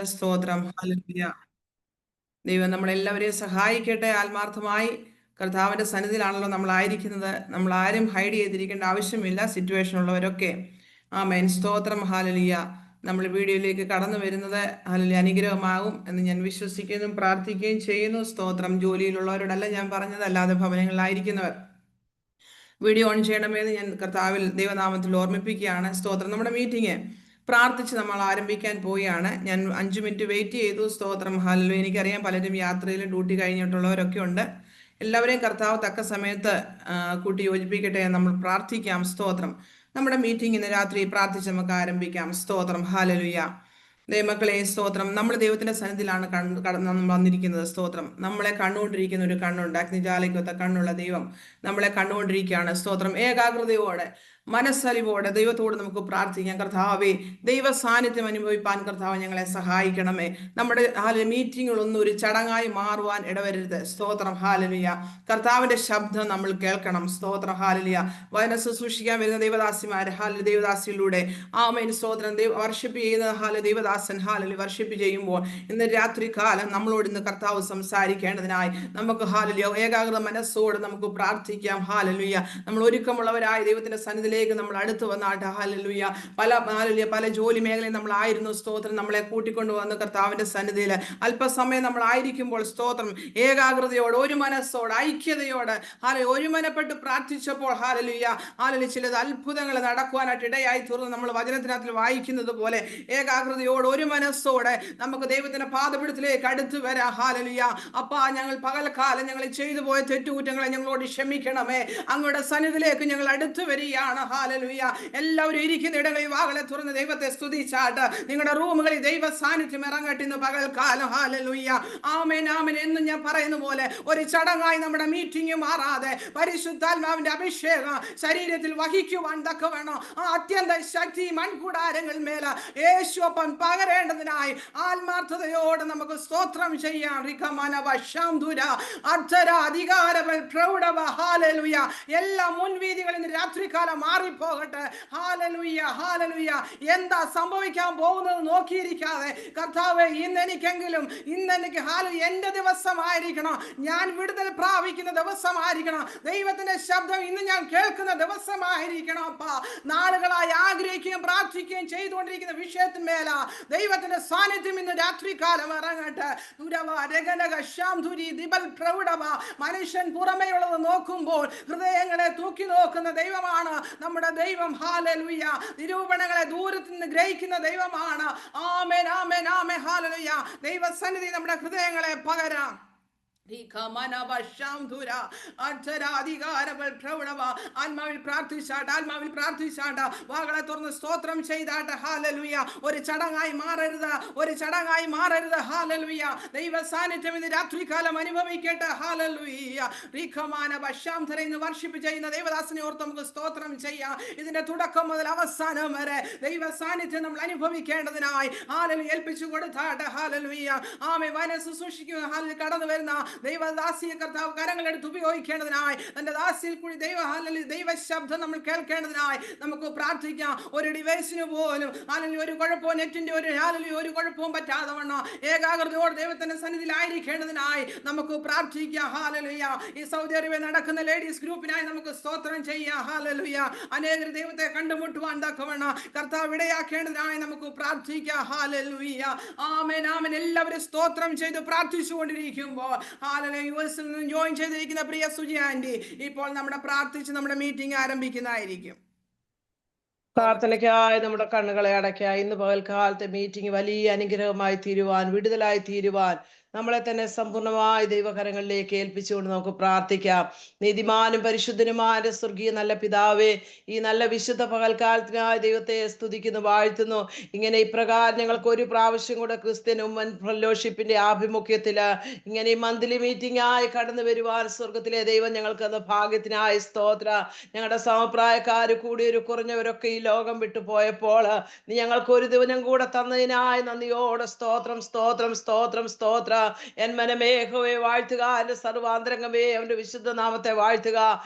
സ്തോത്രം. ഹല്ലേലൂയ. ദൈവം നമ്മളെല്ലാവരെയും സഹായിക്കട്ടെ. ആത്മാർത്ഥമായി കർത്താവിന്റെ സന്നിധിയിലാണല്ലോ നമ്മളായിരിക്കുന്നത്. നമ്മൾ ആരും ഹൈഡ് ചെയ്തിരിക്കേണ്ട ആവശ്യമില്ല. സിറ്റുവേഷൻ ഉള്ളവരൊക്കെ ആമേൻ. സ്തോത്രം. ഹല്ലേലൂയ. നമ്മൾ വീഡിയോയിലേക്ക് കടന്നു വരുന്നത് ഹല്ലേലൂയ അനുഗ്രഹമാകും എന്ന് ഞാൻ വിശ്വസിക്കുന്നു, പ്രാർത്ഥിക്കുകയും ചെയ്യുന്നു. സ്തോത്രം. ജോലിയിലുള്ളവരോടല്ല ഞാൻ പറഞ്ഞത്, അല്ലാതെ ഭവനങ്ങളിലായിരിക്കുന്നവർ വീഡിയോ ഓൺ ചെയ്യണമെന്ന് ഞാൻ കർത്താവിൽ ദൈവനാമത്തിൽ ഓർമ്മിപ്പിക്കുകയാണ്. സ്തോത്രം. നമ്മുടെ മീറ്റിംഗ് പ്രാർത്ഥിച്ച് നമ്മൾ ആരംഭിക്കാൻ പോവുകയാണ്. ഞാൻ 5 മിനിറ്റ് വെയിറ്റ് ചെയ്തു. സ്തോത്രം. ഹല്ലേലൂയ. എനിക്കറിയാം പലരും യാത്രയിൽ ഡ്യൂട്ടി കഴിഞ്ഞിട്ടുള്ളവരൊക്കെ ഉണ്ട്. എല്ലാവരെയും കർത്താവ് തക്ക സമയത്ത് കൂട്ടി യോജിപ്പിക്കട്ടെ. നമ്മൾ പ്രാർത്ഥിക്കാം. സ്തോത്രം. നമ്മുടെ മീറ്റിംഗ് ഇന്ന് രാത്രി പ്രാർത്ഥിച്ച് നമുക്ക് ആരംഭിക്കാം. സ്തോത്രം. ഹല്ലേലൂയ. ദൈവമക്കളെ സ്തോത്രം. നമ്മൾ ദൈവത്തിന്റെ സന്നിധിയിലാണ് കടന്ന് വന്നിരിക്കുന്നത്. സ്തോത്രം. നമ്മളെ കണ്ടുകൊണ്ടിരിക്കുന്ന ഒരു കണ്ണുണ്ട്. അഗ്നിജാലയ്ക്കൊത്ത കണ്ണുള്ള ദൈവം നമ്മളെ കണ്ടുകൊണ്ടിരിക്കുകയാണ്. സ്തോത്രം. ഏകാഗ്രതയോടെ മനസ്സലിവോടെ ദൈവത്തോട് നമുക്ക് പ്രാർത്ഥിക്കാം. കർത്താവേ, ദൈവ സാന്നിധ്യം അനുഭവിപ്പാൻ കർത്താവ് ഞങ്ങളെ സഹായിക്കണമേ. നമ്മുടെ മീറ്റിങ്ങുകളൊന്നും ഒരു ചടങ്ങായി മാറുവാൻ ഇടവരരുത്. സ്തോത്രം. ഹല്ലേലൂയ. കർത്താവിന്റെ ശബ്ദം നമ്മൾ കേൾക്കണം. സ്തോത്രം. ഹല്ലേലൂയ. വചനം ശുശ്രൂഷിക്കാൻ വരുന്ന ദൈവദാസിമാർ ദൈവദാസിയിലൂടെ ആമേൻ. സ്തോത്രം. വർഷിപ്പ് ചെയ്യുന്ന ദൈവദാസൻ വർഷിപ്പ് ചെയ്യുമ്പോൾ ഇന്ന് രാത്രി കാലം നമ്മളോട് ഇന്ന് കർത്താവ് സംസാരിക്കേണ്ടതിനായി നമുക്ക് ഏകാഗ്രത മനസ്സോട് നമുക്ക് പ്രാർത്ഥിക്കാം. ഹല്ലേലൂയ. നമ്മൾ ഒരുക്കമുള്ളവരായ ദൈവത്തിന്റെ സന്നിധിയിലേക്ക് നമ്മൾ അടുത്ത് വന്നാട്ട് ഹല്ലേലൂയ. പല ജോലി മേഖലയിൽ നമ്മളായിരുന്നു. സ്തോത്രം. നമ്മളെ കൂട്ടിക്കൊണ്ടുവന്ന് കർത്താവിന്റെ സന്നിധിയിൽ അല്പസമയം നമ്മൾ ആയിരിക്കുമ്പോൾ സ്തോത്രം ഏകാഗ്രതയോട് ഒരു മനസ്സോട് ഐക്യതയോട് ഒരുമനപ്പെട്ട് പ്രാർത്ഥിച്ചപ്പോൾ ഹല്ലേലൂയ ചിലത് അത്ഭുതങ്ങൾ നടക്കുവാനായിട്ട് ഇടയായി തീർന്നു. നമ്മൾ വചനത്തിനകത്ത് വായിക്കുന്നത് പോലെ ഏകാഗ്രതയോട് ഒരു മനസ്സോടെ നമുക്ക് ദൈവത്തിന്റെ പാദപീഠത്തിലേക്ക് അടുത്ത് വരാം. ഹല്ലേലൂയ. അപ്പാ, ഞങ്ങൾ പകൽക്കാലം ഞങ്ങൾ ചെയ്തു പോയ തെറ്റുകുറ്റങ്ങളെ ഞങ്ങളോട് ക്ഷമിക്കണമേ. അങ്ങയുടെ സന്നിധിയിലേക്ക് ഞങ്ങൾ അടുത്ത് വരികയാണ്. ഹല്ലേലൂയ. എല്ലാവരും ഇരിക്കുന്ന ഇടങ്ങളിൽ വാകളെ തുറന്ന് ദൈവത്തെ സ്തുതിച്ചാട്ട് നിങ്ങളുടെ റൂമുകളിൽ ദൈവ സാന്നിധ്യം ഇറങ്ങട്ടെ ഇന്ന് പകൽക്കാലം. ഹല്ലേലൂയ. ആമേൻ ആമേൻ എന്ന് ഞാൻ പറയുന്ന പോലെ ഒരു ചടങ്ങായി നമ്മുടെ മീറ്റിംഗ് മാറാതെ പരിശുദ്ധാത്മാവിന്റെ അഭിഷേകം ശരീരത്തിൽ വഹിക്കുവാൻ തക്കവണ്ണം ആ അത്യന്ത ശക്തി മൺകൂടാരങ്ങൾ മേല യേശുവപ്പൻ പകരേണ്ടതിനായി ആത്മാർത്ഥതയോടെ നമുക്ക് സ്തോത്രം ചെയ്യാം. എല്ലാ മുൻവീതികളിൽ രാത്രികാലം മാറിപ്പോകട്ടെ. ഹല്ലേലൂയ. ഹല്ലേലൂയ. എന്താ സംഭവിക്കാൻ പോകുന്നത് നോക്കിയിരിക്കാതെ കർത്താവേ, ഇന്നെനിക്കെങ്കിലും ഇന്നെനിക്ക് എന്റെ ദിവസമായിരിക്കണം. ഞാൻ വിടുതൽ പ്രാപിക്കുന്ന ദിവസമായിരിക്കണം. ദൈവത്തിന്റെ ശബ്ദം ഇന്ന് ഞാൻ കേൾക്കുന്ന ദിവസമായിരിക്കണം. അപ്പാ, നാളുകളായി ആഗ്രഹിക്കുകയും പ്രാർത്ഥിക്കുകയും ചെയ്തുകൊണ്ടിരിക്കുന്ന വിഷയത്തിന്മേല ദൈവത്തിന്റെ സാന്നിധ്യം ഇന്ന് രാത്രികാലം ഇറങ്ങട്ടെ. മനുഷ്യൻ പുറമേയുള്ളത് നോക്കുമ്പോൾ ഹൃദയങ്ങളെ തൂക്കി നോക്കുന്ന ദൈവമാണ് നമ്മുടെ ദൈവം. ഹല്ലേലൂയ. നിരൂപണങ്ങളെ ദൂരത്ത് നിന്ന് ഗ്രഹിക്കുന്ന ദൈവമാണ്. ആമേൻ ആമേൻ ആമേൻ. ഹല്ലേലൂയ. ദൈവസന്നിധി നമ്മുടെ ഹൃദയങ്ങളെ പകരാം. ആത്മാവിൽ പ്രാർത്ഥിച്ചാട്ട് വാകളെ തുറന്ന് സ്തോത്രം ചെയ്താട്ട് ഹല്ലേലൂയ. ഒരു ചടങ്ങായി മാറരുത്, ഒരു ചടങ്ങായി മാറരുത്. ഹല്ലേലൂയ. ദൈവ സാന്നിധ്യം ഇന്ന് രാത്രികാലം അനുഭവിക്കട്ടെ. ഹല്ലേലൂയ. ഇന്ന് വർഷിപ്പ് ചെയ്യുന്ന ദൈവദാസനെ ഓർത്ത് നമുക്ക് സ്തോത്രം ചെയ്യാം. ഇതിന്റെ തുടക്കം മുതൽ അവസാനം വരെ ദൈവ സാന്നിധ്യം നമ്മൾ അനുഭവിക്കേണ്ടതിനായി ഹല്ലേലൂയ ഏൽപ്പിച്ചു കൊടുത്താട്ട് ഹല്ലേലൂയ. ആമേൻ. വചനം ശുശ്രൂഷിക്കുന്ന കടന്നു വരുന്ന ദൈവദാസിയെ കർത്താവ് കരങ്ങളെടുത്ത് ഉപയോഗിക്കേണ്ടതിനായി തന്റെ ദാസിയിൽ കൂടി ദൈവ ശബ്ദം നമ്മൾ കേൾക്കേണ്ടതിനായി നമുക്ക് പ്രാർത്ഥിക്കാം. ഒരു ഡിവൈസിന് പോലും ഒരു കുഴപ്പവും നെറ്റിന്റെ ഒരു കുഴപ്പവും പറ്റാതെ വണ്ണം ഏകാഗ്രതയോടെ ദൈവത്തിന്റെ സന്നിധിയിലായിരിക്കേണ്ടതിനായി നമുക്ക് പ്രാർത്ഥിക്കാം. ഹല്ലേലൂയ. ഈ സൗദി അറേബ്യ നടക്കുന്ന ലേഡീസ് ഗ്രൂപ്പിനായി നമുക്ക് സ്തോത്രം ചെയ്യാം. ഹല്ലേലൂയ. അനേകർ ദൈവത്തെ കണ്ടുമുട്ടുവാൻ തക്കവണ്ണം കർത്താവ് ഇടയാക്കേണ്ടതിനായി നമുക്ക് പ്രാർത്ഥിക്കാം. ഹല്ലേലൂയ. ആമേൻ ആമേൻ. എല്ലാവരും സ്തോത്രം ചെയ്ത് പ്രാർത്ഥിച്ചുകൊണ്ടിരിക്കുമ്പോൾ യുഎസിൽ നിന്ന് ജോയിൻ ചെയ്തിരിക്കുന്ന പ്രിയ സുജി ആന്റി ഇപ്പോൾ നമ്മുടെ മീറ്റിംഗ് ആരംഭിക്കുന്നതായിരിക്കും. പ്രാർത്ഥനയ്ക്കായി നമ്മുടെ കണ്ണുകളെ അടയ്ക്കായി ഇന്ന് പകൽക്കാലത്തെ മീറ്റിംഗ് വലിയ അനുഗ്രഹമായി തീരുവാൻ, വിടുതലായി തീരുവാൻ നമ്മളെ തന്നെ സമ്പൂർണമായി ദൈവകരങ്ങളിലേക്ക് ഏൽപ്പിച്ചുകൊണ്ട് നമുക്ക് പ്രാർത്ഥിക്കാം. നീതിമാനും പരിശുദ്ധനുമായ സ്വർഗീയ നല്ല പിതാവേ, ഈ നല്ല വിശുദ്ധ പകൽക്കാലത്തിനായി ദൈവത്തെ സ്തുതിക്കുന്നു, വാഴ്ത്തുന്നു. ഇങ്ങനെ ഇപ്രകാരം ഞങ്ങൾക്ക് ഒരു പ്രാവശ്യം കൂടെ ക്രിസ്ത്യൻ ഉമ്മൻ ഫെലോഷിപ്പിന്റെ ആഭിമുഖ്യത്തില് ഇങ്ങനെ ഈ മന്ത്ലി മീറ്റിംഗ് ആയി കടന്നു വരുവാൻ സ്വർഗത്തിലെ ദൈവം ഞങ്ങൾക്ക് എന്ന ഭാഗ്യത്തിനായി സ്തോത്ര. ഞങ്ങളുടെ സമപ്രായക്കാര് കൂടിയൊരു കുറഞ്ഞവരൊക്കെ ഈ ലോകം വിട്ടു പോയപ്പോൾ നീ ഞങ്ങൾക്ക് ഒരു ദിവസം കൂടെ തന്നതിനായി നന്ദിയോടെ സ്തോത്രം സ്തോത്രം സ്തോത്രം സ്തോത്ര. എൻ മനമേ യഹോവയെ വാഴ്ത്തുക, എന്റെ സർവാന്തരംഗമേ അവന്റെ വിശുദ്ധ നാമത്തെ വാഴ്ത്തുക.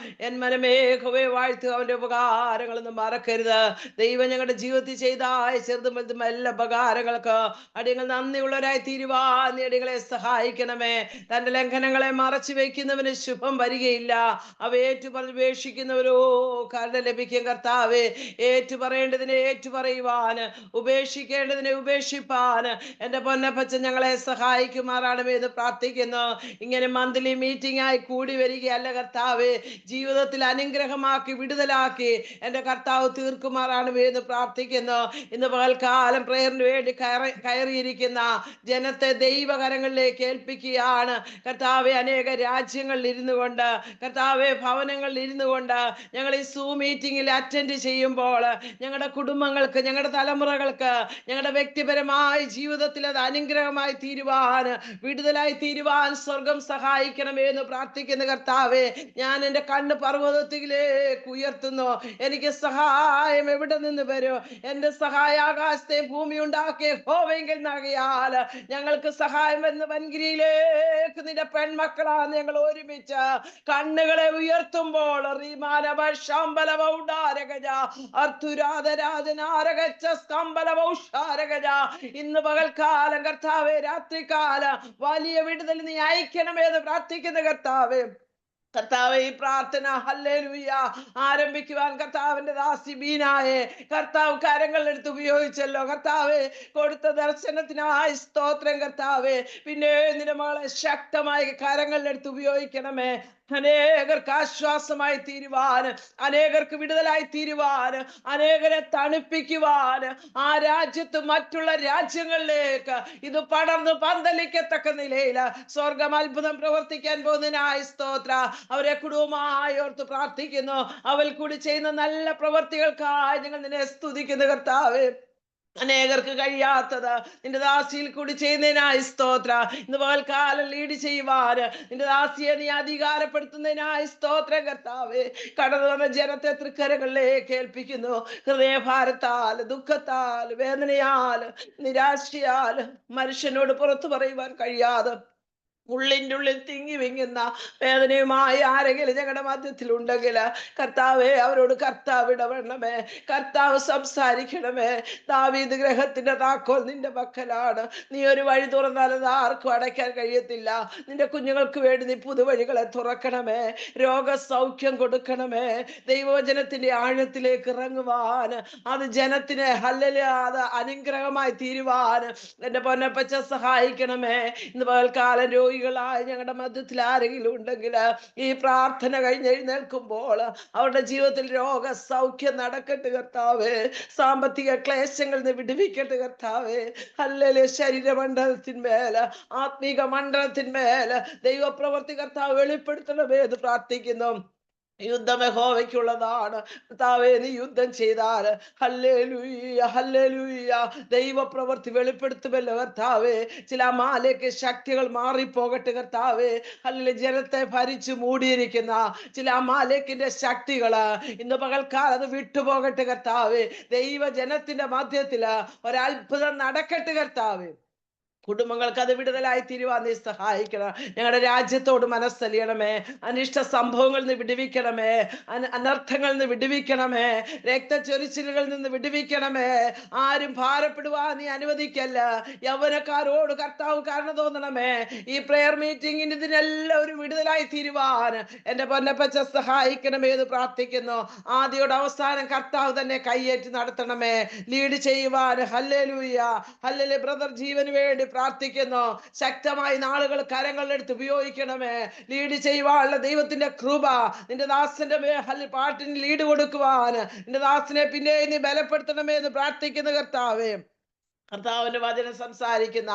എൻ മനമേ യഹോവയെ വാഴ്ത്തുക, അവന്റെ ഉപകാരങ്ങളൊന്നും മറക്കരുത്. ദൈവം ഞങ്ങളുടെ ജീവിതത്തിൽ ചെയ്ത ചെറുതും വലുതും എല്ലാ ഉപകാരങ്ങൾക്ക് അടിയങ്ങൾ നന്ദിയുള്ളവരായി തീരുവാൻ അടിയങ്ങളെ സഹായിക്കണമേ. തന്റെ ലംഘനങ്ങളെ മറച്ചു വെക്കുന്നവന് ശുഭം വരികയില്ല. അവ ഏറ്റുപറഞ്ഞ് ഉപേക്ഷിക്കുന്നവരോ കരുണ ലഭിക്കും. കർത്താവേ, ഏറ്റുപറയേണ്ടതിനെ ഏറ്റുപറയുവാൻ, ഉപേക്ഷിക്കേണ്ടതിനെ ഉപേക്ഷിപ്പാൻ എന്റെ പൊന്നപ്പച്ചൻ ഞങ്ങളെ സഹായിക്കുമാറാണമേ എന്ന് പ്രാർത്ഥിക്കുന്നു. ഇങ്ങനെ മന്ത്ലി മീറ്റിംഗ് ആയി കൂടി വരികയല്ല കർത്താവേ, ജീവിതത്തിൽ അനുഗ്രഹമാക്കി വിടുതലാക്കി എന്റെ കർത്താവ് തീർക്കുമാറാണമേ എന്ന് പ്രാർത്ഥിക്കുന്നു. ഇന്ന് പകൽക്കാലം പ്രേയറിന് വേണ്ടി കയറിയിരിക്കുന്ന ജനത്തെ ദൈവകരങ്ങളിലേക്ക് ഏൽപ്പിക്കുകയാണ് കർത്താവെ. അനേക രാജ്യങ്ങളിൽ ഇരുന്നു കൊണ്ട്, കർത്താവെ, ഭവനങ്ങളിൽ ഇരുന്നു കൊണ്ട് ഞങ്ങൾ ഈ സൂം മീറ്റിംഗിൽ അറ്റൻഡ് ചെയ്യുമ്പോൾ ഞങ്ങളുടെ കുടുംബങ്ങൾക്ക്, ഞങ്ങളുടെ തലമുറകൾക്ക്, ഞങ്ങളുടെ വ്യക്തിപരമായ ജീവിതത്തിൽ അത് അനുഗ്രഹമായി തീരുവാൻ, വിടുതലായി തീരുവാൻ സ്വർഗം സഹായിക്കണമേ എന്ന് പ്രാർത്ഥിക്കുന്ന കർത്താവെ, ഞാൻ എൻ്റെ കണ്ണ് പർവ്വതത്തിലേക്ക് ഉയർത്തുന്നു. എനിക്ക് സഹായം എവിടെ നിന്ന് വരും? എന്റെ സഹായ ആകാശത്തെ ഭൂമി ഉണ്ടാക്കിയ യഹോവയെങ്കിൽ നൽകിയാൽ ഞങ്ങൾക്ക് സഹായം എന്ന വൻകിരിയിലേക്ക് നിന്റെ പെൺമക്കളാണ് ഞങ്ങൾ ഒരുമിച്ച് കണ്ണുകളെ ഉയർത്തുമ്പോൾ ഇന്ന് പകൽക്കാലം കർത്താവേ, രാത്രികാലം വലിയ വിടുതൽ നീ അയക്കണമേന്ന് പ്രാർത്ഥിക്കുന്ന കർത്താവേ. കർത്താവെ, ഈ പ്രാർത്ഥന ഹല്ലേലൂയ ആരംഭിക്കുവാൻ കർത്താവിന്റെ ദാസി ബീനായെ കർത്താവ് കരങ്ങളെടുത്ത് ഉപയോഗിച്ചല്ലോ. കർത്താവെ, കൊടുത്ത ദർശനത്തിനായി സ്തോത്രം കർത്താവെ. പിന്നെ നിന്റെ മകളെ ശക്തമായി കരങ്ങളിലെടുത്ത് ഉപയോഗിക്കണമേ. അനേകർക്ക് ആശ്വാസമായി തീരുവാൻ, അനേകർക്ക് വിടുതലായി തീരുവാൻ, അനേകരെ തണുപ്പിക്കുവാൻ, ആ രാജ്യത്ത് മറ്റുള്ള രാജ്യങ്ങളിലേക്ക് ഇത് പടർന്ന് പന്തലിക്കത്തക്ക നിലയിൽ സ്വർഗം അത്ഭുതം പ്രവർത്തിക്കാൻ പോകുന്നതിനായി സ്തോത്ര. അവരെ കുടുംബമായി ഓർത്ത് പ്രാർത്ഥിക്കുന്നു. അവൾ കൂടി ചെയ്യുന്ന നല്ല പ്രവർത്തികൾക്കായി ഞങ്ങൾ നിന്നെ സ്തുതിക്കുന്നു കർത്താവേ. അനേകർക്ക് കഴിയാത്തത് നിന്റെ ദാസിയിൽ കൂടി ചെയ്യുന്നതിനായി സ്തോത്ര. ഇന്ന് പകൽക്കാലം ലീഡ് ചെയ്യുവാൻ നിന്റെ ദാസിയെ നീ അധികാരപ്പെടുത്തുന്നതിനായി സ്തോത്രം കർത്താവേ. കടന്നു വന്ന ജനത്തെ തൃക്കരങ്ങളിലേക്ക് ഏൽപ്പിക്കുന്നു. ഹൃദയഭാരത്താൽ, ദുഃഖത്താൽ, വേദനയാൽ, നിരാശയാൽ മനുഷ്യനോട് പുറത്തു പറയുവാൻ കഴിയാതെ ഉള്ളിൻ്റെ ഉള്ളിൽ തിങ്ങി വിങ്ങുന്ന വേദനയുമായി ആരെങ്കിലും ഞങ്ങളുടെ മധ്യത്തിലുണ്ടെങ്കിൽ കർത്താവെ, അവരോട് കർത്താവ് ഇടപെടണമേ. കർത്താവ് സംസാരിക്കണമേ. ദാവീദ് ഗൃഹത്തിന്റെ താക്കോൽ നിന്റെ പക്കലാണ്. നീ ഒരു വഴി തുറന്നാൽ അത് ആർക്കും അടയ്ക്കാൻ കഴിയത്തില്ല. നിന്റെ കുഞ്ഞുങ്ങൾക്ക് വേണ്ടി നീ പുതുവഴികളെ തുറക്കണമേ. രോഗസൗഖ്യം കൊടുക്കണമേ. ദൈവവചനത്തിന്റെ ആഴത്തിലേക്ക് ഇറങ്ങുവാൻ, അത് ജനത്തിന് അത് അനുഗ്രഹമായി തീരുവാൻ എന്റെ പൊന്നപ്പച്ച സഹായിക്കണമേ. ഇന്ന് പകൽക്കാലം രോഗികളായ ഞങ്ങളുടെ മധ്യത്തിൽ ആരെങ്കിലും ഉണ്ടെങ്കിൽ ഈ പ്രാർത്ഥന കഴിഞ്ഞ് എഴുന്നേൽക്കുമ്പോൾ അവരുടെ ജീവിതത്തിൽ രോഗസൗഖ്യം നടക്കട്ടെ കർത്താവേ. സാമ്പത്തിക ക്ലേശങ്ങളിൽ നിന്ന് വിടുവിക്കട്ടെ കർത്താവേ. ഹല്ലേലൂയ. ശരീരമണ്ഡലത്തിന്മേൽ, ആത്മീക മണ്ഡലത്തിന്മേൽ ദൈവപ്രവൃത്തി കർത്താവ് വെളിപ്പെടുത്തണമേ എന്ന് പ്രാർത്ഥിക്കുന്നു. യുദ്ധം യഹോവയ്ക്കുള്ളതാണ്. കർത്താവേ, നീ യുദ്ധം ചെയ്താൽ ഹല്ലേലൂയ ഹല്ലേലൂയ ദൈവപ്രവൃത്തി വെളിപ്പെടുത്തുമല്ലോ കർത്താവേ. ചില അമാലേക്ക് ശക്തികൾ മാറിപ്പോകട്ടെ കർത്താവേ. ഹല്ലേലൂയ. ജനത്തെ ഭരിച്ചു മൂടിയിരിക്കുന്ന ചില അമാലേക്കിന്റെ ശക്തികള് ഇന്ന് പകൽക്കാലം അത് വിട്ടുപോകട്ടെ കർത്താവേ. ദൈവജനത്തിന്റെ മധ്യത്തില് ഒരത്ഭുതം നടക്കട്ടെ കർത്താവേ. കുടുംബങ്ങൾക്ക് അത് വിടുതലായി തീരുവാൻ നീ സഹായിക്കണം. ഞങ്ങളുടെ രാജ്യത്തോട് മനസ്സലിയണമേ. അനിഷ്ട സംഭവങ്ങളിൽ നിന്ന് വിടുവിക്കണമേ. അനർത്ഥങ്ങളിൽ നിന്ന് വിടുവിക്കണമേ. രക്തച്ചൊരിച്ചിലുകളിൽ നിന്ന് വിടുവിക്കണമേ. ആരും ഭാരപ്പെടുവാൻ നീ അനുവദിക്കല്ല. യൗവനക്കാരോട് കർത്താവ് കാരണം തോന്നണമേ. ഈ പ്രെയർ മീറ്റിംഗിന് ഇതിനെല്ലാം ഒരു വിടുതലായി തീരുവാൻ എന്റെ പൊന്നപ്പച്ച സഹായിക്കണമേ എന്ന് പ്രാർത്ഥിക്കുന്നു. ആദ്യയോട് അവസാനം കർത്താവ് തന്നെ കൈയേറ്റി നടത്തണമേ. ലീഡ് ചെയ്യുവാൻ ഹല്ലേലൂയ ഹല്ലേലൂയ. ബ്രദർ ജീവന് വേണ്ടി പ്രാർത്ഥിക്കുന്നു. ശക്തമായി നാളുകൾ കരങ്ങളിലെടുത്ത് ഉപയോഗിക്കണമേ. ലീഡ് ചെയ്യുവാനുള്ള ദൈവത്തിന്റെ കൃപ നിന്റെ ദാസന്റെ പാട്ടിന് ലീഡ് കൊടുക്കുവാൻ നിന്റെ ദാസനെ പിന്നെ നീ ബലപ്പെടുത്തണമേ എന്ന് പ്രാർത്ഥിക്കുന്ന കർത്താവേ. കർത്താവിന്റെ വചനം സംസാരിക്കുന്ന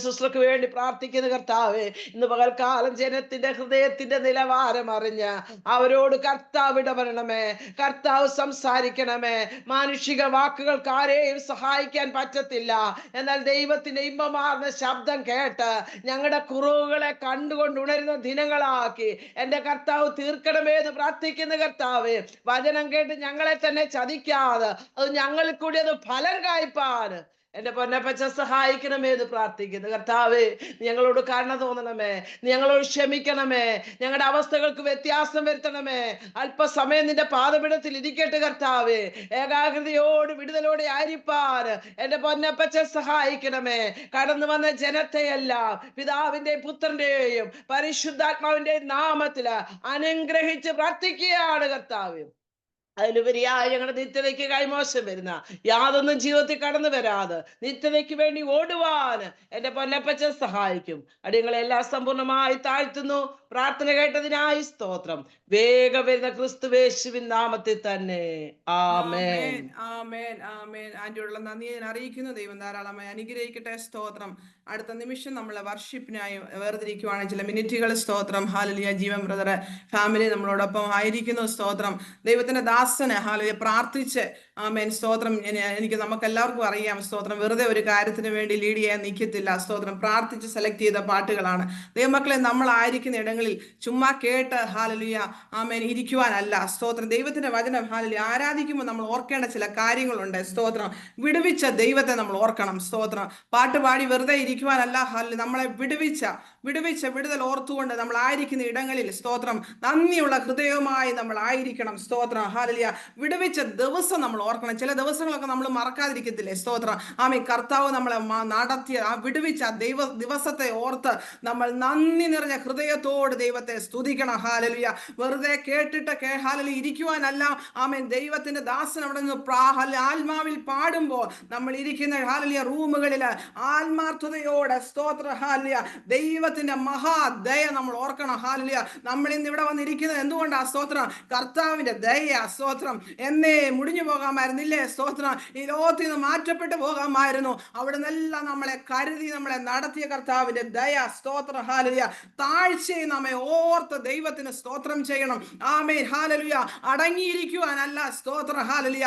ശുശ്രൂഷയ്ക്ക് വേണ്ടി പ്രാർത്ഥിക്കുന്ന കർത്താവേ, ഇന്ന് പകൽക്കാലം ജനത്തിന്റെ ഹൃദയത്തിന്റെ നിലവാരം അറിഞ്ഞ് അവരോട് കർത്താവ് ഇടപെടണമേ. കർത്താവ് സംസാരിക്കണമേ. മാനുഷിക വാക്കുകൾക്ക് ആരെയും സഹായിക്കാൻ പറ്റത്തില്ല. എന്നാൽ ദൈവത്തിന്റെ ഇമ്പമാർന്ന ശബ്ദം കേട്ട് ഞങ്ങളുടെ കുറവുകളെ കണ്ടുകൊണ്ട് ഉണരുന്ന ദിനങ്ങളാക്കി എന്റെ കർത്താവ് തീർക്കണമേ എന്ന് പ്രാർത്ഥിക്കുന്ന കർത്താവേ. വചനം കേട്ട് ഞങ്ങളെ തന്നെ ചതിക്കാതെ അത് ഞങ്ങളിൽ കൂടി അത് ഫലം കായ്പാൻ എന്റെ പൊന്നപ്പച്ച സഹായിക്കണമേ എന്ന് പ്രാർത്ഥിക്കുന്നു. കർത്താവേ, ഞങ്ങളോട് കരുണ തോന്നണമേ, ഞങ്ങളോട് ക്ഷമിക്കണമേ, ഞങ്ങളുടെ അവസ്ഥകൾക്ക് വ്യത്യാസം വരുത്തണമേ. അല്പസമയം നിന്റെ പാദപീഠത്തിൽ ഇരിക്കട്ടെ കർത്താവേ. ഏകാഗ്രതയോട് വിടുതലോടെ ആയിരിപ്പാൻ എന്റെ പൊന്നപ്പച്ച സഹായിക്കണമേ. കടന്നു വന്ന ജനത്തെയെല്ലാം പിതാവിന്റെയും പുത്രന്റെയും പരിശുദ്ധാത്മാവിന്റെയും നാമത്തിൽ അനുഗ്രഹിച്ച് പ്രാർത്ഥിക്കുകയാണ് കർത്താവേ. അതിലുപരിയായി ഞങ്ങളുടെ നിത്യതയ്ക്ക് കൈമോശം വരുന്ന യാതൊന്നും ജീവിതത്തിൽ കടന്നു വരാതെ നിത്യതയ്ക്ക് വേണ്ടി ഓടുവാൻ എന്റെ പൊന്നപ്പച്ച സഹായിക്കും. അടിയങ്ങളെല്ലാം സമ്പൂർണ്ണമായി താഴ്ത്തുന്നു. പ്രാർത്ഥന കേട്ടതിനായി സ്തോത്രം. വേഗം വരുന്ന ക്രിസ്തുവേശുവിൻ നാമത്തിൽ തന്നെ ആമേൻ. ആമേൻ ആമേൻ. ആന്റിയോടുള്ള നന്ദി ഞാൻ അറിയിക്കുന്നു. ദൈവം ധാരാളമായി അനുഗ്രഹിക്കട്ടെ. സ്തോത്രം. അടുത്ത നിമിഷം നമ്മളെ വർഷിപ്പിനായി വേർതിരിക്കുവാണ് ചില മിനിറ്റുകൾ. സ്തോത്രം. ഹാലലിയ. ജീവൻ ബ്രദർ ഫാമിലി നമ്മളോടൊപ്പം ആയിരിക്കുന്നു. സ്തോത്രം. ദൈവത്തിന്റെ ദാസന് ഹാലലിയ പ്രാർത്ഥിച്ച് ആമേൻ. സ്തോത്രം. എനിക്ക് നമുക്കെല്ലാവർക്കും അറിയാം. സ്തോത്രം. വെറുതെ ഒരു കാര്യത്തിന് വേണ്ടി ലീഡ് ചെയ്യാൻ നിൽക്കത്തില്ല. സ്തോത്രം. പ്രാർത്ഥിച്ച് സെലക്ട് ചെയ്ത പാട്ടുകളാണ്. ദൈവമക്കളെ, നമ്മളായിരിക്കുന്ന ഇടങ്ങളിൽ ചുമ്മാ കേട്ട് ഹാലലിയ ആമേൻ ഇരിക്കുവാനല്ല. സ്തോത്രം. ദൈവത്തിന്റെ വചനം ഹാലലിയ ആരാധിക്കുമ്പോൾ നമ്മൾ ഓർക്കേണ്ട ചില കാര്യങ്ങളുണ്ട്. സ്തോത്രം. വിടുവിച്ച ദൈവത്തെ നമ്മൾ ഓർക്കണം. സ്തോത്രം. പാട്ട് പാടി വെറുതെ ഇരിക്കുവാനല്ല. ഹാലലിയ നമ്മളെ വിടുവിച്ച വിടുതൽ ഓർത്തുകൊണ്ട് നമ്മൾ ആയിരിക്കുന്ന ഇടങ്ങളിൽ സ്തോത്രം നന്ദിയുള്ള ഹൃദയവുമായി നമ്മൾ ആയിരിക്കണം. സ്തോത്രം. ഹാലലിയ. വിടുവിച്ച ദിവസം നമ്മൾ ഓർക്കണം. ചില ദിവസങ്ങളൊക്കെ നമ്മൾ മറക്കാതിരിക്കത്തില്ലേ? സ്തോത്രം. ആമേൻ. കർത്താവ് നമ്മളെ നടത്തിയ ആ വിടുവിച്ച ദിവസത്തെ ഓർത്ത് നമ്മൾ നന്ദി നിറഞ്ഞ ഹൃദയത്തോട് ദൈവത്തെ സ്തുതിക്കണം. ഹാലലിയ. വെറുതെ കേട്ടിട്ട് ഹാലലിയ ഇരിക്കുവാനല്ല. ആമേൻ. ദൈവത്തിന്റെ ദാസൻ അവിടെ നിന്ന് ആത്മാവിൽ പാടുമ്പോൾ നമ്മൾ ഇരിക്കുന്ന ഹാലലിയ റൂമുകളിൽ ആത്മാർത്ഥതയോടെ സ്തോത്ര ഹാലലിയ ദൈവത്തിന്റെ മഹാദയ നമ്മൾ ഓർക്കണം. ഹാലലിയ. നമ്മൾ ഇന്ന് ഇവിടെ വന്നിരിക്കുന്നത് എന്തുകൊണ്ടാ? സ്തോത്രം. കർത്താവിന്റെ ദയ. സ്തോത്രം. എന്നേ മുടിഞ്ഞു പോകാമായിരുന്നില്ലേ? സ്തോത്രം. ഈ ലോകത്തിൽ നിന്ന് മാറ്റപ്പെട്ടു പോകാമായിരുന്നു. അവിടെ നിന്നെല്ലാം നമ്മളെ കരുതി നമ്മളെ നടത്തിയ കർത്താവിന്റെ ദയ. സ്തോത്ര. ഹാലലിയ. താഴ്ചയും നമ്മെ ഓർത്ത് ദൈവത്തിന് സ്തോത്രം ചെയ്യണം. ആമേൻ. ഹാലലിയ. അടങ്ങിയിരിക്കുവാനല്ല. സ്തോത്ര. ഹാലലിയ.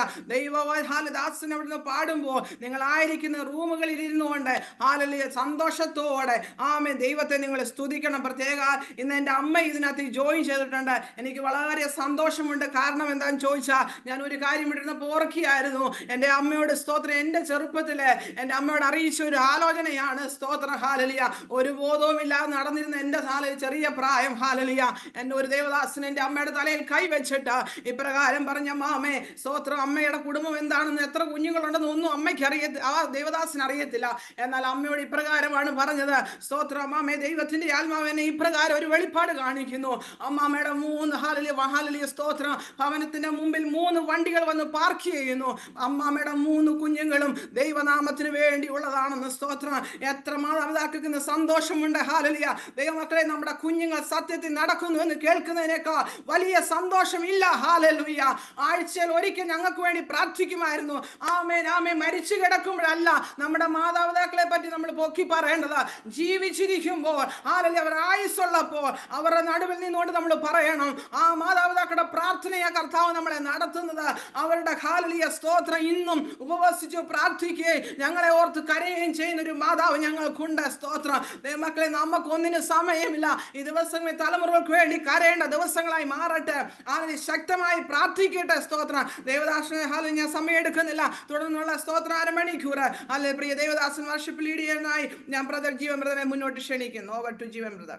ദാസൻ അവിടുന്ന് പാടുമ്പോൾ നിങ്ങൾ ആയിരിക്കുന്ന റൂമുകളിൽ ഇരുന്നുകൊണ്ട് ഹാലലിയ സന്തോഷത്തോടെ ആമേൻ ദൈവത്തെ നിങ്ങൾ സ്തുതിക്കണം. പ്രത്യേക ഇന്ന് എൻ്റെ അമ്മ ഇതിനകത്ത് ജോയിൻ ചെയ്തിട്ടുണ്ട്. എനിക്ക് വളരെ സന്തോഷമുണ്ട്. കാരണം എന്താണെന്ന് ചോദിച്ചാൽ, ഞാൻ ഒരു കാര്യം ഇടുന്നപ്പോൾ ഓർക്കുകയായിരുന്നു. എൻ്റെ അമ്മയോട് സ്തോത്രം. എൻ്റെ ചെറുപ്പത്തില് എൻ്റെ അമ്മയോട് അറിയിച്ച ഒരു ആലോചനയാണ്. സ്തോത്ര. ഹാലലിയ. ഒരു ബോധവും ഇല്ലാതെ നടന്നിരുന്ന എൻ്റെ ചെറിയ പ്രായം ഹാലലിയ എന്നെ ഒരു ദേവദാസൻ എൻ്റെ അമ്മയുടെ തലയിൽ കൈവച്ചിട്ട് ഇപ്രകാരം പറഞ്ഞ, മാമേ സ്തോത്രം, അമ്മയുടെ കുടുംബം എന്താണെന്ന്, എത്ര കുഞ്ഞുങ്ങളുണ്ടെന്ന് ഒന്നും അമ്മയ്ക്ക് ആ ദേവദാസന് അറിയത്തില്ല. എന്നാൽ അമ്മയോട് ഇപ്രകാരമാണ് പറഞ്ഞത്. സ്തോത്രം. അമ്മാമേ, ദൈവത്തിന്റെ ആത്മാവിനെ ഇപ്രകാരം ഒരു വെളിപ്പാട് കാണിക്കുന്നു. അമ്മാമ്മയുടെ 3 ഹാലലിയ സ്തോത്രം ഭവനത്തിന്റെ മുമ്പിൽ 3 വണ്ടികൾ വന്ന് പാർക്ക് ചെയ്യുന്നു. അമ്മാമ്മയുടെ 3 കുഞ്ഞുങ്ങളും ദൈവനാമത്തിന് വേണ്ടിയുള്ളതാണെന്ന്. സ്തോത്രം. എത്ര മാതാപിതാക്കൾക്ക് സന്തോഷമുണ്ട്. ഹാലലിയ. ദൈവമക്കളെ, നമ്മുടെ കുഞ്ഞുങ്ങൾ സത്യത്തിൽ നടക്കുന്നു എന്ന് കേൾക്കുന്നതിനേക്കാൾ വലിയ സന്തോഷം ഇല്ല. ഹാലലുയ. ആഴ്ചയിൽ ഒരിക്കൽ ഞങ്ങൾക്ക് വേണ്ടി പ്രാർത്ഥിക്കുമായിരുന്നു. ആമേൻ ആമേൻ. മരിച്ചു കിടക്കുമ്പോഴല്ല നമ്മുടെ മാതാപിതാക്കളെ പറ്റി നമ്മൾ പൊക്കി പറയേണ്ടത്. ജീവിച്ചിരിക്കുമ്പോൾ ഹാലലിയ അവർ ആയുസ്സുള്ളപ്പോൾ അവരുടെ നടുവിൽ നിന്നുകൊണ്ട് നമ്മൾ പറയണം, ആ മാതാപിതാക്കളുടെ പ്രാർത്ഥനയെ കർത്താവ് നമ്മളെ നടത്തുന്നത്. അവരുടെ ഹാലലിയ സ്തോത്രം ഇന്നും ഉപവസിച്ച് പ്രാർത്ഥിക്കുകയും ഞങ്ങളെ ഓർത്ത് കരയുകയും ചെയ്യുന്ന ഒരു മാതാവ് ഞങ്ങൾക്കുണ്ട്. സ്തോത്രം. മക്കളെ, നമുക്കൊന്നിനും സമയമില്ല. ഈ ദിവസങ്ങളിൽ തലമുറകൾക്ക് വേണ്ടി കരയേണ്ട ദിവസങ്ങളായി മാറട്ടെ. അതിന് ശക്തമായി പ്രാർത്ഥിക്കട്ടെ. സ്തോത്രം. ദേവദാസനെ ഹാലി ഞാൻ സമയം എടുക്കുന്നില്ല. തുടർന്നുള്ള സ്തോത്രം അരമണിക്കൂർ അല്ലെ പ്രിയ ദേവദാസൻ വർഷിപ്പ് ലീഡ് ചെയ്യാനായി ഞാൻ ബ്രദർ ജീവൻ ബ്രദറെ മുന്നോട്ട് ക്ഷണിക്കുന്നു. Over to Jeevan brother.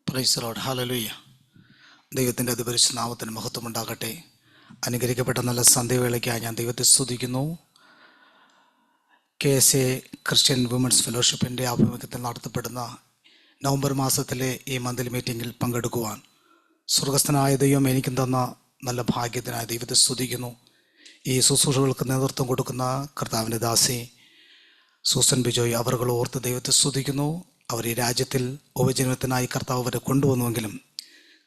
Praise the lord. Hallelujah. ദൈവത്തിൻ്റെ അതിപരിശുദ്ധ നാമത്തിന് മഹത്വം ഉണ്ടാകട്ടെ. അനുഗ്രഹിക്കപ്പെട്ട നല്ല സന്ധ്യവേളയ്ക്കായി ഞാൻ ദൈവത്തെ സ്തുതിക്കുന്നു. KSA ക്രിസ്ത്യൻ വിമൻസ് ഫെലോഷിപ്പിൻ്റെ ആഭിമുഖ്യത്തിൽ നടത്തപ്പെടുന്ന നവംബർ മാസത്തിലെ ഈ മന്ത്ലി മീറ്റിങ്ങിൽ പങ്കെടുക്കുവാൻ സ്വർഗസ്ഥനായ ദൈവം എനിക്കും തന്ന നല്ല ഭാഗ്യത്തിനായി ദൈവത്തെ സ്തുതിക്കുന്നു. ഈ ശുശ്രൂഷകൾക്ക് നേതൃത്വം കൊടുക്കുന്ന കർത്താവിൻ്റെ ദാസി സൂസൻ ബിജോയ് അവരുകൾ ഓർത്ത് ദൈവത്തെ സ്തുതിക്കുന്നു. അവർ ഈ രാജ്യത്തിൽ ഉപജീവനത്തിനായി കർത്താവ് അവരെ കൊണ്ടുവന്നുവെങ്കിലും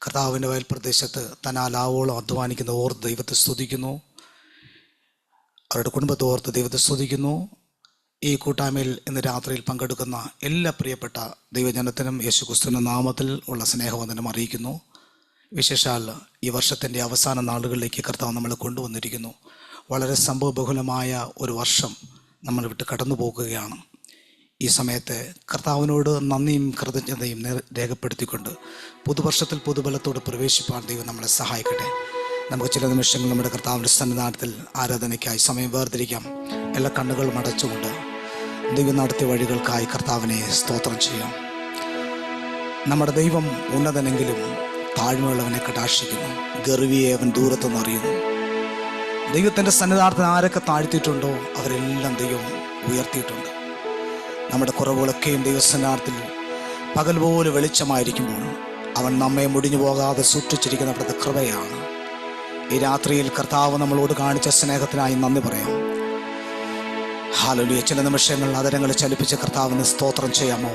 കർത്താവിൻ്റെ വയൽ പ്രദേശത്ത് തന്നാലാവോളം അധ്വാനിക്കുന്ന ഓർത്ത് ദൈവത്തെ സ്തുതിക്കുന്നു. അവരുടെ കുടുംബത്തെ ഓർത്ത് ദൈവത്തെ സ്തുതിക്കുന്നു. ഈ കൂട്ടായ്മയിൽ ഇന്ന് രാത്രിയിൽ പങ്കെടുക്കുന്ന എല്ലാ പ്രിയപ്പെട്ട ദൈവജനത്തിനും യേശുക്രിസ്തുവിന്റെ നാമത്തിൽ ഉള്ള സ്നേഹവന്ദനം അറിയിക്കുന്നു. വിശേഷാൽ ഈ വർഷത്തിൻ്റെ അവസാന നാളുകളിലേക്ക് കർത്താവ് നമ്മളെ കൊണ്ടുവന്നിരിക്കുന്നു. വളരെ സംഭവബഹുലമായ ഒരു വർഷം നമ്മൾ വിട്ട് കടന്നു പോകുകയാണ്. ഈ സമയത്ത് കർത്താവിനോട് നന്ദിയും കൃതജ്ഞതയും രേഖപ്പെടുത്തിക്കൊണ്ട് പുതുവർഷത്തിൽ പുതുബലത്തോട് പ്രവേശിപ്പാൻ ദൈവം നമ്മളെ സഹായിക്കട്ടെ. നമുക്ക് ചില നിമിഷങ്ങൾ നമ്മുടെ കർത്താവിൻ്റെ സന്നിധാനത്തിൽ ആരാധനയ്ക്കായി സമയം വേർതിരിക്കാം. എല്ലാ കണ്ണുകളും അടച്ചുകൊണ്ട് ദൈവം നടത്തിയ വഴികൾക്കായി കർത്താവിനെ സ്തോത്രം ചെയ്യാം. നമ്മുടെ ദൈവം ഉന്നതനെങ്കിലും താഴ്മയുള്ളവനെ കടാക്ഷിക്കുന്നു, ഗർവിയെ അവൻ ദൂരത്തുനിന്ന് അറിയുന്നു. ദൈവത്തിൻ്റെ സന്നിധാനത്തിന് ആരൊക്കെ താഴ്ത്തിയിട്ടുണ്ടോ അവരെല്ലാം ദൈവം ഉയർത്തിയിട്ടുണ്ട്. നമ്മുടെ കുറവുകളൊക്കെയും ദൈവസന്നിധാനത്തിൽ പകൽ പോലെ വെളിച്ചമായിരിക്കുമ്പോൾ അവൻ നമ്മെ മുടിഞ്ഞു പോകാതെ സൂക്ഷിച്ചിരിക്കുന്ന അവിടുത്തെ കൃപയാണ്. ഈ രാത്രിയിൽ കർത്താവ് നമ്മളോട് കാണിച്ച സ്നേഹത്തിനായി നന്ദി പറയാം. ഹല്ലേലൂയ. ചില നിമിഷങ്ങൾ അതരങ്ങൾ ചലിപ്പിച്ച് കർത്താവിന് സ്തോത്രം ചെയ്യാമോ?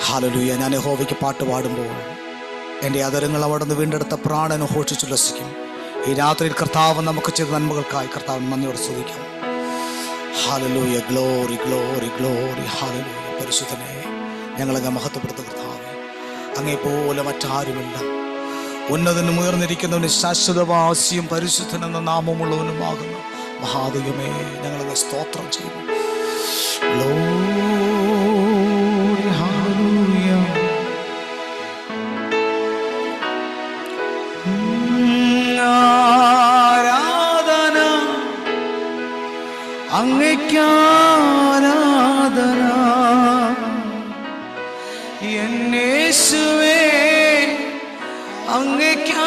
ഹല്ലേലൂയ. ഞാൻ യഹോവയ്ക്ക് പാട്ട് പാടുമ്പോൾ എൻ്റെ അതരങ്ങൾ അവിടെ നിന്ന് വീണ്ടെടുത്ത പ്രാണനെ ഘോഷിച്ചുല്ലസിക്കും. ഈ രാത്രിയിൽ കർത്താവ് നമുക്ക് ചെയ്ത നന്മകൾക്കായി കർത്താവിന് നന്ദിയോടെ സ്തുതിക്കാം. ഹല്ലേലൂയ. Glory glory glory. ഹല്ലേലൂയ. പരിശുദ്ധനെ ഞങ്ങളങ്ങ് മഹത്വപ്പെടുത്തുന്ന കർത്താവേ, അങ്ങേപ്പോലെ മറ്റാരുമില്ല. ഉന്നതനും ഉയർന്നിരിക്കുന്നവനും ശാശ്വതവാസിയും പരിശുദ്ധനെന്ന നാമമുള്ളവനുമാകുന്ന മഹാദൈവമേ, ഞങ്ങളങ്ങ് സ്തോത്രം ചെയ്യുന്നു. ഗ്ലോറി. ഹല്ലേലൂയ. ആരാധന അങ്ങേക്കാരാധന യേശുവേ, അങ്ങേക്കാരാധന.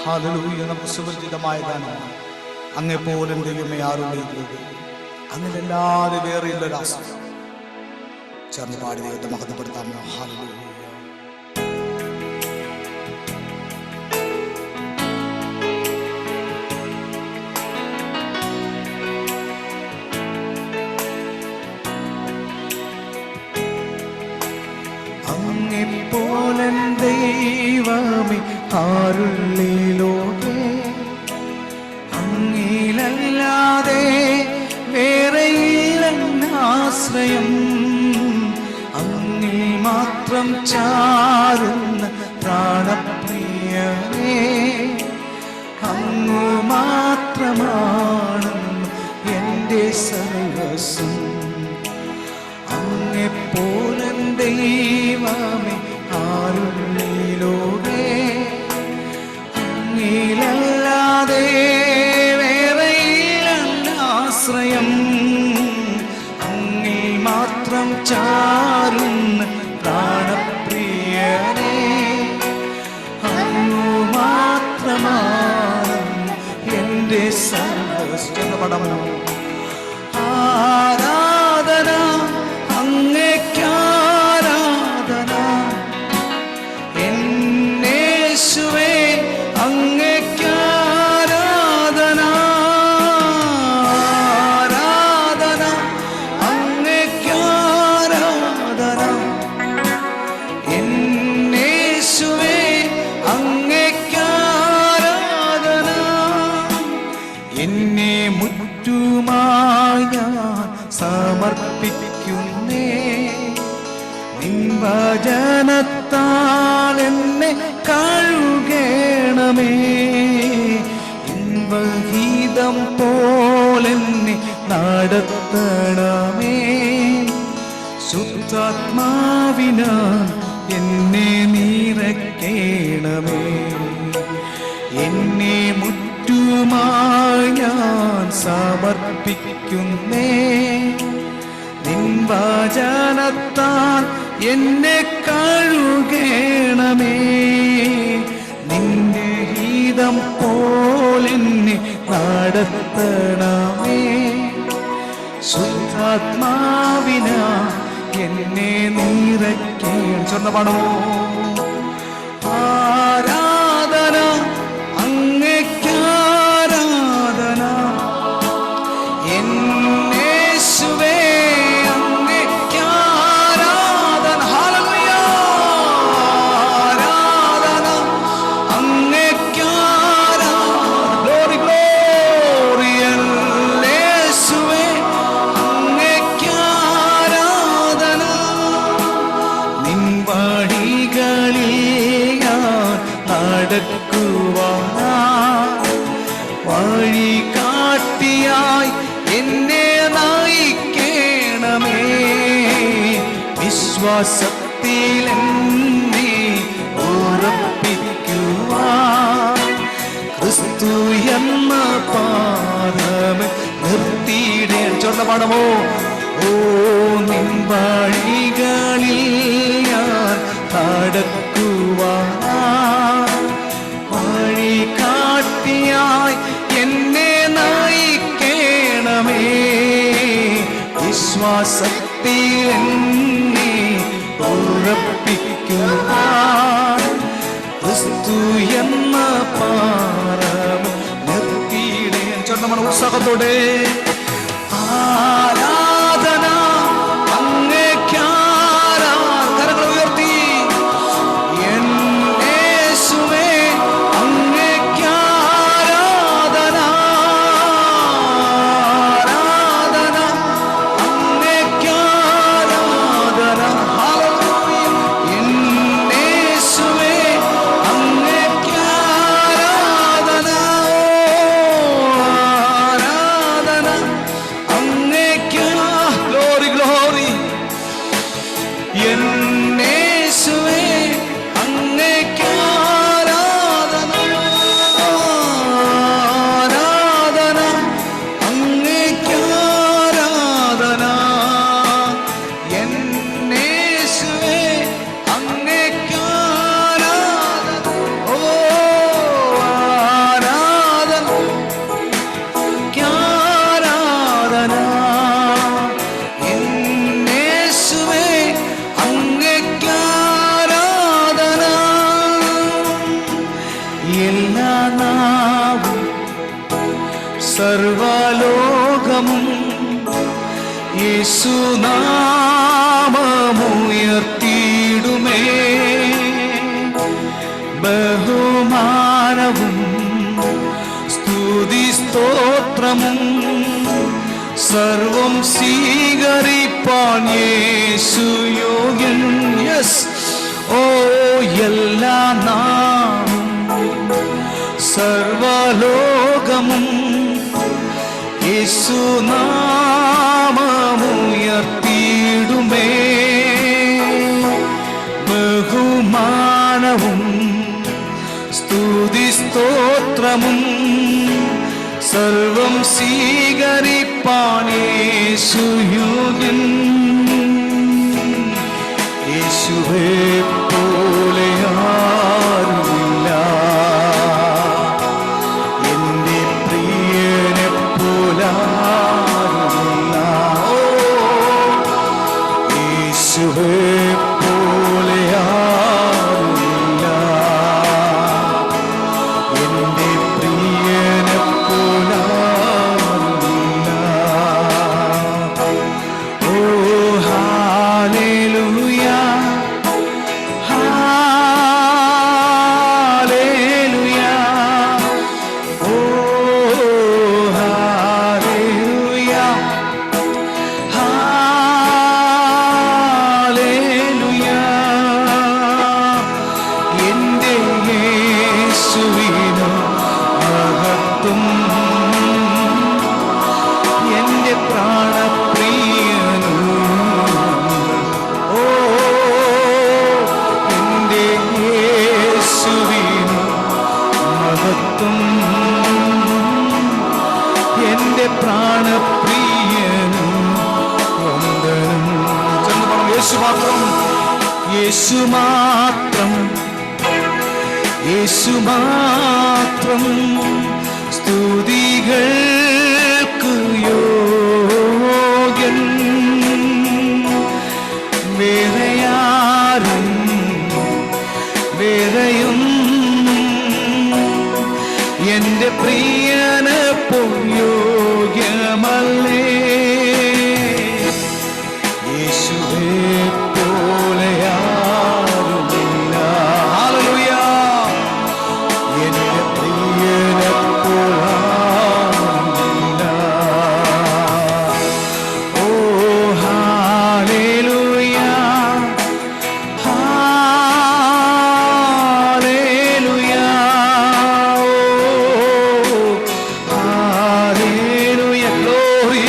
ഹല്ലേലൂയ. നമുക്ക് സുപരിചിതമായ ഗാനം. അങ്ങേപ്പോലെ ദൈവമേ ആരുമില്ല, അങ്ങനെയല്ലാതെ വേറെയില്ലൊരാശ. ചേർന്ന് പാടി ദൈവത്തെ മഹത്വപ്പെടുത്താമോ? ഹല്ലേലൂയ. അങ്ങെപ്പോലൻ ദൈവമേ ആരുള്ളി ലോകേ, അങ്ങിലല്ലാതെ വേറെയില്ലെന്നാശ്രയം. അങ്ങിൽ മാത്രം ചാരുന്ന പ്രാണപ്രിയനേ, അങ്ങു മാത്രമാണ് എൻ്റെ സർവസ്വം. അങ്ങെപ്പോലൻ ദൈവമേ ആരുള്ളി ലോകേ, അങ്ങിലല്ലാതെ വേറെയില്ലെന്നാശ്രയം. അങ്ങിൽ മാത്രം ചാരുന്ന പ്രാണപ്രിയനേ, അങ്ങു മാത്രമാണ് എൻ്റെ സർവ്വസ്വം. പടമോ ആരാധന അങ്ങേക്കാരാധന എന്നേശുവേ, അങ്ങേക്കാരാധന. ആരാധന അങ്ങേക്കാരാധന എന്നേശുവേ, അങ്ങേക്കാരാധന. എന്നെ മുറ്റുമായി ഞാൻ സമർപ്പിക്കുന്നേ, നിൻ വചനത്താൽ എന്നെ കഴുകണമേ. ഇൻവഹിതം പോലെന്നെ നടത്തണമേ. ശുദ്ധാത്മാവിനാൽ എന്നെ നിറയ്ക്കണമേ. എന്നെ മുറ്റുമായി ഞാൻ സമർപ്പിക്കുന്നേ, നിൻ വചനത്താൽ എന്നെ കഴുകണമേ. നിന്റെ ഗീതം പോലെന്നെ നടത്തണമേ. ശുദ്ധാത്മാവിനാ എന്നെ നിറയ്ക്കണം. ചൊന്ന പാടമോ? ആരാധന അങ്ങേക്കാരാധന എന്നേശുവേ, അങ്ങേക്കാരാധന. ഹല്ലേലൂയ. ആരാധന അങ്ങേക്കാരാധന. Glory glory. യേശുവേ, അങ്ങേക്കാരാധന. നിൻ വഴികളിൽ ഞാൻ നടക്കുവാനാ, വഴി കാട്ടിയായി എന്നെ നയിക്കണമേ. വിശ്വാസത്തിൽ എന്നെ പാടമോ? ഓ നിൻ വഴികളിൽ ഞാൻ നടക്കുവാൻ വഴി കാട്ടിയായി എന്നെ നയിക്കണമേ. വിശ്വാസത്തിൽ എന്നെ ഉറപ്പിക്കുവാൻ ക്രിസ്തു എന്ന പാറം നിർത്തിയിടേ. നമ്മുടെ ഉത്സാഹത്തോടെ ആരാധന അങ്ങേക്കാരാ. കരങ്ങൾ ഉയർത്തി എൻ യേശുവേ അങ്ങേക്കാരാധന. ആരാധന അങ്ങേക്കാരാധന. ഹല്ലേലൂയ. എൻ യേശുവേ അങ്ങേക്കാരാധന. ആരാധന അങ്ങേക്കാ. Glory glory. എൻ യേശുവേ അങ്ങേക്കാരാധന. ആരാധന അങ്ങേക്കാരാധന. എൻ യേശുവേ അങ്ങേക്കാരാധന. ഓ ആരാധന ാരാധന. എൻ യേശുവേ അങ്ങേക്കാരാധന. എല്ലാ നാവും സർവലോകമും യേശുനാമമുയർത്തിയിടുമേ. ബഹുമാനവും സ്തുതി സ്തോത്രമും സർവം സ്വീകരിപ്പാൻ യേശു യോഗ്യൻ. യെസ്. ഓ എല്ലാ നാമം സർവലോകമും യേശുനാമമുയർത്തിയിടുമേ. ബഹുമാനവും സ്തുതി സ്തോത്രമും സർവം സ്വീകരിപ്പാൻ യേശു യോഗ്യൻ. യേശുവേ പോലെ ആരുമില്ല. എന്റെ പ്രിയനെ പോലാരുമില്ല. ഓ യേശുവേ പോലെ ആരുമില്ല. എന്റെ പ്രിയനെ പോലാരുമില്ല. ഓ ഹല്ലേലൂയ. ഹല്ലേലൂയ. ഓ ഹല്ലേലൂയ. ഹല്ലേലൂയ. എന്റെ യേശുവിനു മഹത്വം. എന്റെ പ്രാണപ്രിയനു. ഓ എന്റെ യേശുവിനു മഹത്വം. എന്റെ പ്രാണപ്രിയനു വന്ദനം. ചെന്ന് പറഞ്ഞു യേശു മാത്രം. യേശു മാത്രം. യേശു മാത്രം സ്തുതികൾക്ക് യോഗ്യൻ. വേറെയാരും വേറെയൊന്നും എന്റെ പ്രിയന് യോഗ്യമല്ലേ. യേശുവേ പോലെ ആരുമില്ല. ഹല്ലേലൂയ. എന്റെ പ്രിയനെ പോലാരുമില്ല. ഓ ഹല്ലേലൂയ. ഹല്ലേലൂയ. ഓ ഹല്ലേലൂയ. ഗ്ലോറി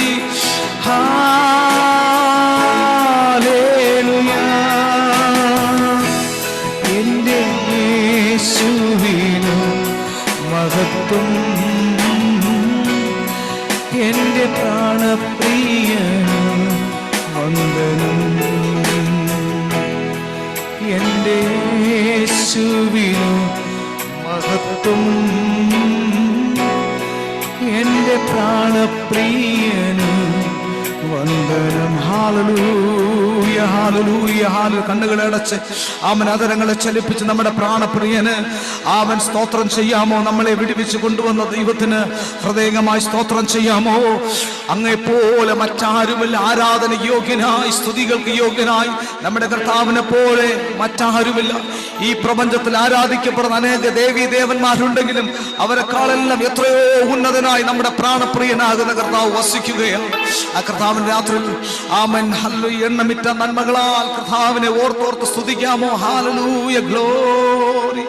എൻ്റെ പ്രാണപ്രിയന് വന്ദനം. എൻ്റെ യേശുവിനു മഹത്വം. എൻ്റെ പ്രാണപ്രിയന് വന്ദനം. ഹല്ലേലൂയ, ഹല്ലേലൂയ, ഹല്ലേലൂയ. കണ്ണുകളെ അടച്ച് അവൻ അതരങ്ങളെ ചലിപ്പിച്ച് നമ്മുടെ പ്രാണപ്രിയന് അവൻ സ്തോത്രം ചെയ്യാമോ? നമ്മളെ വിടുവിച്ച് കൊണ്ടുവന്ന ദൈവത്തിന് ഹൃദയമായി സ്തോത്രം ചെയ്യാമോ? അങ്ങെപ്പോലെ മറ്റാരുമില്ല. ആരാധന യോഗ്യനായി, സ്തുതികൾക്ക് യോഗ്യനായി നമ്മുടെ കർത്താവിനെ പോലെ മറ്റാരുമില്ല. ഈ പ്രപഞ്ചത്തിൽ ആരാധിക്കപ്പെടുന്ന അനേക ദേവീ ദേവന്മാരുണ്ടെങ്കിലും അവരെക്കാളെല്ലാം എത്രയോ ഉന്നതനായി നമ്മുടെ പ്രാണപ്രിയനാകുന്ന കർത്താവ് വസിക്കുകയാണ്. ആ കർത്താവിന്റെ രാത്രിയിൽ ആമേൻ ഹല്ലേലൂയ എണ്ണമിട്ട നന്മകളാൽ കർത്താവിനെ ഓർത്തോർത്ത് സ്തുതിക്കാമോ? ഹല്ലേലൂയ, ഗ്ലോറി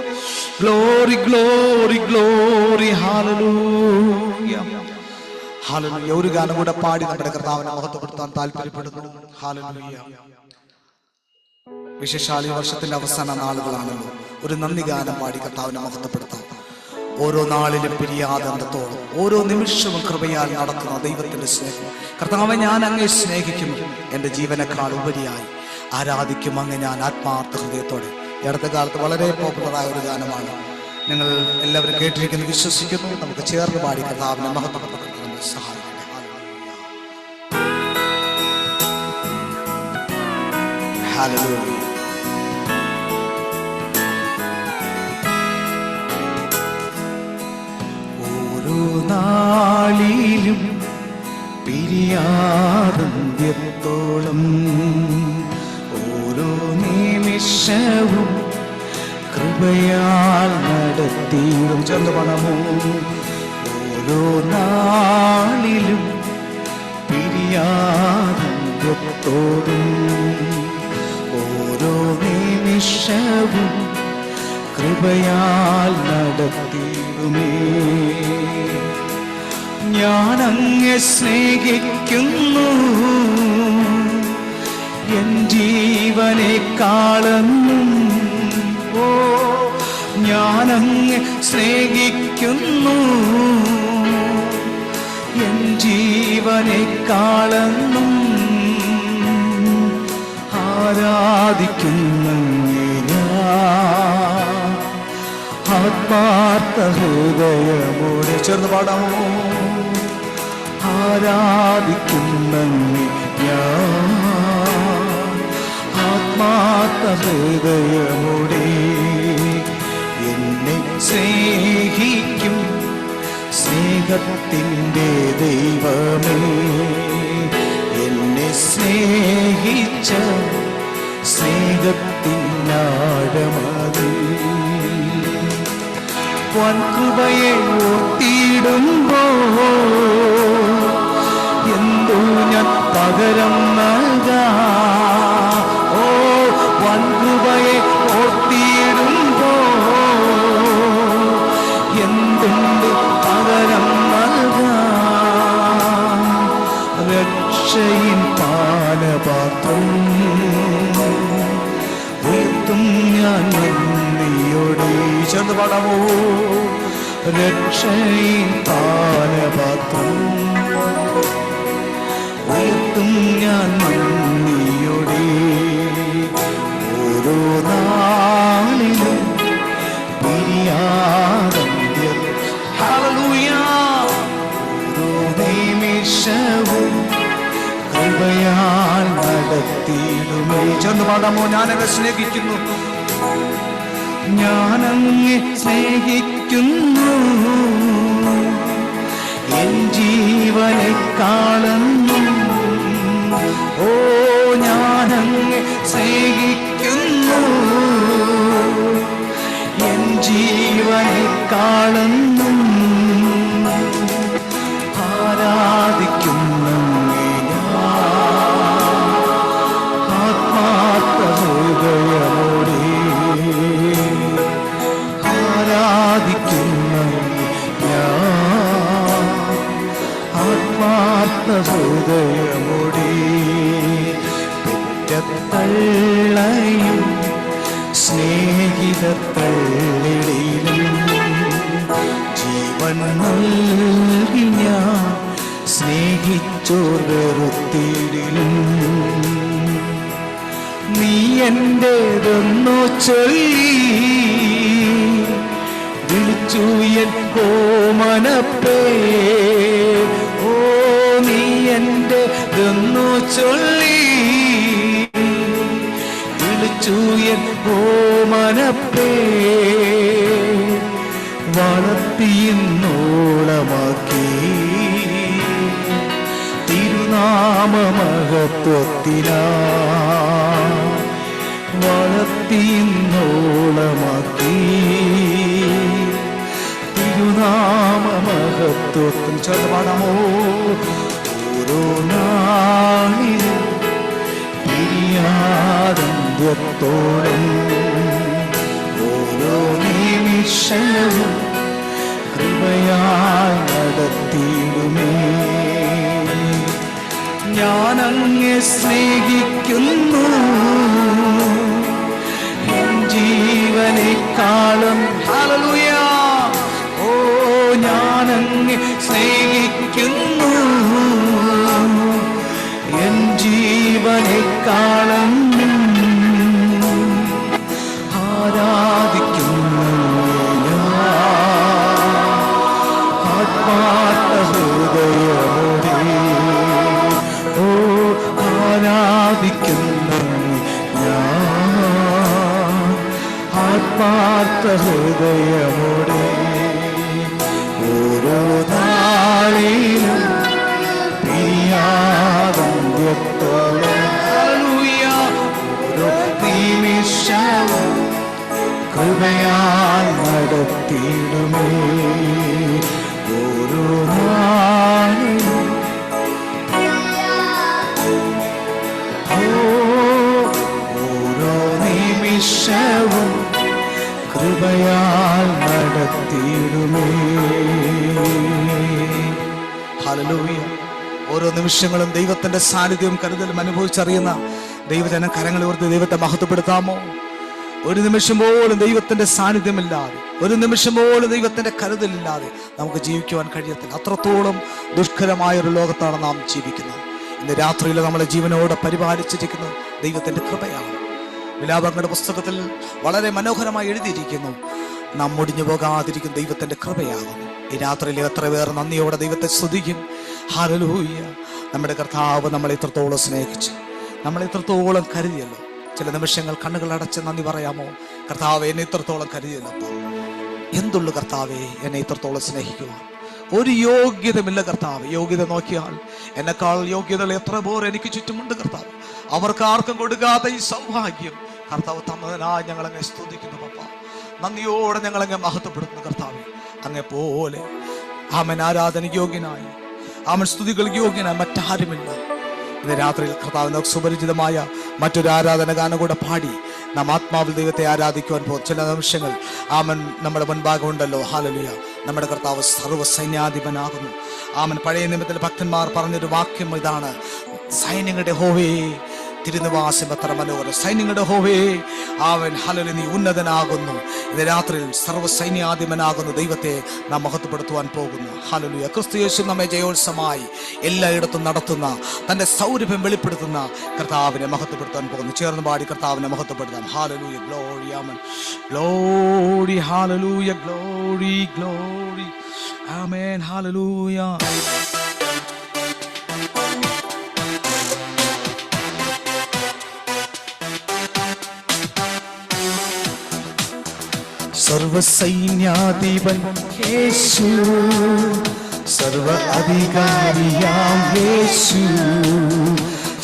ഗ്ലോറി ഗ്ലോറി ഗ്ലോറി, ഹല്ലേലൂയ ഹല്ലേലൂയ. ഒരു ഗാനം കൂടെ പാടി നമ്മുടെ കർത്താവിനെ മഹത്വപ്പെടുത്താൻ താല്പര്യപ്പെടുന്നു. ഹല്ലേലൂയ. വിശേഷാൽ ഈ വർഷത്തിന്റെ അവസാന നാളുകളാണല്ലോ. ഒരു നന്ദി ഗാനം പാടി കർത്താവിനെ മഹത്വപ്പെടുത്താം. ഓരോ നാളിലും പിരിയാതന്തത്തോളം ഓരോ നിമിഷവും കൃപയാൽ നടത്തുന്ന ദൈവത്തിന്റെ സ്നേഹം. കർത്താവെ, ഞാൻ അങ്ങേ സ്നേഹിക്കുന്നു. എൻ്റെ ജീവനേക്കാൾ ഉപരിയായി ആരാധിക്കും അങ്ങ് ഞാൻ ആത്മാർത്ഥ ഹൃദയത്തോടെ. ഈ അടുത്ത കാലത്ത് വളരെ പോപ്പുലറായ ഒരു ഗാനമാണ്. നിങ്ങൾ എല്ലാവരും കേട്ടിരിക്കുന്നു വിശ്വസിക്കുന്നു. നമുക്ക് ചേർന്ന് പാടി കർത്താവിനെ മഹത്വപ്പെടുത്താൻ നമ്മളെ സഹായിക്കട്ടെ. ഹല്ലേലൂയ. ഓരോ നാളിലും പിരിയാതന്ത്യത്തോളം ഓരോ നിമിഷവും കൃപയാൽ നടത്തിയിടും. ചേർന്ന് പണമോ? ഓരോ നാളിലും പിരിയാതന്ത്യത്തോടും ഓരോ നിമിഷവും കൃപയാൽ നടത്തിയിടുമേ. ഞാൻ അങ്ങെ സ്നേഹിക്കുന്നു, എൻ ജീവനെക്കാളെന്നും. ഓ, ഞാൻ അങ്ങെ സ്നേഹിക്കുന്നു, എൻ ജീവനെക്കാളെന്നും. ആരാധിക്കുന്നങ്ങേ ഞാൻ ആത്മാർത്ഥ ഹൃദയമോടെ. ചേർന്ന് പാടാമോ? ആരാധിക്കുന്നങ്ങേ ഞാൻ ആത്മാർത്ഥ ഹൃദയമോടെ. എന്നെ സ്നേഹിക്കും സ്നേഹത്തിൻ്റെ ദൈവമേ, എന്നെ സ്നേഹിച്ച സ്നേഹത്തിനാഴമതി. വൻകൃപയെ ഓർത്തിടുമ്പോ എന്തോ ഞാൻ പകരം നൽകാം. ഓ, വൻകൃപയെ ഓർത്തിടുമ്പോ എന്തുണ്ട് പകരം നൽകാം. രക്ഷയിൻ പാനപാത്രം ഉയർത്തും ഞാൻ നന്ദിയോടെ. ചേർന്ന് പാടാമോ? രക്ഷയിൻ പാനപാത്രം ഉയർത്തും ഞാൻ നന്ദിയോടെ. ഓരോ നാളിലും പിരിയാതന്ത്യം. ഹല്ലേലൂയ. ഓരോ നിമിഷവും കൃപയാൽ നടത്തിയിടുമേ. ചേർന്ന് പാടാമോ? ഞാനങ്ങെ സ്നേഹിക്കുന്നു, ഞാനങ്ങെ സ്നേഹിക്കുന്നു, എൻ ജീവനെക്കാളെന്നും. ഓ, ഞാനങ്ങെ സ്നേഹിക്കുന്നു, എൻ ജീവനെക്കാളെന്നും. ആരാധിക്കുന്നങ്ങേ ഞാൻ ആത്മാർത്ഥ ഹൃദയമോടെ. ആരാധിക്കുന്നങ്ങേ ഞാൻ ആത്മാർത്ഥ ഹൃദയമോടെ. പെറ്റത്തള്ളയും സ്നേഹിതത്തള്ളിലും ജീവൻ നൽകി ഞാൻ ചോർവെറുത്തിയിലും നീ എന്റേതെന്നു ചൊല്ലി വിളിച്ചു എൻ ഓമനപ്പേ. ഓ നീ എന്റേതെന്നു ചൊല്ലി വിളിച്ചു എൻ ഓമനപ്പേ. വളർത്തിയിന്നോളമാക്കി തിരുനാമമഹത്വത്തിനാ. വളർത്തിയിന്നോളമാക്കി തിരുനാമമഹത്വത്തിൽ. ചേർന്ന് പാടാമോ? ഓരോ നാളിലും പിരിയാതന്ത്യത്തോളം ഓരോ നിമിഷവും കൃപയാൽ നടത്തിയിടുമേ. ഞാനങ്ങെ സ്നേഹിക്കുന്നു എൻ ജീവനേക്കാളും. ഹല്ലേലൂയ. ഓ ഞാനങ്ങെ സ്നേഹിക്കുന്നു എൻ ജീവനേക്കാളും. ആരാധിക്കുന്നു ആത്മാർത്ഥ ഹൃദയമോടെ. ഓ ആരാധിക്കുന്നു ഞാൻ ആത്മാർത്ഥ ഹൃദയമോടെ. ഓരോ നാളിലും പ്രിയാദന്ത്യത്തോളം ഓരോ നിമിഷവും കൃപയാൽ നടത്തിയിടുമേ. ഓരോ നാളിലും ഓരോ നിമിഷവും കൃപയാൽ നടത്തിയിടുമേ. ഹല്ലേലൂയ. ഓരോ നിമിഷങ്ങളും ദൈവത്തിന്റെ സാന്നിധ്യവും കരുതലും അനുഭവിച്ചറിയുന്ന ദൈവജന കരങ്ങൾ ഓർത്ത് ദൈവത്തെ മഹത്വപ്പെടുത്താമോ? ഒരു നിമിഷം പോലും ദൈവത്തിന്റെ സാന്നിധ്യമില്ലാതെ, ഒരു നിമിഷം പോലും ദൈവത്തിന്റെ കരുതലില്ലാതെ നമുക്ക് ജീവിക്കുവാൻ കഴിയത്തില്ല. അത്രത്തോളം ദുഷ്കരമായ ഒരു ലോകത്താണ് നാം ജീവിക്കുന്നത്. ഇന്ന് രാത്രിയിൽ നമ്മളെ ജീവനോടെ പരിപാലിച്ചിരിക്കുന്നത് ദൈവത്തിന്റെ കൃപയാണ്. വിലാപങ്ങളുടെ പുസ്തകത്തിൽ വളരെ മനോഹരമായി എഴുതിയിരിക്കുന്നു, നാം മുടിഞ്ഞു പോകാതിരിക്കും ദൈവത്തിന്റെ കൃപയാകുന്നു. ഈ രാത്രിയിൽ എത്ര പേർ നന്ദിയോടെ ദൈവത്തെ സ്തുതിക്കും. ഹല്ലേലൂയ. നമ്മുടെ കർത്താവ് നമ്മളെ ഇത്രത്തോളം സ്നേഹിച്ചു, നമ്മളെ ഇത്രത്തോളം കരുതിയല്ലോ. ചില നിമിഷങ്ങൾ കണ്ണുകൾ അടച്ച് നന്ദി പറയാമോ? കർത്താവെ, എന്നെ ഇത്രത്തോളം കരുതിയല്ലപ്പോ. എന്തുള്ളു കർത്താവെ എന്നെ ഇത്രത്തോളം സ്നേഹിക്കുക? ഒരു യോഗ്യതമില്ല കർത്താവ്. യോഗ്യത നോക്കിയാൽ എന്നെക്കാൾ യോഗ്യതകൾ എത്ര പേർ എനിക്ക് ചുറ്റുമുണ്ട് കർത്താവ്. അവർക്ക് ആർക്കും കൊടുക്കാത്ത ഈ സൗഭാഗ്യം കർത്താവ് തന്നതിനായി ഞങ്ങളങ്ങെ സ്തുതിക്കുന്നു പപ്പ. നന്ദിയോടെ ഞങ്ങളങ്ങെ മഹത്വപ്പെടുത്തുന്നു കർത്താവ്. അങ്ങെ പോലെ ആമൻ ആരാധനയ്ക്ക് യോഗ്യനായി, ആമൻ സ്തുതികൾക്ക് യോഗ്യനായി മറ്റാരുമില്ല. ഇന്ന് രാത്രിയിൽ കർത്താവിന് സുപരിചിതമായ മറ്റൊരു ആരാധന ഗാനം കൂടെ പാടി നാം ആത്മാവിൽ ദൈവത്തെ ആരാധിക്കുവാൻ പോകും. ചില നിമിഷങ്ങൾ ആമൻ നമ്മുടെ മുൻഭാഗം ഉണ്ടല്ലോ. ഹല്ലേലൂയ. നമ്മുടെ കർത്താവ് സർവ്വസൈന്യാധിപനാകുന്നു. ആമൻ പഴയ നിയമത്തിൽ ഭക്തന്മാർ പറഞ്ഞൊരു വാക്യം ഇതാണ്, സൈന്യങ്ങളുടെ യഹോവേ തിരുനിവാസം എത്ര മനോഹരം. സൈന്യങ്ങളുടെ യഹോവേ അവൻ ഹല്ലേലൂയ നീ ഉന്നതനാകുന്നു. ഇന്ന് രാത്രിയിൽ സർവ്വസൈന്യാധിപനാകുന്ന ദൈവത്തെ നാം മഹത്വപ്പെടുത്തുവാൻ പോകുന്നു. ഹല്ലേലൂയ. ക്രിസ്തു യേശു നമ്മെ ജയോത്സവമായി എല്ലായിടത്തും നടത്തുന്ന, തന്റെ സൗരഭ്യം വെളിപ്പെടുത്തുന്ന കർത്താവിനെ മഹത്വപ്പെടുത്താൻ പോകുന്നു. ചേർന്ന് പാടി കർത്താവിനെ മഹത്വപ്പെടുത്താം. ഹല്ലേലൂയ. ഗ്ലോറി ആമേൻ. ഗ്ലോറി. ഹല്ലേലൂയ. ഗ്ലോറി. ഗ്ലോറി. ആമേൻ. ഹല്ലേലൂയ. സർവസൈന്യാധിപൻ യേശു, സർവ അധികാരിയാം യേശു,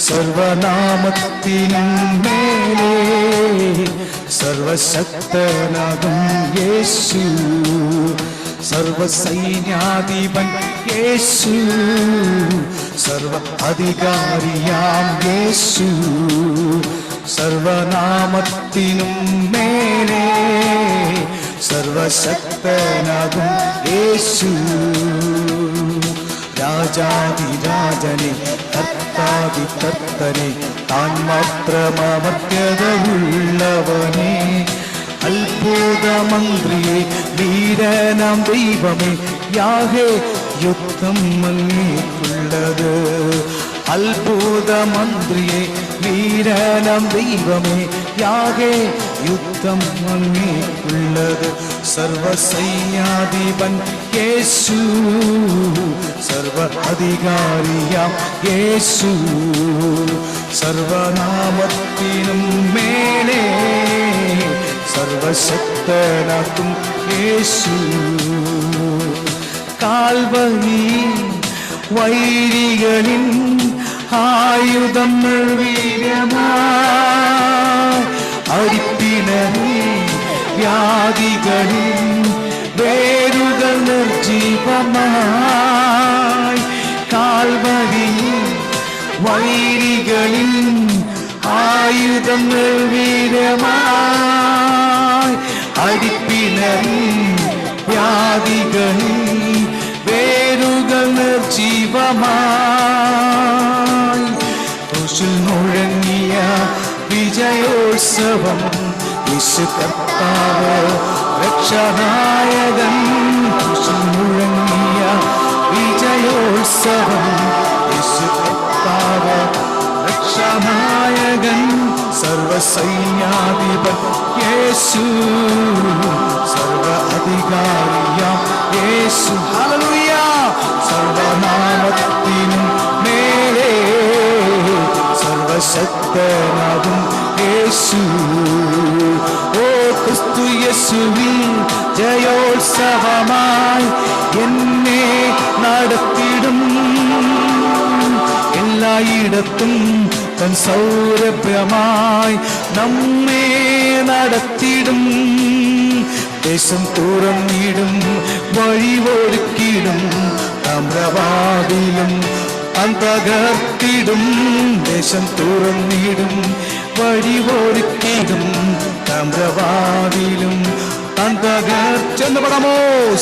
സർവനാമത്തിനും മേലെ സർവശക്തനാകും യേശു. സർവസൈന്യാധിപൻ യേശു, സർവ അധികാരിയാം യേശു, സർവനാമത്തിനും മേലെ സർവശക്തനാകും യേശു. രാജാതിരാജനെ കർത്താതി കർത്തനെ, താൻ മാത്രമമർത്യതയുള്ളവനെ, അത്ഭുതമന്ത്രിയെ വീരനാം ദൈവമേ, യാഹേ യുദ്ധം അങ്ങേക്കുള്ളത്. അത്ഭുത മന്ത്രിയെ വീരനം ദൈവമേ യാഗേ യുദ്ധം അങ്ങേക്കുള്ളത്. സർവസൈന്യാധിപൻ യേശു, സർവ അധികാരിയാം യേശു, സർവനാമത്തിനും മേലെ സർവശക്തനാക്കും യേശു. കാൽവരി വൈരികളിൻ ആയുധങ്ങൾ വീര്യമായി അരിപ്പിണറി വ്യാധികളിൽ വേരുകൾ നിർജീവമായി. കാൽവരി വൈരികളിൽ ആയുധങ്ങൾ വീര്യമായി അരിപ്പിണറി വ്യാധികളിൽ വേരുകൾ നിർജീവമായി. ക്രൂശിൽ മുഴങ്ങിയ വിജയോത്സവം യേശു കർത്താവ് രക്ഷാനായകൻ. ക്രൂശിൽ മുഴങ്ങിയ വിജയോത്സവം യേശു കർത്താവ് രക്ഷാനായകൻ. സർവസൈന്യാധിപൻ യേശു, സർവ അധികാരിയാം യേശു. ഹല്ലേലൂയ. സർവനാമത്തിനും മേലെ സർവശക്തനാകും യേശു. ഓ ക്രിസ്തു യേശുവിൽ ജയോത്സവമായി എന്നെ നടത്തിടും. എല്ലായിടത്തും തൻ സൗരഭ്യമായി നമ്മെ നടത്തിടും. ദേശം തുറന്നിടും, വഴി ഒരുക്കിടും, താമ്രവാതിലും തകർത്തിടും. ദേശം തുറന്നിടും, വഴി ഒരുക്കിടും, താമ്രവാതിലും തകർച്ചെന്ന് പടമോ.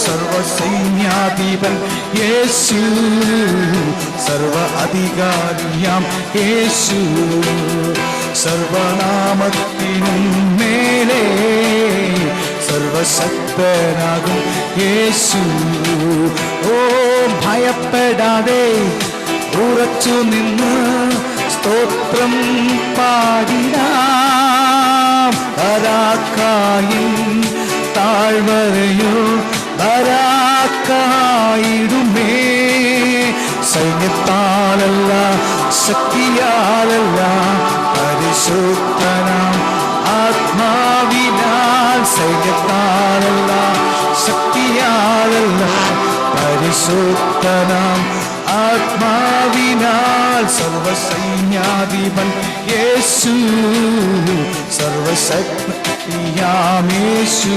സർവസൈന്യാധിപൻ യേശു, സർവ അധികാരിയാം യേശു, സർവനാമത്തിനും മേലെ സർവശക്തനാകും യേശു. ഓ ഭയപ്പെടാതെ ഉറച്ചു നിന്ന് സ്തോത്രം പാടിടാം. ബരാക്കായും താഴ്വരയോ ബരാക്കായിടുമേ. സൈന്യത്താലല്ല ശക്തിയാലല്ല പരിശുദ്ധനാം ആത്മാവിനാൽ. സൈന്യത്താലല്ല ശക്തിയാലല്ല പരിശുദ്ധനാം ആത്മാവിനാൽ. സർവസൈന്യാധിപൻ യേശു, സർവശക്തിയാം യേശു,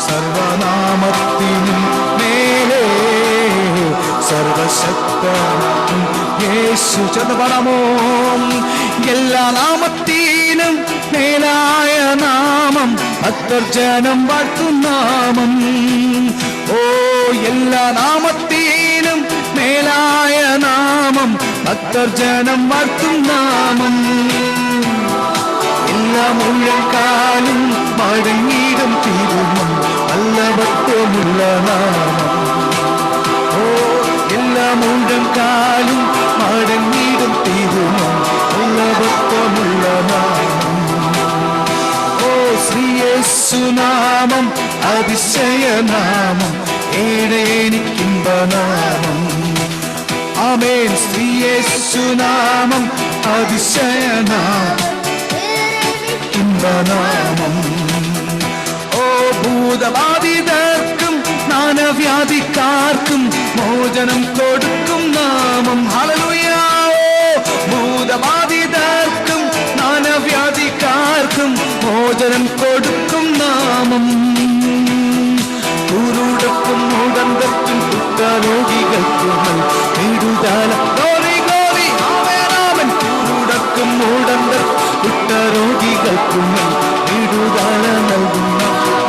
സർവനാമത്തിനും മേലെ സർവശക്തനാകും യേശു. ചെന്ന് പറയാമോ. എല്ലാ നാമത്തിനും മേലായ നാമം, ഭക്തർജനം വാഴ്ത്തും നാമം. ഓ എല്ലാ നാമത്തിനും മേലായ നാമം, ഭക്തർജനം വാഴ്ത്തും നാമം. എല്ലാ മുഴക്കാലും മടങ്ങിടും തിരുമം, നല്ല ഭക്തമുള്ള നാമം. ഓ എല്ലാ മുഴക്കാലും മടങ്ങിടും തിരുമം, നല്ല ഭക്തമുള്ള നാമം. ഓ ശ്രീയേശുനാമം അതിശയനാമം, എനിക്കിമ്പനാമം. ആമേൻ. ശ്രീയേശുനാമം അതിശയനാമം, ഇമ്പനാമം. ഓ ഭൂതബാധിതർക്കും നാനവ്യാധിക്കാർക്കും മോചനം കൊടുക്കും നാമം. ഹല്ലേലൂയ. ഭൂതബാധിതർക്കും നാനവ്യാധിക്കാർക്കും മോചനം കൊടുക്കും നാമം. കുരുടക്കും മുടന്തർക്കും കുഷ്ഠരോഗികൾക്കും വിടുതല. ഗോറി ഗോറി ആമേൻ. കുരുടക്കും മുടന്തർക്കും കുഷ്ഠരോഗികൾക്കും വിടുതല നൽകുന്ന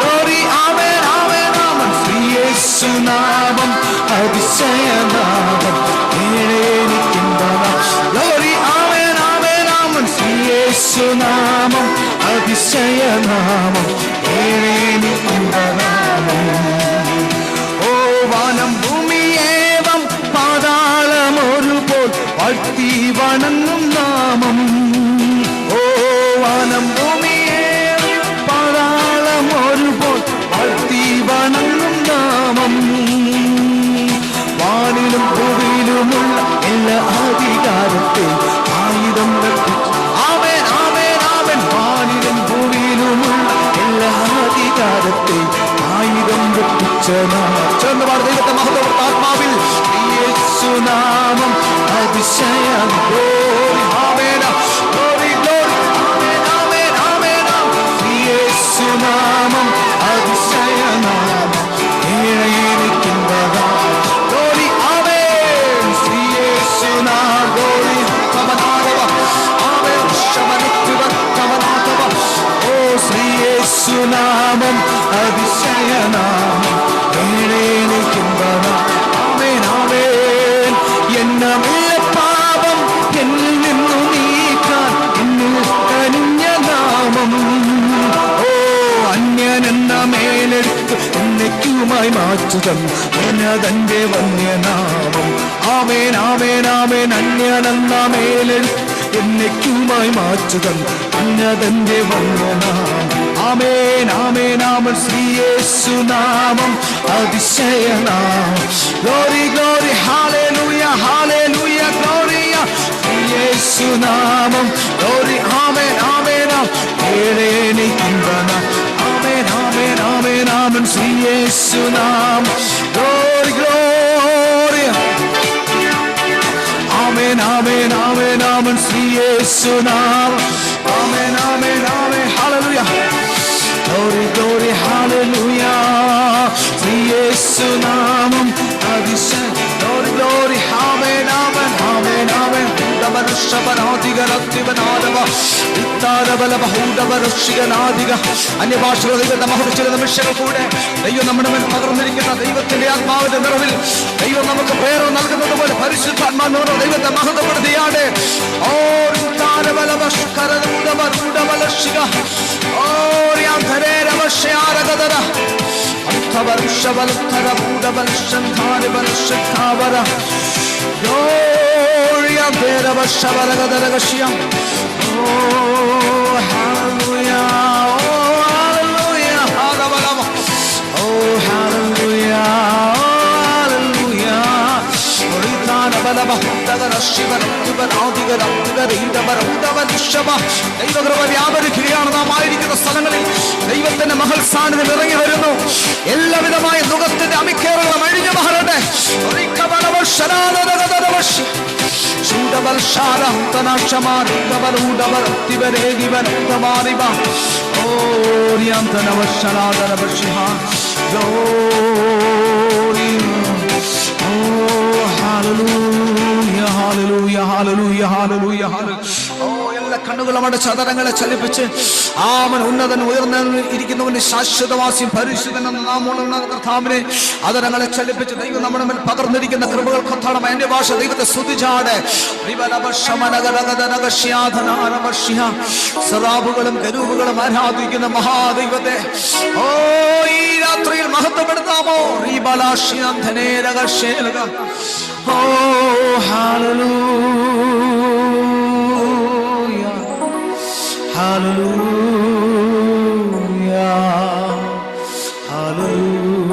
ഗോറി ആമേൻ ആമേൻ ആമേൻ. ശ്രീയേശുനാമം അതിശയനാമം, എനിക്കിമ്പനാമം. ഗോറി ആമേൻ ആമേൻ ആമേൻ. ശ്രീയേശുനാമം അതിശയനാമം, എനിക്കിമ്പനാമം. ഓ വാനം ഭൂമിയേവം പാതാളമൊരുപോൽ വാഴ്ത്തി വണങ്ങും നാമം. ഓ വാനം ഭൂമിയെ പാതാളം ഒരുപോൽ വാഴ്ത്തി വണങ്ങും നാമം. വാനിലും ഭൂമിയിലുമുള്ള എല്ലാ അധികാരത്തെ ആയുധം കൽപ്പിച്ചു. ആമേൻ ആമേൻ ആമേൻ. വാനിലും ഭൂമിയിലുമുള്ള എല്ലാ അധികാരത്തെ ആയുധം കൽപ്പിച്ച ചേർന്ന് പാട് ദൈവത്തെ മഹത്വപ്പെടുത്ത ആത്മാവിൽ. യേശുനാമം അതിശയം. യേശുനാമം അതിശയനാമം യേശുനാമം അതിശയനാമം എന്നമില്ല പാപം എന്നിൽ നിന്നു നീക്കാൻ എന്നിൽ കനിഞ്ഞ നാമം. ഓ അന്യനെന്ന മേലെടുത്ത് എന്നേക്കുമായി മാറ്റുകം തന്റെ വന്യനാമം. ആമേൻ ആമേൻ ആമേൻ. അന്യനെന്ന മേലെടുത്ത് എന്നേക്കുമായി മാറ്റുകം തന്റെ വന്യനാമം. ആമേൻ ആമേൻ ആമേൻ. ശ്രീയേശുനാമം അതിശയനാമം. ഗ്ലോറി ഗ്ലോറി ഹല്ലേലൂയ ഹല്ലേലൂയ ഗ്ലോറിയ. ശ്രീയേശുനാമം ഗ്ലോറി. ആമേൻ ആമേൻ. ആമേൻ ആമേൻ ആമേൻ ആമേൻ. ശ്രീയേശുനാമം ഗ്ലോറി ഗ്ലോറി. ആമേൻ ആമേൻ ആമേൻ ആമേൻ. ശ്രീയേശുനാമം. ആമേൻ ആമേൻ ആമേൻ. ഹല്ലേലൂയ ഗ്ലോറി ഗ്ലോറി ഹല്ലേലൂയ. ശ്രീയേശുനാമം അതിശയം. Glory glory. ആമേൻ ആമേൻ ആമേൻ ആമേൻ. അന്യഭാഷകൾ ദൈവത്തെ മഹത്വ നിമിഷങ്ങൾ കൂടെ ദൈവം നമ്മുടെ മേൽ പകർന്നിരിക്കുന്ന ദൈവത്തിന്റെ ആത്മാവിന്റെ നിറവിൽ ദൈവം നമുക്ക് പ്രേരണ നൽകുന്നത് പോലെ പരിശുദ്ധാത്മാവിനോട് ദൈവത്തെ മഹത്വപ്പെടുത്തിയാടെ. ദൈവകൃപ വ്യാപരിക്കുകയാണ്. നാം ആയിരിക്കുന്ന സ്ഥലങ്ങളിൽ ദൈവത്തിന്റെ മഹൽ സാന്നിധ്യം ഇറങ്ങി വരുന്നു. എല്ലാവിധമായ മുഖത്തിന്റെ അമിക്കേറുകളും അഴിഞ്ഞു മാറട്ടെ. എല്ലാ കണ്ണുകളും അവിടെ ചതരങ്ങളെ ചലിപ്പിച്ച് ആമൻ ഉന്നതൻ ഉയർന്ന ഇരിക്കുന്നവന് ശാശ്വതവാസിയും പരിശുദ്ധനെന്ന നാമമുള്ള കർത്താവിനെ അതരങ്ങളെ ചലിപ്പിച്ച് ദൈവം നമ്മുടെ മേൽ പകർന്നിരിക്കുന്ന കൃപകൾ കൊത്താണം. എന്റെ ഭാഷ ദൈവത്തെ സ്തുതിച്ചാട്. സറാബുകളും കരൂപുകളും ആരാധിക്കുന്ന മഹാദൈവത്തെ ഓ ഈ രാത്രിയിൽ മഹത്വപ്പെടുത്താമോ? ഓ ഹല്ലേലൂയ ഹല്ലേലൂയ ഹല്ലേലൂയ.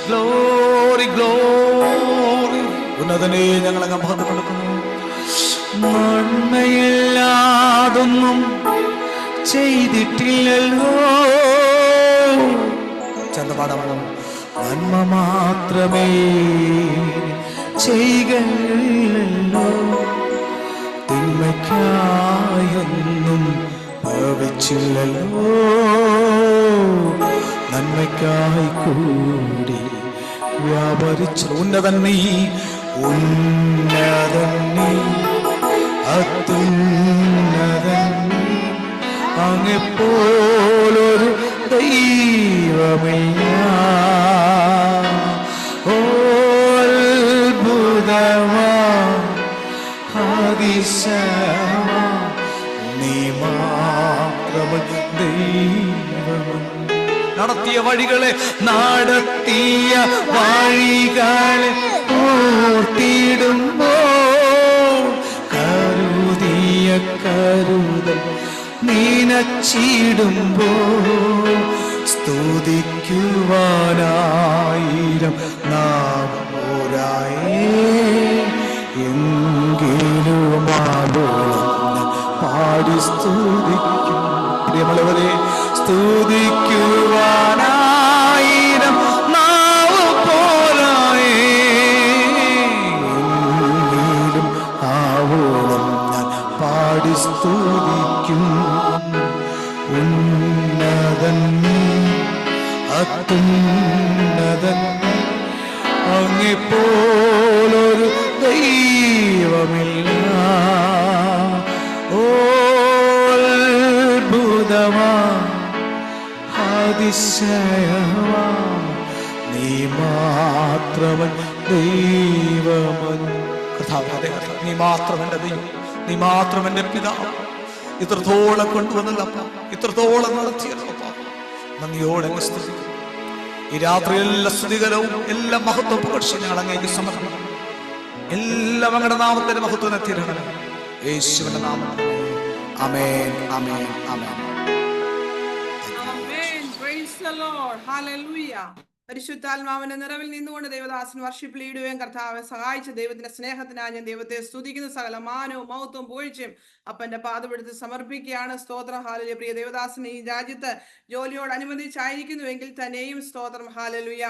Glory glory. ഉന്നതനെ ഞങ്ങളങ്ങ് മഹത്വപ്പെടുത്തുന്നു. നന്മയില്ലാതൊന്നും ചെയ്തിട്ടില്ലല്ലോ. ചന്തപാടമോ. നന്മ മാത്രമേ ചെയ്യല്ലോ. തിന്മയ്ക്കായൊന്നും ഭവിച്ചില്ലല്ലോ. നന്മയ്ക്കായി കൂടി വ്യാപരിച്ചു. ഉന്നതൻ നീ ഉന്നതൻ നീ അത്യുന്നതൻ നീ. അങ്ങെപ്പോലൊരു ദൈവമില്ല. ഓ അത്ഭുതമാ അതിശയമാ നീ മാത്രം ദൈവം. നടത്തിയ വഴികളെ ഓർത്തി നിറച്ചിടുമ്പോ സ്തുതിക്കുവാനായിരം നാം പോരായേ എങ്കിലും ആലോളം പാടി സ്തുതിക്കും. പ്രിയമുള്ളവരെ, സ്തുതിക്കുവാനായിരം നാവ് പോരായേ എങ്കിലും ആവോളം ഞാൻ പാടി സ്തുതിക്കും. ഉന്നതൻ അത്യുന്നതൻ അങ്ങെപ്പോലൊരു ദൈവമില്ല. ഓ അത്ഭുതമാ അതിശയമാ നീ മാത്രമൻ ദൈവമൻ. കർത്താവേ, നീ മാത്രം എൻ്റെ ദൈവം, നീ മാത്രം എൻ്റെ പിതാവ്. ഇത്രത്തോളം കൊണ്ടുവന്നല്ലപ്പ, ഇത്രത്തോളം നടത്തിയല്ലപ്പ, നന്ദിയോടെ സ്തുതിക്കും. ഈ രാത്രി എല്ലാ സ്തുതികരവും എല്ലാ മഹത്വം പുകഴ്ച ഞങ്ങൾ അങ്ങേക്ക് സമർപ്പിക്കും. എല്ലാം അങ്ങയുടെ നാമത്തിന്റെ മഹത്വം എത്തിയിരണം. യേശുവിന്റെ നാമത്തിൽ ആമേൻ, ആമേൻ, ആമേൻ. Amen. Praise the Lord. Hallelujah. പരിശുദ്ധാത്മാവിന്റെ നിറവിൽ നിന്നുകൊണ്ട് ദൈവദാസൻ വർഷിപ്പ് ലീഡുകയും കർത്താവെ സഹായിച്ച ദൈവത്തിന്റെ സ്നേഹത്തിനായി ഞാൻ ദൈവത്തെ സ്തുതിക്കുന്ന സകല മാനവും മഹത്വവും പൂഴ്ചയും അപ്പന്റെ പാദമെടുത്ത് സമർപ്പിക്കുകയാണ്. സ്തോത്രം. ഹാലലുയ. പ്രിയ ദേവദാസൻ ഈ രാജ്യത്ത് ജോലിയോടനുബന്ധിച്ചായിരിക്കുന്നുവെങ്കിൽ തന്നെയും സ്തോത്രം. ഹാലലുയ.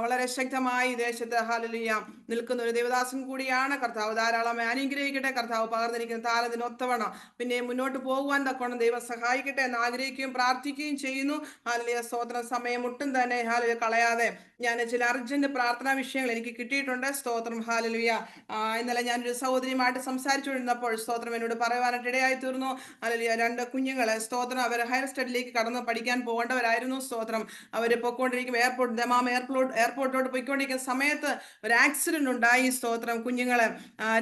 വളരെ ശക്തമായി ദേശത്ത് ഹാലലുയ നിൽക്കുന്ന ഒരു ദേവദാസൻ കൂടിയാണ്. കർത്താവ് ധാരാളം അനുഗ്രഹിക്കട്ടെ. കർത്താവ് പകർന്നിരിക്കുന്ന താലത്തിന് ഒത്തവണ്ണം പിന്നെ മുന്നോട്ട് പോകുവാൻ തക്കോണം ദൈവം സഹായിക്കട്ടെ എന്ന് ആഗ്രഹിക്കുകയും പ്രാർത്ഥിക്കുകയും ചെയ്യുന്നു. ഹാലലുയ. സ്തോത്രം. സമയം ഒട്ടും തന്നെ ഹാലലുയ കളയാതെ ഞാൻ ചില അർജന്റ് പ്രാർത്ഥനാ വിഷയങ്ങൾ എനിക്ക് കിട്ടിയിട്ടുണ്ട്. സ്തോത്രം. ഹാലലുയ. ഇന്നലെ ഞാനൊരു സഹോദരിയുമായിട്ട് സംസാരിച്ചുകൊണ്ടിരുന്നപ്പോൾ സ്തോത്രം എന്നോട് പറയുവാനായിട്ട് ഇടയായി തീർന്നു. ഹാലലുയ. 2 കുഞ്ഞുങ്ങള് സ്തോത്രം അവർ ഹയർ സ്റ്റഡിയിലേക്ക് കടന്ന് പഠിക്കാൻ പോകേണ്ടവരായിരുന്നു. സ്തോത്രം. അവർ പൊയ്ക്കൊണ്ടിരിക്കും ദമാം എയർപോർട്ടിലോട്ട് പോയിക്കൊണ്ടിരിക്കുന്ന സമയത്ത് ഒരു ആക്സിഡന്റ് ഉണ്ടായി. സ്തോത്രം. കുഞ്ഞുങ്ങള്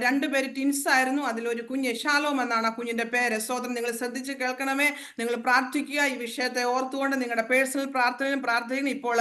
2 പേര് ടിൻസ് ആയിരുന്നു. അതിലൊരു കുഞ്ഞ് ഷാലോം എന്നാണ് ആ കുഞ്ഞിന്റെ പേര്. സ്തോത്രം. നിങ്ങൾ ശ്രദ്ധിച്ച് കേൾക്കണമേ. നിങ്ങൾ പ്രാർത്ഥിക്കുക. ഈ വിഷയത്തെ ഓർത്തുകൊണ്ട് നിങ്ങളുടെ പേഴ്സണൽ പ്രാർത്ഥനയും ഇപ്പോൾ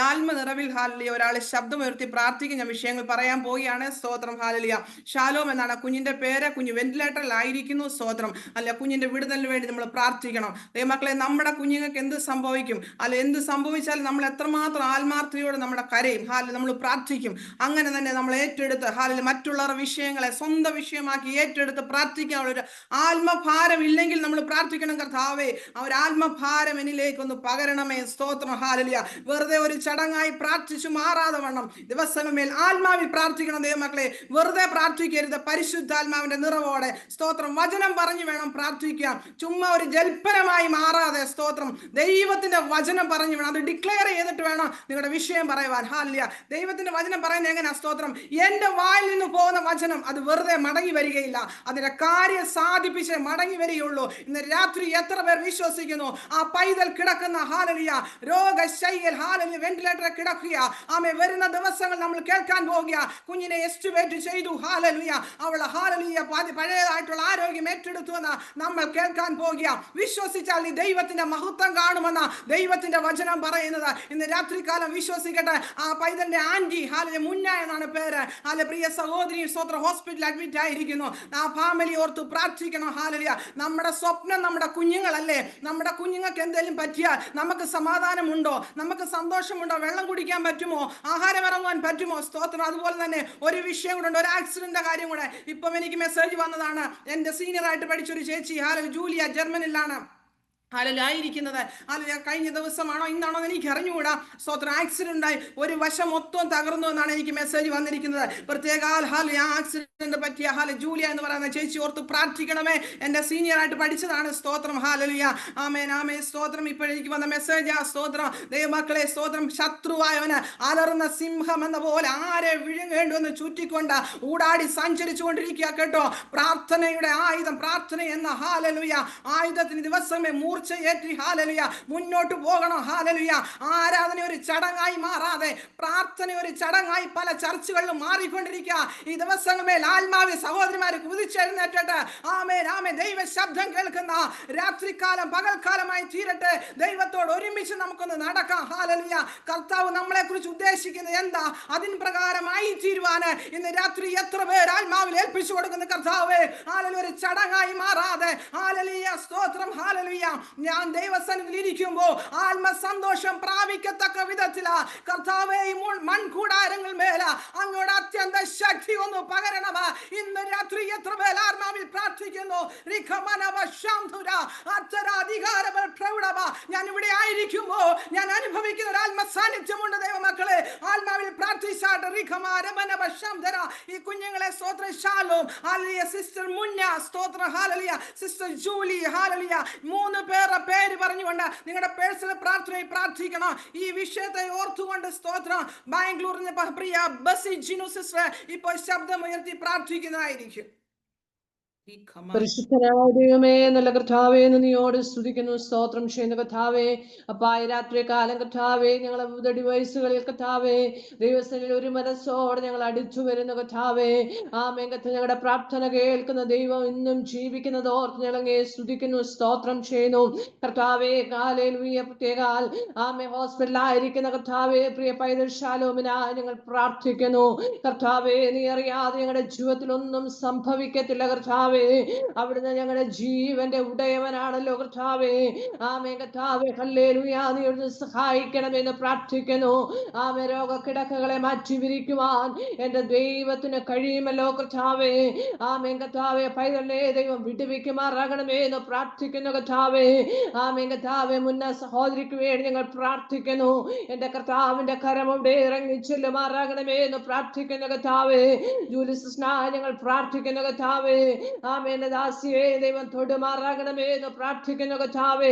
ആത്മ നിറവിൽ ഹാലലിയ ഒരാളെ ശബ്ദമുയർത്തി പ്രാർത്ഥിക്കും. ഞാൻ വിഷയങ്ങൾ പറയാൻ പോവുകയാണ്. സ്തോത്രം. ഹാലലിയ. ഷാലോം എന്നാണ് കുഞ്ഞിന്റെ പേര്. കുഞ്ഞ് വെന്റിലേറ്ററിലായിരിക്കുന്നു. സ്തോത്രം. അല്ല, കുഞ്ഞിന്റെ വിടുതലിന് വേണ്ടി നമ്മൾ പ്രാർത്ഥിക്കണം. ദൈവമക്കളെ, നമ്മുടെ കുഞ്ഞുങ്ങൾക്ക് എന്ത് സംഭവിക്കും, അല്ല എന്ത് സംഭവിച്ചാൽ നമ്മൾ എത്രമാത്രം ആത്മാർത്ഥതയോടെ നമ്മുടെ കരയും ഹാലിൽ നമ്മൾ പ്രാർത്ഥിക്കും. അങ്ങനെ തന്നെ നമ്മൾ ഏറ്റെടുത്ത് ഹാലിൽ മറ്റുള്ളവരുടെ വിഷയങ്ങളെ സ്വന്തം വിഷയമാക്കി ഏറ്റെടുത്ത് പ്രാർത്ഥിക്കാനുള്ള ഒരു ആത്മഭാരം ഇല്ലെങ്കിൽ നമ്മൾ പ്രാർത്ഥിക്കണം. കർത്താവേ, ആ ഒരു ആത്മഭാരം എന്നിലേക്കൊന്ന് പകരണമേ. സ്തോത്രം. ഹാലലിയ. വെറുതെ ഒരു ചടങ്ങായി പ്രാർത്ഥിച്ചു മാറാതെ വണ്ണം ദിവസങ്ങളിൽ ആത്മാവിൽ പ്രാർത്ഥിക്കണം. ദൈവമക്കളെ, വെറുതെ പ്രാർത്ഥിക്കരുത്. പരിശുദ്ധാത്മാവിന്റെ നിറവോടെ സ്തോത്രം വചനം പറഞ്ഞു വേണം പ്രാർത്ഥിക്കാം. ചുമ്മാ ഒരു ജൽപ്പനമായി മാറാതെ സ്തോത്രം ദൈവത്തിന്റെ വചനം പറഞ്ഞു വേണം. അത് ഡിക്ലെയർ ചെയ്തിട്ട് വേണം നിങ്ങളുടെ വിഷയം പറയുവാൻ. ഹാലലിയ. ദൈവത്തിന്റെ വചനം പറയുന്നത് എങ്ങനെയാ? സ്തോത്രം. എന്റെ വായിൽ നിന്ന് പോകുന്ന വചനം അത് വെറുതെ മടങ്ങി വരികയില്ല. അതിന്റെ കാര്യം സാധിപ്പിച്ച് മടങ്ങി വരികയുള്ളൂ. ഇന്ന് രാത്രി എത്ര പേർ വിശ്വസിക്കുന്നു ആ പൈതൽ കിടക്കുന്ന ഹാലലിയ രോഗശൈലിയിൽ ഹാലലിയ വെന്റിലേറ്ററിൽ കിടക്കുക? ആമേ. വരുന്ന ദിവസങ്ങൾ നമ്മൾ കേൾക്കാൻ പോകുക. കുഞ്ഞിനെ എസ്റ്റിമേറ്റ് ചെയ്തു. ഹാലലിയ. അവൾ ഹാലലിയ പഴയതായിട്ടുള്ള ആരോഗ്യം ഏറ്റെടുത്തു എന്ന് നമ്മൾ കേൾക്കാൻ പോകുക. വിശ്വസിച്ചാൽ ഈ ദൈവത്തിന്റെ മഹത്വം കാണുമെന്ന ദൈവത്തിന്റെ വചനം പറയുന്നത്. ഇന്ന് രാത്രികാലം വിശ്വസിക്കട്ടെ. ആ പൈതലിന്റെ ആന്റി ഹാലലിയ മുന്ന എന്നാണ് പേര്. ഹാല പ്രിയ സഹോദരി സ്വത്ര ഹോസ്പിറ്റലിൽ അഡ്മിറ്റ് ആയിരിക്കുന്നു. ആ ഫാമിലി ഓർത്ത് പ്രാർത്ഥിക്കണം. ഹാലലിയ. നമ്മുടെ സ്വപ്നം നമ്മുടെ കുഞ്ഞുങ്ങളല്ലേ. നമ്മുടെ കുഞ്ഞുങ്ങൾക്ക് എന്തെങ്കിലും പറ്റിയാൽ നമുക്ക് സമാധാനമുണ്ടോ? നമുക്ക് സന്തോഷമുണ്ടോ? വെള്ളം കുടിക്കാൻ പറ്റുമോ? ആഹാരം ഇറങ്ങുവാൻ പറ്റുമോ? സ്തോത്രം. അതുപോലെ തന്നെ ഒരു വിഷയം കൂടെ ഉണ്ട്, ഒരു ആക്സിഡന്റ് കാര്യം കൂടെ. ഇപ്പം എനിക്ക് മെസ്സേജ് വന്നതാണ്. എന്റെ സീനിയർ ആയിട്ട് പഠിച്ചൊരു ചേച്ചി ജൂലിയ ജർമ്മനിലാണ് ഹാലലായിരിക്കുന്നത്. ഹാല കഴിഞ്ഞ ദിവസമാണോ ഇന്നാണോ എനിക്ക് അറിഞ്ഞുകൂടാ. സ്തോത്രം. ആക്സിഡന്റ് ആയി ഒരു വശം മൊത്തം തകർന്നു എന്നാണ് എനിക്ക് മെസ്സേജ് വന്നിരിക്കുന്നത്. പ്രത്യേക ആക്സിഡന്റ് പറ്റിയ ജൂലിയ എന്ന് പറയുന്ന ചേച്ചി ഓർത്ത് പ്രാർത്ഥിക്കണമേ. എന്റെ സീനിയർ ആയിട്ട് പഠിച്ചതാണ്. സ്തോത്രം. ഹാലലിയ. ആമേൻ, ആമേൻ. സ്തോത്രം. ഇപ്പോഴേക്ക് വന്ന മെസ്സേജ് ആ സ്തോത്രം. ദൈവമക്കളെ, സ്തോത്രം. ശത്രുവായവന് അലറുന്ന സിംഹം എന്ന പോലെ ആരെ വിഴുങ്ങേണ്ടുവെന്ന് ചുറ്റിക്കൊണ്ട് ഊടാടി സഞ്ചരിച്ചു കൊണ്ടിരിക്കുക കേട്ടോ. പ്രാർത്ഥനയുടെ ആയുധം, പ്രാർത്ഥന എന്ന ഹാലലുയ ആയുധത്തിന് ദിവസമേ മൂർച്ചയേറ്റി ഹാലലുയ മുന്നോട്ട് പോകണം. ഹാലലുയ. ആരാധന ഒരു ചടങ്ങായി മാറാതെ പ്രാർത്ഥന ഒരു ചടങ്ങായി പല ചർച്ചുകളിലും മാറിക്കൊണ്ടിരിക്കുക. ഈ ദിവസങ്ങളിൽ ആത്മാവി സഹോദരിമാര് കുതിച്ചെഴുന്നേറ്റിട്ട് ആമേൻ, ആമേൻ ദൈവ ശബ്ദം കേൾക്കുന്ന രാത്രികാലം പകൽക്കാലമായി തീരട്ടെ. ദൈവത്തോട് ഒരുമിച്ച് നമുക്കൊന്ന് നടക്കാം. ഹാലലുയ. കർത്താവ് നമ്മളെ കുറിച്ച് ഉദ്ദേശിക്കുന്നത് എന്താ, അതിന് പ്രകാരമായി തീരുവാന് ഇന്ന് രാത്രി എത്ര പേർ ആത്മാവിൽ ഏൽപ്പിച്ചു കൊടുക്കുന്ന കർത്താവേ. ഹാലലുയ. ഒരു ചടങ്ങായി മാറാതെ ഹാലലുയ. സ്തോത്രം. ഹാലലുയ. ഞാൻ ദൈവസന്നിധിയിൽ ഇരിക്കുമ്പോൾ ആത്മസന്തോഷം പ്രാപിക്കത്തക്ക വിധത്തില കർത്താവേ ഈ മൺകൂടാരങ്ങൾ മേല അങ്ങോട്ട് അത്യന്ത ശക്തി ഒന്ന് പകരണമ. ഇന്ന് രാത്രി എത്ര പേർ ആത്മാവിൽ പ്രാർത്ഥിക്കുന്നു. ഞാൻ ഇവിടെ ആയിരിക്കുമ്പോ ഞാൻ ആത്മീകരിക്കുന്ന ഒരു ആത്മ സാന്നിധ്യമുണ്ട് ദൈവമക്കളെ. ആത്മാവിൽ പ്രാർത്ഥിച്ചാട്ട് ഈ കുഞ്ഞുങ്ങളെ സ്തോത്രം ശാലോം ഹല്ലേലൂയ, സിസ്റ്റർ മുന്ന സ്തോത്രം ഹല്ലേലൂയ, സിസ്റ്റർ ജൂലി ഹല്ലേലൂയ, 3 പേരുടെ പേര് പറഞ്ഞുകൊണ്ട് നിങ്ങളുടെ പേഴ്സണൽ പ്രാർത്ഥനയിൽ പ്രാർത്ഥിക്കണം. ഈ വിഷയത്തെ ഓർത്തുകൊണ്ട് സ്തോത്രം ബാംഗ്ലൂരിന് പ്രിയ ബസി ജിനു സിസ്റ്റർ ഇപ്പോൾ ശബ്ദമുയർത്തി പ്രാർത്ഥിക്കുന്നതായിരിക്കും. പരിശുദ്ധനായ ദൈവമേ, നല്ല കർത്താവേ, നന്ദിയോട് സ്തുതിക്കുന്നു, സ്തോത്രം ചെയ്യുന്ന കർത്താവേ. അപ്പായ രാത്രി കാലം കർത്താവേ, ഞങ്ങളെ ഉദടി വയസ്സുകളിൽ കർത്താവേ ദൈവസ്ഥനിൽ ഒരു മനസ്സോടെ ഞങ്ങൾ അടിച്ചു വരുന്ന കർത്താവേ. ആമേങ്കത്ത് ഞങ്ങളുടെ പ്രാർത്ഥന കേൾക്കുന്ന ദൈവം ഇന്നും ജീവിക്കുന്നത് ഓർത്ത് ഞങ്ങളെ സ്തുതിക്കുന്നു, സ്തോത്രം ചെയ്യുന്നു കർത്താവേ. ഹല്ലേലൂയ. പ്രത്യേകാൽ ആമേ ഹോസ്പിറ്റലായിരിക്കുന്ന കർത്താവേ പ്രിയ പൈതൽ ശാലോമിനായി ഞങ്ങൾ പ്രാർത്ഥിക്കുന്നു കർത്താവേ. നീ അറിയാതെ ഞങ്ങളുടെ ജീവിതത്തിൽ ഒന്നും സംഭവിക്കത്തില്ല കർത്താവേ. അവിടുന്ന് ഞങ്ങളുടെ ജീവന്റെ ഉടയവനാണല്ലോ കർത്താവേ. ആമേ കർത്താവേ, ഹല്ലേലൂയ. നീ അവിടുന്ന് സഹായിക്കണമെന്ന് പ്രാർത്ഥിക്കുന്നു. ആമേ രോഗക്കിടക്കകളെ മാറ്റി വിരിക്കുവാൻ എന്റെ ദൈവത്തിന് കഴിയുമല്ലോ കർത്താവേ. ആമേ കർത്താവേ, പൈതലിനെ ദൈവം വിടുവിക്കുമാറാകണമേ എന്ന് പ്രാർത്ഥിക്കുന്നു കർത്താവേ. ആമേ കർത്താവേ, മുന്ന സഹോദരിക്ക് വേണ്ടി ഞങ്ങൾ പ്രാർത്ഥിക്കുന്നു. എന്റെ കർത്താവിന്റെ കരം അവിടെ ഇറങ്ങി ചെല്ലുമാറാകണമേ എന്ന് പ്രാർത്ഥിക്കുന്നു കർത്താവേ. ജൂലി സിസ്റ്ററിനായി ഞങ്ങൾ പ്രാർത്ഥിക്കുന്നു കർത്താവേ. ആമേൻ. ദാസിയെ ദൈവം തൊടുമാറാകണമേ എന്ന് പ്രാർത്ഥിക്കുന്നു കർത്താവേ.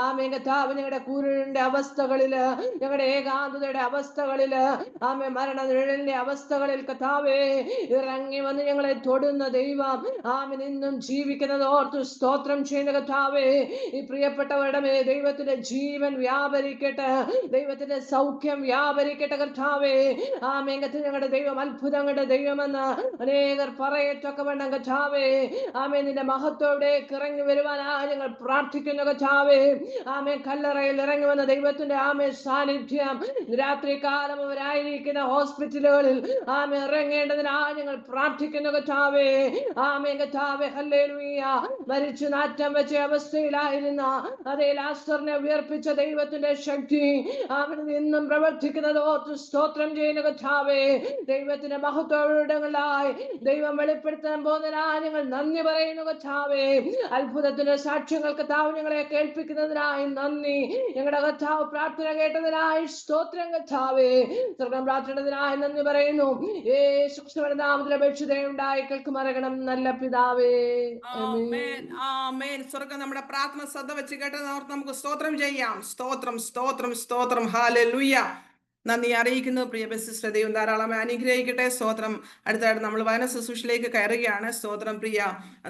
ആമേൻ കർത്താവ്, ഞങ്ങളുടെ കൂരിന്റെ അവസ്ഥകളില്, ഞങ്ങളുടെ ഏകാന്തതയുടെ അവസ്ഥകളില്, ആമേ മരണനിഴലിന്റെ അവസ്ഥകളിൽ കർത്താവേ ഇറങ്ങി വന്ന് ഞങ്ങളെ തൊടുന്ന ദൈവം ആമേൻ ഇന്നും ജീവിക്കുന്നത് ഓർത്ത് സ്തോത്രം ചെയ്യുന്ന കർത്താവേ. ഈ പ്രിയപ്പെട്ടവരുടെ മേ ദൈവത്തിന്റെ ജീവൻ വ്യാപരിക്കട്ടെ, ദൈവത്തിന്റെ സൗഖ്യം വ്യാപരിക്കട്ടെ കർത്താവേ. ആമേൻ കർത്താവ്, ഞങ്ങളുടെ ദൈവം അത്ഭുതങ്ങളുടെ ദൈവമെന്ന് അനേകർ പറയത്തക്കവണ്ണം കർത്താവേ ആമേ നിന്റെ മഹത്വത്തിലേക്ക് ഇറങ്ങി വരുവാനായി ഞങ്ങൾ പ്രാർത്ഥിക്കുന്നു കർത്താവേ. ആമേ കല്ലറയിൽ ഇറങ്ങി വന്ന ദൈവത്തിന്റെ ആമേ സാന്നിധ്യം രാത്രി കാലം അവരായിരിക്കുന്ന ഹോസ്പിറ്റലുകളിൽ ആമേ ഇറങ്ങേണ്ടതിനായി ഞങ്ങൾ പ്രാർത്ഥിക്കുന്നു കർത്താവേ. ആമേ കർത്താവേ, ഹല്ലേലൂയ. മരിച്ചു നാറ്റം വെച്ച അവസ്ഥയിലായിരുന്ന അതേ ലാസറിനെ ഉയർപ്പിച്ച ദൈവത്തിന്റെ ശക്തി അവിടെ നിന്നും പ്രവർത്തിക്കുന്നത് ഓർത്ത് സ്തോത്രം ചെയ്യുന്ന കർത്താവേ. ദൈവത്തിന്റെ മഹത്വങ്ങളായി ദൈവം വെളിപ്പെടുത്താൻ പോകുന്നതിനായി ഞങ്ങൾ നന്ദി പറയുന്നു കർത്താവേ. അത്ഭുതത്തിന്റെ സാക്ഷ്യങ്ങൾ കർത്താവ് ഞങ്ങളെ കേൾപ്പിക്കുന്നതിനായി നന്ദി. ഞങ്ങളുടെ കർത്താവ് പ്രാർത്ഥന കേട്ടതിനായി സ്തോത്രം കർത്താവേ. സ്വർഗം പ്രാർത്ഥനതിനായി നന്ദി പറയുന്നു. യേശുക്രിസ്തുവിന്റെ നാമത്തിൽ അപേക്ഷിതയുണ്ടായി കേൾക്കുമാറാകണം നല്ല പിതാവേ. ആമേൻ. ആമേൻ. സ്വർഗം നമ്മുടെ പ്രാർത്ഥന ശ്രദ്ധ വെച്ച് കേട്ടത് ഓർത്ത് നമുക്ക് സ്തോത്രം ചെയ്യാം. സ്തോത്രം സ്തോത്രം സ്തോത്രം ഹല്ലേലൂയ. നന്ദി അറിയിക്കുന്നു പ്രിയ സിസ്റ്റർ. ദൈവം ധാരാളം അനുഗ്രഹിക്കട്ടെ. സ്തോത്രം. അടുത്തായിട്ട് നമ്മൾ വചന ശുശ്രൂഷയിലേക്ക് കയറുകയാണ്. സ്തോത്രം. പ്രിയ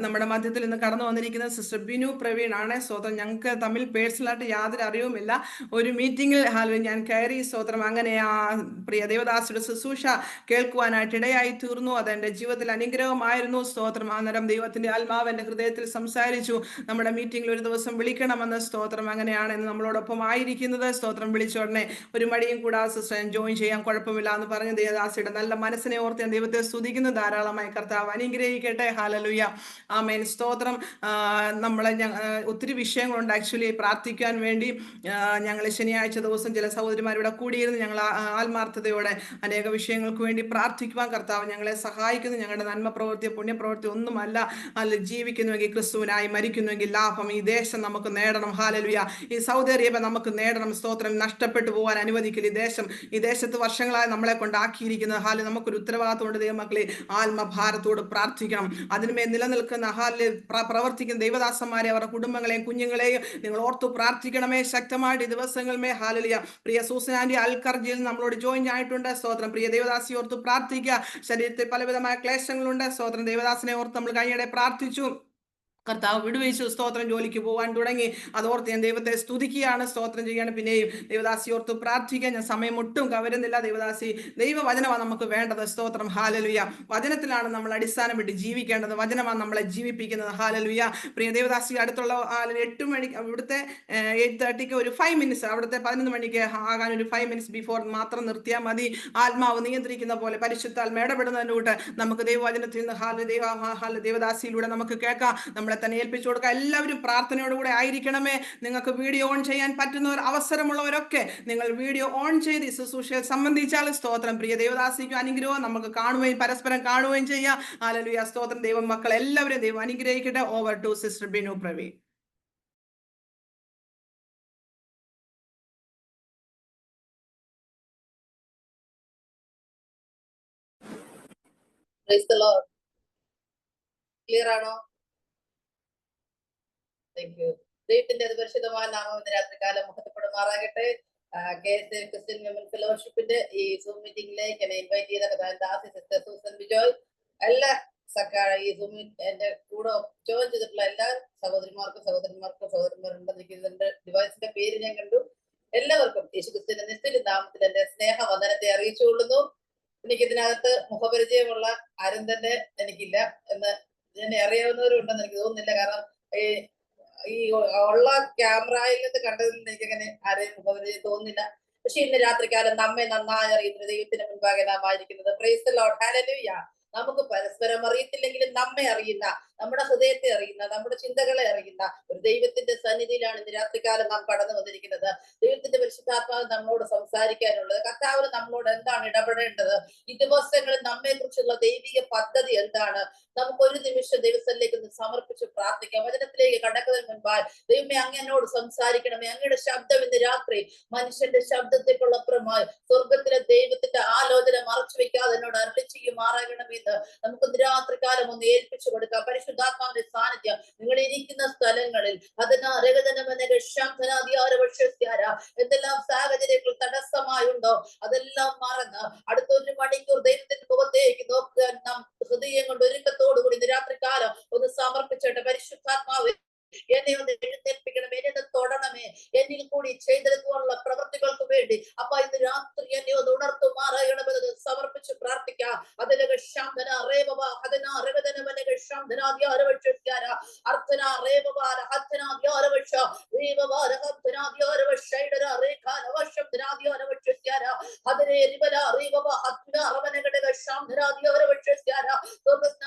നമ്മുടെ മധ്യത്തിൽ ഇന്ന് കടന്നു വന്നിരിക്കുന്ന സിസ്റ്റർ ബിനു പ്രവീൺ ആണ്. സ്തോത്രം. ഞങ്ങൾക്ക് തമ്മിൽ പേഴ്സണലായിട്ട് യാതൊരു അറിവുമില്ല. ഒരു മീറ്റിംഗിൽ ഞാൻ കയറി. സ്തോത്രം. അങ്ങനെ ആ പ്രിയ ദേവദാസിയുടെ ശുശ്രൂഷ കേൾക്കുവാനായിട്ട് ഇടയായി തീർന്നു. അതെൻ്റെ ജീവിതത്തിൽ അനുഗ്രഹമായിരുന്നു. സ്തോത്രം. അന്നേരം ദൈവത്തിന്റെ ആത്മാവ് എൻ്റെ ഹൃദയത്തിൽ സംസാരിച്ചു, നമ്മുടെ മീറ്റിംഗിൽ ഒരു ദിവസം വിളിക്കണമെന്ന്. സ്തോത്രം. അങ്ങനെയാണ് ഇന്ന് നമ്മളോടൊപ്പം ആയിരിക്കുന്നത്. സ്തോത്രം. വിളിച്ച ഉടനെ ഒരു മടിയും കൂടാതെ ജോയിൻ ചെയ്യാൻ കുഴപ്പമില്ല എന്ന് പറഞ്ഞ ദേവദാസിയുടെ നല്ല മനസ്സിനെ ഓർത്ത് ഞാൻ ദൈവത്തെ സ്തുതിക്കുന്നു. ധാരാളമായി കർത്താവ് അനുഗ്രഹിക്കട്ടെ. ഹല്ലേലൂയ. ആമേൻ. സ്തോത്രം. നമ്മളെ ഒത്തിരി വിഷയങ്ങളുണ്ട് ആക്ച്വലി പ്രാർത്ഥിക്കാൻ വേണ്ടി. ഞങ്ങൾ ശനിയാഴ്ച ദിവസം ചില സഹോദരിമാരിവിടെ കൂടിയിരുന്ന് ഞങ്ങൾ ആത്മാർത്ഥതയോടെ അനേക വിഷയങ്ങൾക്ക് വേണ്ടി പ്രാർത്ഥിക്കുവാൻ കർത്താവ് ഞങ്ങളെ സഹായിക്കുന്നു. ഞങ്ങളുടെ നന്മ പ്രവൃത്തി പുണ്യപ്രവൃത്തി ഒന്നുമല്ല. അതിൽ ജീവിക്കുന്നുവെങ്കിൽ ക്രിസ്തുവിനായി, മരിക്കുന്നുവെങ്കിൽ ലാഭം. ഈ ദേശം നമുക്ക് നേടണം. ഹല്ലേലൂയ. ഈ സൗദി അറേബ്യ നമുക്ക് നേടണം. സ്തോത്രം. നഷ്ടപ്പെട്ടു പോകാൻ അനുവദിക്കില്ല. ഈ ദേശത്ത് വർഷങ്ങളായി നമ്മളെ കൊണ്ടാക്കിയിരിക്കുന്നത് ഹാല് നമുക്കൊരു ഉത്തരവാദിത്തമുണ്ട്. ദൈവമക്കളെ ആത്മഭാരത്തോട് പ്രാർത്ഥിക്കണം. അതിന്മേൽ നിലനിൽക്കുന്ന ഹാലിൽ പ്രവർത്തിക്കുന്ന ദൈവദാസന്മാരെ, അവരുടെ കുടുംബങ്ങളെയും കുഞ്ഞുങ്ങളെയും നിങ്ങൾ ഓർത്തു പ്രാർത്ഥിക്കണമേ. ശക്തമായിട്ട് ദിവസങ്ങളിലേ ഹാലലിയ. പ്രിയ സൂസനാൻഡി അൽക്കർജിയിൽ നമ്മളോട് ജോയിൻ ആയിട്ടുണ്ട്. സ്തോത്രം. പ്രിയ ദേവദാസി ഓർത്ത് പ്രാർത്ഥിക്കുക. ശരീരത്തിൽ പലവിധമായ ക്ലേശങ്ങളുണ്ട്. സ്തോത്രം. ദേവദാസിനെ ഓർത്ത് നമ്മൾ കഴിഞ്ഞിടെ പ്രാർത്ഥിച്ചു. കർത്താവ് വിടുവിച്ചു. സ്തോത്രം. ജോലിക്ക് പോകാൻ തുടങ്ങി. അതോർത്ത് ഞാൻ ദൈവത്തെ സ്തുതിക്കുകയാണ്, സ്തോത്രം ചെയ്യാണ്. പിന്നെയും ദേവദാസി ഓർത്ത് പ്രാർത്ഥിക്കാൻ ഞാൻ സമയം ഒട്ടും കവരുന്നില്ല. ദേവദാസി ദൈവവചനമാണ് നമുക്ക് വേണ്ടത്. സ്തോത്രം. ഹാലലുയ. വചനത്തിലാണ് നമ്മൾ അടിസ്ഥാനം വിട്ട് ജീവിക്കേണ്ടത്. വചനമാണ് നമ്മളെ ജീവിപ്പിക്കുന്നത്. ഹാലലുയ. പ്രിയ ദേവദാസി അടുത്തുള്ള 8 മണിക്ക്, ഇവിടുത്തെ 8:30 ഒരു 5 മിനിറ്റ്സ്, അവിടുത്തെ 11 മണിക്ക് ആകാൻ ഒരു 5 മിനിറ്റ്സ് ബിഫോർ മാത്രം നിർത്തിയാൽ മതി. ആത്മാവ് നിയന്ത്രിക്കുന്ന പോലെ പരിശുദ്ധാത്മ ഇടപെടുന്നതിലൂടെ നമുക്ക് ദൈവവചനത്തിൽ നിന്ന് ദേവദാസിയിലൂടെ നമുക്ക് കേൾക്കാം. നമ്മളെ കർത്താവിനെ തന്നെ ഏൽപ്പിച്ചു കൊടുക്കുക. എല്ലാവരും പ്രാർത്ഥനയോടുകൂടെ ആയിരിക്കണമേ. നിങ്ങൾക്ക് വീഡിയോ ഓൺ ചെയ്യാൻ പറ്റുന്നവർ, അവസരമുള്ളവരൊക്കെ നിങ്ങൾ വീഡിയോ ഓൺ ചെയ്ത് ഈ ശുശ്രൂഷയെ സംബന്ധിച്ചാൽ സ്തോത്രം. പ്രിയ ദേവദാസിക്കും അനുഗ്രഹം നമുക്ക് കാണുകയും പരസ്പരം കാണുകയും ചെയ്യാം. ഹല്ലേലൂയ, സ്തോത്രം. ദൈവം മക്കൾ എല്ലാവരും ദൈവം അനുഗ്രഹിക്കട്ടെ. Over to sister Binu Praveen. Clear ആണോ? Thank you. ദൈവത്തിന്റെ പരിശുദ്ധമായ നാമം ഇന്ന് രാത്രികാലം മഹത്വപ്പെടുമാറാകട്ടെ. ക്രിസ്ത്യൻ വിമൻ ഫെലോഷിപ്പിന്റെ ഈ സൂം മീറ്റിംഗിലേക്ക് എന്നെ ഇൻവൈറ്റ് ചെയ്ത ദാസി സിസ്റ്റർ സൂസൻ ബിജോയ്, എല്ലാ ഈ സൂം എന്റെ കൂടെ ജോയിൻ ചെയ്തിട്ടുള്ള എല്ലാ സഹോദരിമാർക്കും സഹോദരന്മാരുണ്ടെന്ന് ഡിവൈസിന്റെ പേര് ഞാൻ കണ്ടു. എല്ലാവർക്കും യേശുക്രിസ്തുവിന്റെ നിശ്ചല നാമത്തിൽ എന്റെ സ്നേഹവന്ദനത്തെ അറിയിച്ചുകൊള്ളുന്നു. എനിക്ക് ഇതിനകത്ത് മുഖപരിചയമുള്ള ആരും തന്നെ എനിക്കില്ല എന്ന് എന്നെ അറിയാവുന്നവരുണ്ടെന്ന് എനിക്ക് തോന്നുന്നില്ല. കാരണം ഈ ഉള്ള ക്യാമറയിൽ നിന്ന് കണ്ടതിൽ നിന്ന് എനിക്കങ്ങനെ ആരെയും മുഖപരിചയം തോന്നുന്നില്ല. പക്ഷെ ഇന്ന് രാത്രികാലം നമ്മെ നന്നായി അറിയുന്ന ദൈവത്തിന് മുൻപാകെ നാം ആയിരിക്കുന്നത്. Price the lord, hallelujah. നമുക്ക് പരസ്പരം അറിയത്തില്ലെങ്കിലും നമ്മെ അറിയുന്ന, നമ്മുടെ ഹൃദയത്തെ അറിയുന്ന, നമ്മുടെ ചിന്തകളെ അറിയുന്ന ഒരു ദൈവത്തിന്റെ സന്നിധിയിലാണ് ഇന്ന് രാത്രികാലം നാം കടന്നു വന്നിരിക്കുന്നത്. ദൈവത്തിന്റെ പരിശുദ്ധാത്മാവ് നമ്മളോട് സംസാരിക്കാനുള്ളത്, കർത്താവിന് നമ്മളോട് എന്താണ് ഇടപെടേണ്ടത്, ഈ ദിവസങ്ങളിൽ നമ്മെ കുറിച്ചുള്ള ദൈവിക പദ്ധതി എന്താണ്, നമുക്ക് ഒരു നിമിഷം ദൈവത്തിലേക്ക് ഒന്ന് സമർപ്പിച്ച് പ്രാർത്ഥിക്കാം. വചനത്തിലേക്ക് കടക്കുന്നതിന് മുൻപായി ദൈവമേ അങ്ങ് എന്നോട് സംസാരിക്കണമേ. അങ്ങയുടെ ശബ്ദം ഇന്ന് രാത്രി മനുഷ്യന്റെ ശബ്ദത്തെക്കുള്ളപ്പുറമായി സ്വർഗത്തിലെ ദൈവത്തിന്റെ ആലോചന മറച്ചു വെക്കാതെ എന്നോട് അരുളി ചെയ്യുമാറാകണമെന്ന് നമുക്ക് രാത്രികാലം ഒന്ന് ഏൽപ്പിച്ചു കൊടുക്കാം. പരിശുദ്ധാത്മാവിന്റെ സാന്നിധ്യം നിങ്ങൾ ഇരിക്കുന്ന സ്ഥലങ്ങളിൽ എന്തെല്ലാം സാഹചര്യങ്ങൾ തടസ്സമായുണ്ടോ അതെല്ലാം മറന്ന് അടുത്തൊരു മണിക്കൂർ ദൈവത്തിന്റെ മുഖത്തേക്ക് നോക്കാൻ നാം ഹൃദയം കൊണ്ട് ഒരുക്കത്തോടുകൂടി ഇന്ന് രാത്രികാലം ഒന്ന് സമർപ്പിച്ചോട്ടെ. പരിശുദ്ധാത്മാവ് എന്നെ ഒന്ന് എഴുന്നേൽപ്പിക്കണമേ, എന്നെ തൊടണമേ, എന്നിൽ കൂടി ചെയ്തെടുക്കുവാനുള്ള പ്രവൃത്തികൾക്ക് വേണ്ടി അപ്പ ഇന്ന് രാത്രി എന്നെ ഒന്ന് ഉണർത്തുമാറാകണമെന്ന് സമർപ്പിച്ച് പ്രാർത്ഥിക്കാം. അതിലെ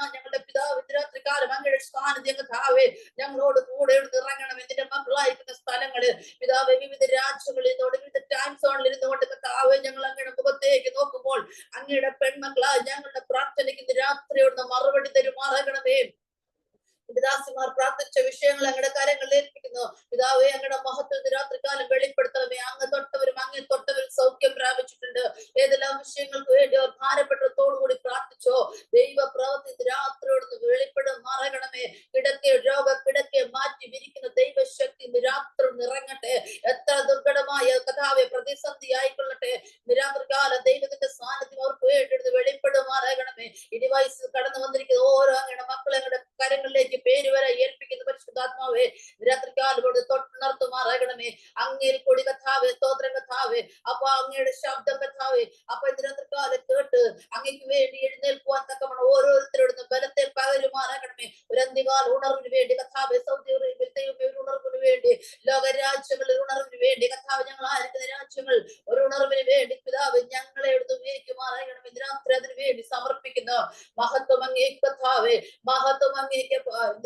ഞങ്ങളുടെ പിതാവ് രാത്രികാലം അങ്ങയുടെ സാന്നിധ്യം ഞങ്ങളോട് കൂടെ ഇറങ്ങണം. ഇതിന്റെ മക്കളായിരിക്കുന്ന സ്ഥലങ്ങളിൽ പിതാവ് വിവിധ രാജ്യങ്ങളിൽ ഇരുന്നുകൊണ്ട്, വിവിധ ടൈം സോണിൽ ഇരുന്നുകൊണ്ട് കർത്താവ് ഞങ്ങൾ അങ്ങയുടെ മുഖത്തേക്ക് നോക്കുമ്പോൾ അങ്ങയുടെ പെൺമക്കളായി ഞങ്ങളുടെ പ്രാർത്ഥനയ്ക്ക് രാത്രിയോട് മറുപടി തരുമാറാകണമേ. പിതാസിമാർ പ്രാർത്ഥിച്ച വിഷയങ്ങൾ അങ്ങയുടെ കാര്യങ്ങളിൽ ഏൽപ്പിക്കുന്നു. പിതാവേ അങ്ങയുടെ മഹത്വം രാത്രികാലം വെളിപ്പെടുത്തണമേ. അങ്ങ് തൊട്ടവരും അങ്ങേ തൊട്ടവരും സൗഖ്യം പ്രാപിച്ചിട്ടുണ്ട്. ഏതെല്ലാം വിഷയങ്ങൾക്ക് വേണ്ടി അവർ ഭാരപ്പെട്ടതോടുകൂടി പ്രാർത്ഥിച്ചോ ദൈവ പ്രവൃത്തി രാത്രിയോട് വെളിപ്പെടുമാറണമേ. കിടക്കെ മാറ്റി വിരിക്കുന്ന ദൈവശക്തി രാത്രി നിറങ്ങട്ടെ. എത്ര ദുർഘടമായ കഥാവെ പ്രതിസന്ധി ആയിക്കൊള്ളട്ടെ, രാത്രികാലം ദൈവത്തിന്റെ സാന്നിധ്യം അവർക്ക് വേണ്ടി വെളിപ്പെടുമാറണമേ. ഇനി വയസ്സിൽ കടന്നു വന്നിരിക്കുന്ന ഓരോ അങ്ങയുടെ മക്കളെ അങ്ങയുടെ കരങ്ങളിലേക്ക് പേര് വരെ ഏൽപ്പിക്കുന്ന പരിശുദ്ധാത്മാവേ രാത്രികാലോട് തൊട്ടുണർത്തുമാറാകണമേ. അങ്ങയിൽ കൂടി കഥാവേ, സ്തോത്രം കഥാവേ. അപ്പൊ അങ്ങയുടെ ശബ്ദം കഥാവേ അപ്പൊ ഇന്ന് രാത്രികാലം കേട്ട് അങ്ങയ്ക്ക് വേണ്ടി എഴുന്നേൽക്കുവാൻ തക്കമാണ് ഓരോരുത്തരോടും ബലത്തെ പകരുമാറാകണമേ. ഒരു അന്ത്യകാല ഉണർവിന് വേണ്ടി കഥാവേ, സൗദി അറേബ്യയിൽ ദൈവമേ ഒരു ഉണർവിന് വേണ്ടി, ലോകരാജ്യങ്ങളിൽ ഉണർവിന് വേണ്ടി കഥാവ് ഞങ്ങൾ ആയിരിക്കുന്ന രാജ്യങ്ങൾ ഒരു ഉണർവിന് വേണ്ടി പിതാവ് ഞങ്ങളെ എടുത്ത് ഉപയോഗിക്കുമാറാകണമേ. രാത്രി അതിനു വേണ്ടി സമർപ്പിക്കുന്നു. മഹത്വം അങ്ങേക്ക് കഥാവേ, മഹത്വം അങ്ങേക്ക്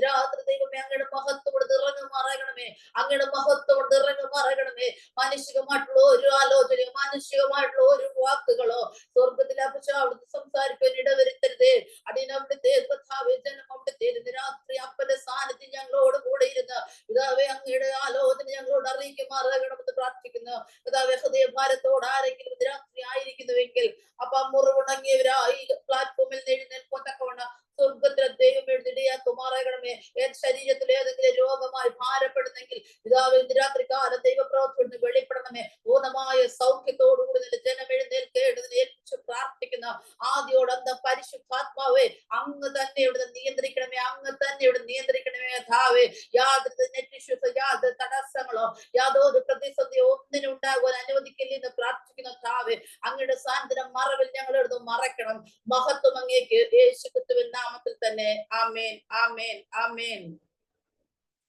രാത്രി ദൈവമേ അങ്ങയുടെ മഹത്വം കൊണ്ട് ഇറങ്ങുമാറാകണമേ. അങ്ങയുടെ മഹത്വം കൊണ്ട് ഇറങ്ങുമാറാകണമേ. മാനുഷികമായിട്ടുള്ള ഒരു ആലോചനയോ മാനുഷികമായിട്ടുള്ള ഒരു വാക്കുകളോ സ്വർഗത്തിലെ അവിടുത്തെ സംസാരിക്കാൻ ഇടവരുത്തരുതേ. അടിയനവിടുത്തെ കഥാവേ ജനം അവിടുത്തെ രാത്രി അപ്പന്റെ സാന്നിധ്യം ഞങ്ങളോട് കൂടെ ഇരുന്ന് പിതാവേ അങ്ങയുടെ ആലോചന ഞങ്ങളോട് അറിയിക്കുമാറാകണമെന്ന് പ്രാർത്ഥിക്കുന്നു. പിതാവേ ഹൃദയഭാരത്തോട് ആരെങ്കിലും രാത്രി ആയിരിക്കുന്നുവെങ്കിൽ അപ്പൊ മുറിവുണങ്ങിയവരായി പ്ലാറ്റ്ഫോമിൽ എഴുന്നേൽക്കാൻ തക്കവണ്ണം സ്വർഗത്തിലെ ദൈവം എഴുതിയാക്കുമാറാകണമേ. ശരീരത്തിൽ ഏതെങ്കിലും രോഗമായി ഭാരപ്പെടുന്നെങ്കിൽ പിതാവ് ഇന്ന് രാത്രികാലം ദൈവപ്രവൃത്തി വെളിപ്പെടണമേ. പൂർണ്ണമായ സൗഖ്യത്തോടുകൂടി ജനം എഴുന്നേൽക്കേണ്ടതിന് ഏൽപ്പിച്ച് പ്രാർത്ഥിക്കുന്ന ആദ്യോട് അന്ത പരിശുദ്ധാത്മാവേ അങ്ങ് തന്നെ ഇവിടെ നിയന്ത്രിക്കണമേ. അങ്ങ് തന്നെ ഇവിടെ നിയന്ത്രിക്കണമേ ധാവേ. യാതൊരു നെറ്റിഷ്യൂസോ യാതൊരു തടസ്സങ്ങളോ യാതൊരു പ്രതിസന്ധിയോ ഒന്നിനും ഉണ്ടാകുവാൻ അനുവദിക്കില്ലെന്ന് പ്രാർത്ഥിക്കുന്ന ധാവേ. അങ്ങയുടെ സാന്ത്വനം മറവിൽ ഞങ്ങളെടുത്ത് മറയ്ക്കണം. മഹത്വം അങ്ങേക്ക് യേശുക്രിസ്തുവിൻ നാമത്തിൽ തന്നെ. ആമേൻ, ആമേൻ, ആമേൻ.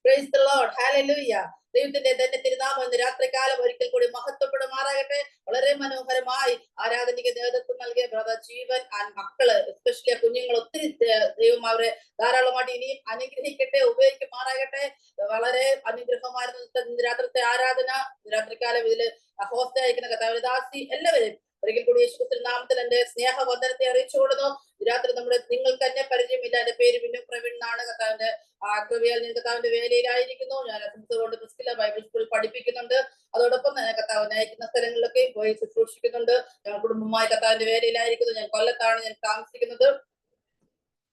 Praise the Lord. Hallelujah. ദൈവത്തിന്റെ തന്നെ തിരുനാമം ഇന്ന് രാത്രികാലം ഒരിക്കൽ കൂടി മഹത്വപ്പെടുമാറാകട്ടെ. വളരെ മനോഹരമായി ആരാധനയ്ക്ക് നേതൃത്വം നൽകിയ ബ്രദർ ജീവൻ ആൻഡ് മക്കള്, എസ്പെഷ്യലി കുഞ്ഞുങ്ങൾ, ഒത്തിരി ദൈവം അവരെ ധാരാളമായിട്ട് ഇനിയും അനുഗ്രഹിക്കട്ടെ, ഉപയോഗിക്കുമാറാകട്ടെ. വളരെ അനുഗ്രഹമായിരുന്നു രാത്രിത്തെ ആരാധന. രാത്രികാലം ഇതില് ഹോസ്റ്റ് അയക്കുന്ന കഥാവിദാസി എല്ലാവരും ഒരിക്കൽ കൂടി യേശുക്രിസ്തു നാമത്തിൽ എന്റെ സ്നേഹവന്ദനത്തെ അറിയിച്ചുകൊള്ളുന്നു. രാത്രി നിങ്ങൾക്ക് എന്നെ പരിചയമില്ല. എന്റെ പേര് ബിനു പ്രവീൺ എന്നാണ്. കർത്താവിന്റെ കൃപയാൽ ഞാൻ കർത്താവിന്റെ വേലയിലായിരിക്കുന്നു. ഞാൻ കൊണ്ട് ക്രിസ്തുല ബൈബിൾ സ്കൂളിൽ പഠിപ്പിക്കുന്നുണ്ട്. അതോടൊപ്പം തന്നെ കർത്താവ് നയിക്കുന്ന സ്ഥലങ്ങളിലൊക്കെ പോയി ശുശ്രൂഷിക്കുന്നുണ്ട്. ഞങ്ങൾ കുടുംബമായി കർത്താവിന്റെ വേലയിലായിരിക്കുന്നു. ഞാൻ കൊല്ലത്താണ് ഞാൻ താമസിക്കുന്നത്.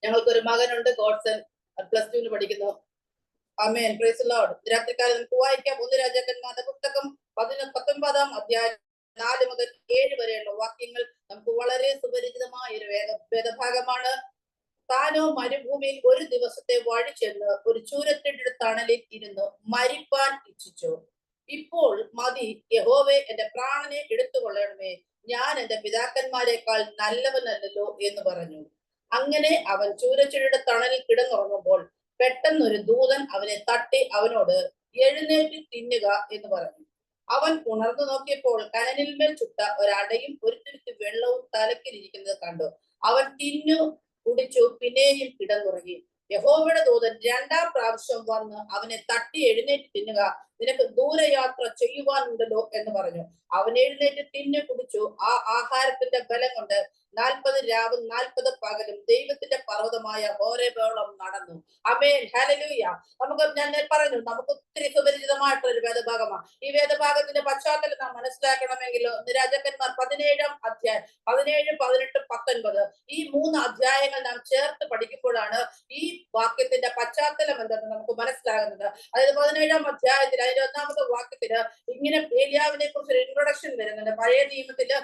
ഞങ്ങൾക്കൊരു മകനുണ്ട്, ഗോഡ്സൺ, +2 പഠിക്കുന്നു. ആമേൻ. Praise the lord. രാത്രികാലം നമുക്ക് വായിക്കാം 1 രാജാക്കന്മാരുടെ പുസ്തകം 19-ാം അധ്യായം 4 മുതൽ 7 വരെയുള്ള വാക്യങ്ങൾ. നമുക്ക് വളരെ സുപരിചിതമായ ഒരു വേദഭാഗമാണ്. താനോ മരുഭൂമിയിൽ ഒരു ദിവസത്തെ വഴി ചെന്ന് ഒരു ചൂരത്തിന്റെ തണലിൽ ഇരുന്ന് മരിപ്പാൻ ഇച്ഛിച്ചു. ഇപ്പോൾ മതി, യഹോവേ, എന്റെ പ്രാണനെ എടുത്തുകൊള്ളണമേ, ഞാൻ എന്റെ പിതാക്കന്മാരെക്കാൾ നല്ലവനല്ലോ എന്ന് പറഞ്ഞു. അങ്ങനെ അവൻ ചൂരച്ചെടിയുടെ തണലിൽ കിടന്നുറങ്ങുമ്പോൾ പെട്ടെന്നൊരു ദൂതൻ അവനെ തട്ടി അവനോട്, എഴുന്നേറ്റ് തിന്നുക എന്ന് പറഞ്ഞു. അവൻ ഉണർന്നു നോക്കിയപ്പോൾ കനലിന്മേൽ ചുട്ട ഒരടയും ഒരു തുരുത്തി വെള്ളവും തലക്കിലിരിക്കുന്നത് കണ്ടു. അവൻ തിന്നു കുടിച്ചു, പിന്നെയും കിടന്നുറങ്ങി. യഹോവയുടെ ദൂതൻ 2-ാം പ്രാവശ്യം വന്ന് അവനെ തട്ടി, എഴുന്നേറ്റ് തിന്നുക, നിനക്ക് ദൂരയാത്ര ചെയ്യുവാനുണ്ടല്ലോ എന്ന് പറഞ്ഞു. അവൻ എഴുന്നേറ്റ് തിന്നു കുടിച്ചു. ആ ആഹാരത്തിന്റെ ബലം കൊണ്ട് 40 രാവും 40 പകലും ദൈവത്തിന്റെ പർവ്വതമായ ഹോരേബോളം നടന്നു. ആമേൻ. ഹല്ലേലൂയ. ഞാൻ പറഞ്ഞു, നമുക്ക് ഒത്തിരി സുപരിചിതമായിട്ടുള്ള ഒരു വേദഭാഗമാണ്. ഈ വേദഭാഗത്തിന്റെ പശ്ചാത്തലം നാം മനസ്സിലാക്കണമെങ്കിൽ രാജാക്കന്മാർ 17-ാം അധ്യായം 17, 18, 19 ഈ 3 അധ്യായങ്ങൾ നാം ചേർത്ത് പഠിക്കുമ്പോഴാണ് ഈ വാക്യത്തിന്റെ പശ്ചാത്തലം എന്തെന്ന് നമുക്ക് മനസ്സിലാകുന്നത്. അതായത് 17-ാം അധ്യായത്തിൽ അതിന്റെ 1-ാമത്തെ വാക്യത്തില് ഇങ്ങനെ ഏലിയാവിനെ കുറിച്ച് ഒരു ഇൻട്രൊഡക്ഷൻ വരുന്നുണ്ട്. പഴയ നിയമത്തില്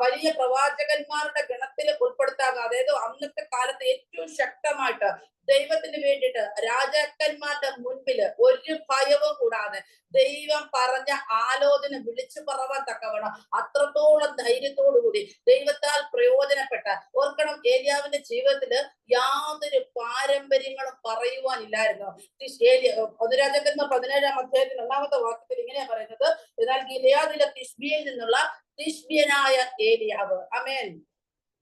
വലിയ പ്രവാചകന്മാരുടെ ഗണത്തിൽ ഉൾപ്പെടുത്താതെ, അതായത് അന്നത്തെ കാലത്ത് ഏറ്റവും ശക്തമായിട്ട് ദൈവത്തിന് വേണ്ടിയിട്ട് രാജാക്കന്മാരുടെ മുൻപില് ഒരു ഭയവും കൂടാതെ ദൈവം പറഞ്ഞ ആലോചന വിളിച്ചു പറവാൻ തക്കവണ്ണം അത്രത്തോളം ധൈര്യത്തോടുകൂടി ദൈവത്താൽ പ്രയോജനപ്പെട്ട, ഓർക്കണം, ഏലിയാവിന്റെ ജീവിതത്തില് യാതൊരു പാരമ്പര്യങ്ങളും പറയുവാനില്ലായിരുന്നു. 1 രാജാക്കന്മാർ 17-ാം അധ്യായത്തിൽ 1-ാമത്തെ വാക്യത്തിൽ ഇങ്ങനെയാ പറയുന്നത്, എന്നാൽ ഗിലെയാദിലെ തിശ്ബിയിൽ നിന്നുള്ള തിശ്ബിയനായ ഏലിയാവ്. ആമേൻ.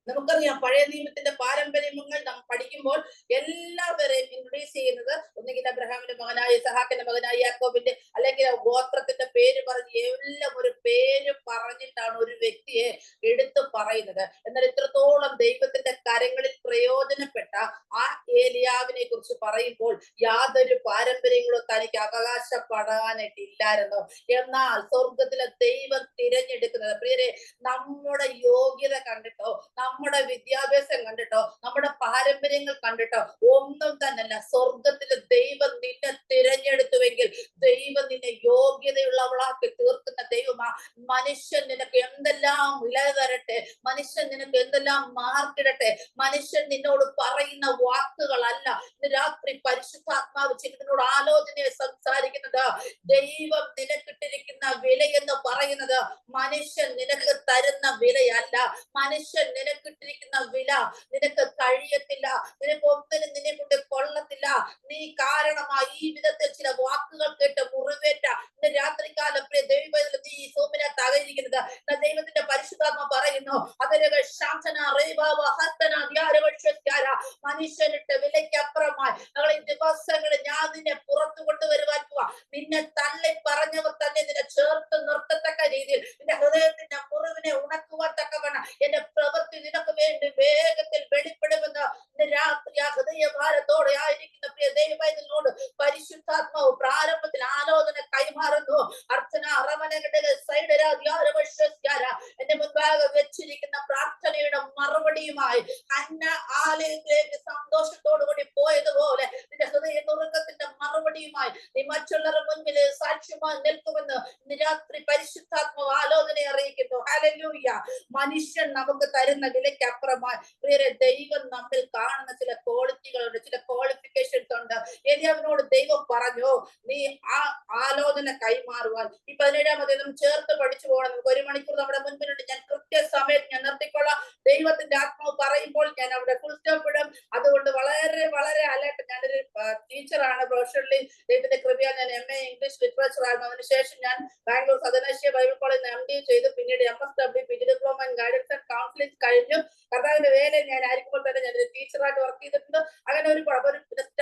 നമുക്കറിയാം, പഴയ നിയമത്തിന്റെ പാരമ്പര്യങ്ങൾ നാം പഠിക്കുമ്പോൾ എല്ലാവരെയും ഇൻട്രൊഡ്യൂസ് ചെയ്യുന്നത് ഒന്നുകിൽ അബ്രഹാമിന്റെ മകനായ ഇസഹാക്കിന്റെ മകനായ യാക്കോബിന്റെ, അല്ലെങ്കിൽ ഗോത്രത്തിന്റെ പേര് പറഞ്ഞ് എല്ലാം ഒരു പേര് പറഞ്ഞിട്ടാണ് ഒരു വ്യക്തിയെ എടുത്തു പറയുന്നത്. എന്നാൽ ഇത്രത്തോളം ദൈവത്തിന്റെ കരങ്ങളിൽ പ്രയോജനപ്പെട്ട ആ ഏലിയാവിനെ കുറിച്ച് പറയുമ്പോൾ യാതൊരു പാരമ്പര്യങ്ങളും തനിക്ക് അവകാശപ്പെടാനായിട്ടില്ലായിരുന്നു. എന്നാൽ സ്വർഗത്തിലെ ദൈവം തിരഞ്ഞെടുക്കുന്നത്, പ്രിയരെ, നമ്മുടെ യോഗ്യത കണ്ടിട്ടോ, നമ്മുടെ വിദ്യാഭ്യാസം കണ്ടിട്ടോ, നമ്മുടെ പാരമ്പര്യങ്ങൾ കണ്ടിട്ടോ ഒന്നും തന്നെയല്ല. സ്വർഗത്തിലെ ദൈവം നിന്നെ തിരഞ്ഞെടുത്തുവെങ്കിൽ ദൈവം നിന്നെ യോഗ്യതയുള്ളവളാക്കി തീർക്കുന്ന ദൈവമാ. മനുഷ്യൻ നിനക്ക് എന്തെല്ലാം വില തരട്ടെ, മനുഷ്യൻ നിനക്ക് എന്തെല്ലാം മാർക്കിടട്ടെ, മനുഷ്യൻ നിന്നോട് പറയുന്ന വാക്കുകളല്ല ഇന്ന് രാത്രി പരിശുദ്ധാത്മാവ് നിന്നോട് ആലോചനയെ സംസാരിക്കുന്നത്. ദൈവം നിനക്കിട്ടിരിക്കുന്ന വിലയെന്ന് പറയുന്നത് മനുഷ്യൻ നിനക്ക് തരുന്ന വിലയല്ല. മനുഷ്യൻ നിനക്കിട്ടിരിക്കുന്ന വില നിനക്ക് കഴിയത്തില്ല, നിനക്ക് ഒന്നിനും നിന്നെ കൊണ്ട് കൊള്ളത്തില്ല. നീ കാരണമായി ഈ വിധത്തിൽ ചില വാക്കുകൾ കേട്ട് മുറിവേറ്റ ഇന്ന് രാത്രികാലം പ്രിയ ദൈവത്തിൽ നീ ഈ സോമിനകത്ത് ആയിരിക്കുന്നത്. ദൈവത്തിന്റെ പരിശുദ്ധാത്മ പറയുന്നു, മനുഷ്യനിട്ട് വിലയ്ക്കപ്പുറമായി ഞങ്ങളെ ദിവസങ്ങളിൽ ഞാൻ നിന്നെ പുറത്തു കൊണ്ടുവരുവാൻ പോവാ. നിന്നെ തള്ളി പറഞ്ഞവർ തന്നെ നിന്നെ ചേർത്ത് നിർത്തത്തക്ക രീതിയിൽ നിന്റെ ഹൃദയത്തിന്റെ മുറിവിനെ ഉണക്കുവാൻ തക്കവണ്ണം എന്റെ പ്രവൃത്തി നിനക്ക് വേണ്ടി വേഗത്തിൽ വെളിപ്പെടുമെന്ന് രാത്രി ആ ഹൃദയഭാരത്തോടെ ആയിരിക്കുന്ന പ്രിയ ദൈവത്തിനോട് പരിശുദ്ധാത്മാവ് പ്രാരംഭത്തിൽ ആലോചന കൈമാറുന്നു. അർച്ചന അറമനകളുടെ എന്റെ മുൻപാകെ വെച്ചിരിക്കുന്ന പ്രാർത്ഥനയുടെ മറുപടിയുമായി ഹന്ന ആലയത്തിലേക്ക് സന്തോഷത്തോടു കൂടി പോയതുപോലെ നിന്റെ ഹൃദയ നുറുക്കത്തിന്റെ മറുപടിയുമായി നീ മറ്റുള്ളവരുടെ മുൻപിൽ സാക്ഷ്യമായി നിൽക്കുമെന്ന് രാത്രി പരിശുദ്ധാത്മാവ് ആലോചന അറിയിക്കുന്നു. ഹല്ലേലൂയ. മനുഷ്യൻ നമുക്ക് തരുന്ന വിലയ്ക്ക് അപ്പുറമായി പ്രിയരെ ദൈവം നമ്മിൽ കാണുന്ന ചില ക്വാളിറ്റികളുണ്ട്, ചില ക്വാളിഫിക്കേഷൻസ് ഉണ്ട്. ഏലിയാവിനോട് ദൈവം പറഞ്ഞു, നീ ആ ആലോചന കൈമാറുവാൻ ഈ 17-ാം അധ്യായം ചേർത്ത് പഠിച്ചു പോകണം. നമുക്ക് 1 മണിക്കൂർ നമ്മുടെ മുൻപിലുണ്ട്. ഞാൻ കൃത്യസമയത്ത് ഞാൻ നിർത്തിക്കൊള്ളാം. ദൈവത്തിന്റെ ആത്മാവ് പറയുമ്പോൾ ഞാൻ അവിടെ ഫുൾ സ്റ്റോപ്പ് ഇടും. അതുകൊണ്ട് വളരെ വളരെ അലേർട്ട്. ഞാനൊരു ടീച്ചറാണ്, പ്രൊഫഷണലി ദൈവത്തിന്റെ കൃപ ടീച്ചറായിരുന്നു. അതിനുശേഷം ഞാൻ ബാംഗ്ലൂർ സദനശ്യ ബൈബിൾ കോളേജിൽ MD ചെയ്തു. പിന്നീട് MSW PG diploma in guidance and counselling കഴിഞ്ഞു. കർത്താവിന്റെ വേലയിൽ ഞാൻ ആയിരിക്കുമ്പോൾ തന്നെ ഞാൻ ടീച്ചറായിട്ട് വർക്ക് ചെയ്തിട്ടുണ്ട്. അങ്ങനെ ഒരു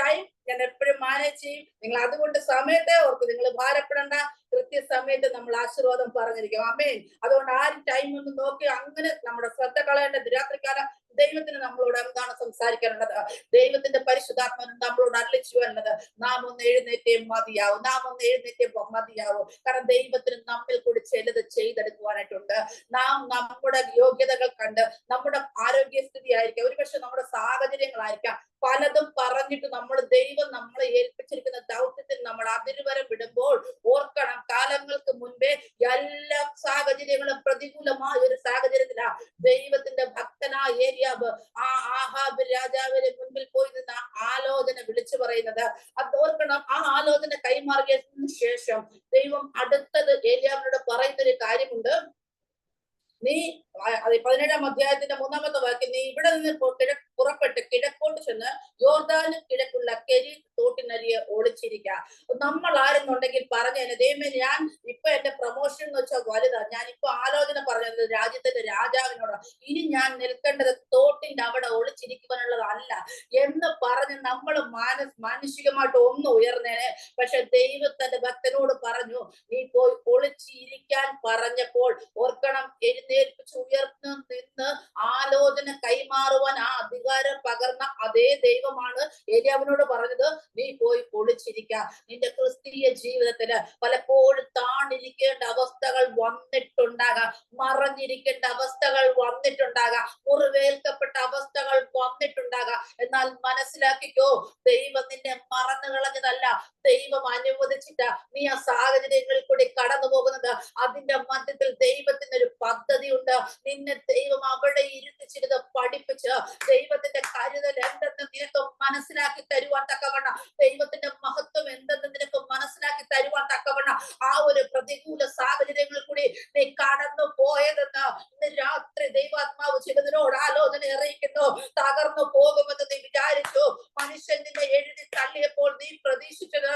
ടൈം ഞാൻ എപ്പോഴും മാനേജ് ചെയ്യും. നിങ്ങൾ അതുകൊണ്ട് സമയത്തെ ഓർക്കും, നിങ്ങൾ ഭാരപ്പെടേണ്ട, കൃത്യസമയത്ത് നമ്മൾ ആശീർവാദം പറഞ്ഞിരിക്കും. ആമേൻ. അതുകൊണ്ട് ആരും ടൈം ഒന്നും നോക്കി അങ്ങനെ നമ്മുടെ ശ്രദ്ധ കളയേണ്ട. രാത്രികാലം ദൈവത്തിന് നമ്മളോട് എന്താണ് സംസാരിക്കാനുള്ളത്? ദൈവത്തിന്റെ പരിശുദ്ധാത്മാവിന് നമ്മളോട് അരുളിച്ചുവരുന്നത് നാം ഒന്ന് എഴുന്നേറ്റേ മതിയാവും, നാം ഒന്ന് എഴുന്നേറ്റേ മതിയാവും. കാരണം ദൈവത്തിന് നമ്മിൽ കൂടി ചിലത് ചെയ്തെടുക്കുവാനായിട്ടുണ്ട്. നാം നമ്മുടെ യോഗ്യതകൾ കണ്ട്, നമ്മുടെ ആരോഗ്യസ്ഥിതി ആയിരിക്കാം, ഒരുപക്ഷെ നമ്മുടെ സാഹചര്യങ്ങളായിരിക്കാം, പലതും പറഞ്ഞിട്ട് ദൈവം നമ്മളെ ഏൽപ്പിച്ചിരിക്കുന്ന ദൗത്യത്തിൽ നമ്മൾ അതിരുവരം വിടുമ്പോൾ ഓർക്കണം, കാലങ്ങൾക്ക് മുൻപേ എല്ലാ സാഹചര്യങ്ങളും പ്രതികൂലമായ ഒരു സാഹചര്യത്തിലാണ് ദൈവത്തിന്റെ ഭക്തനായ ഏലിയാബ് ആ ആഹാബ് രാജാവിന് മുൻപിൽ പോയി നിന്ന് ആലോചന വിളിച്ചു പറയുന്നത്. അത് ഓർക്കണം. ആ ആലോചന കൈമാറിയതിനു ശേഷം ദൈവം അടുത്തത് ഏലിയാബിനോട് പറയുന്ന ഒരു കാര്യമുണ്ട്. നീ 17-ാം അധ്യായത്തിന്റെ 3-ാമത്തെ വാക്യം, നീ ഇവിടെ നിന്ന് പുറപ്പെട്ട് കിഴക്കോട്ട് ചെന്ന് യോർദാന് കിഴക്കുള്ള കെരി തോട്ടിനരിയെ ഒളിച്ചിരിക്കുക. നമ്മൾ ആരെന്നുണ്ടെങ്കിൽ പറഞ്ഞതിന് ദൈവമേ, ഞാൻ ഇപ്പൊ എന്റെ പ്രൊമോഷൻ എന്ന് വെച്ചാൽ വലുതാ, ഞാൻ ഇപ്പൊ ആലോചന പറഞ്ഞത് രാജ്യത്തിന്റെ രാജാവിനോട്, ഇനി ഞാൻ നിൽക്കേണ്ടത് തോട്ടിന്റെ അവിടെ ഒളിച്ചിരിക്കുവാനുള്ളതല്ല എന്ന് പറഞ്ഞ് നമ്മൾ മാനുഷികമായിട്ട് ഒന്ന് ഉയർന്നേനെ. പക്ഷെ ദൈവത്തിന്റെ ഭക്തനോട് പറഞ്ഞു, നീ പോയി ഒളിച്ചിരിക്കാൻ പറഞ്ഞപ്പോൾ ഓർക്കണം, എഴുന്നേൽപ്പിച്ച് ഉയർന്നു നിന്ന് ആലോചന കൈമാറുവാൻ ആ അധികാരം പകർന്ന അതേ ദൈവമാണ് ഏലിയാവിനോട് പറഞ്ഞത്, നീ പോയി ഒളിച്ചിരിക്ക. നിന്റെ ക്രിസ്തീയ ജീവിതത്തിന് പലപ്പോഴും താണിരിക്കേണ്ട അവസ്ഥകൾ വന്നിട്ടുണ്ടാകാം, മറഞ്ഞിരിക്കേണ്ട അവസ്ഥകൾ വന്നിട്ടുണ്ടാകാം, മുറിവേൽക്കപ്പെട്ട അവസ്ഥകൾ വന്നിട്ടുണ്ടാകാം. എന്നാൽ മനസ്സിലാക്കിക്കോ, ദൈവം നിന്നെ മറന്നു കളഞ്ഞതല്ല, ദൈവം അനുവദിച്ചിട്ട നീ ആ സാഹചര്യങ്ങളിൽ കൂടി കടന്നു പോകുന്നത്. അതിന്റെ മധ്യത്തിൽ ദൈവത്തിന് ഒരു പദ്ധതി ഉണ്ട്. നിന്നെ ദൈവം അവിടെ ഇരുത്തിച്ചിരുന്ന് പഠിപ്പിച്ച് ദൈവത്തിന്റെ കരുതൽ എന്തെന്ന് നിനക്ക് മനസ്സിലാക്കി തരുവാൻ തക്കവണ്ണം, ദൈവത്തിന്റെ മഹത്വം എന്തെന്ന് നിനക്ക് മനസ്സിലാക്കി തരുവാൻ തക്കവണ്ണം ആ ഒരു പ്രതികൂല സാഹചര്യങ്ങളിൽ കൂടി നീ കടന്നു പോയതെന്ന് ഇന്ന് രാത്രി ദൈവാത്മാവ് ചിലതിനോട് ആലോചന അറിയിക്കുന്നു. തകർന്നു പോകുമെന്ന് നീ വിചാരിച്ചു, മനുഷ്യൻ നിന്നെ എഴുതി തള്ളിയപ്പോൾ നീ പ്രതീക്ഷിച്ചത്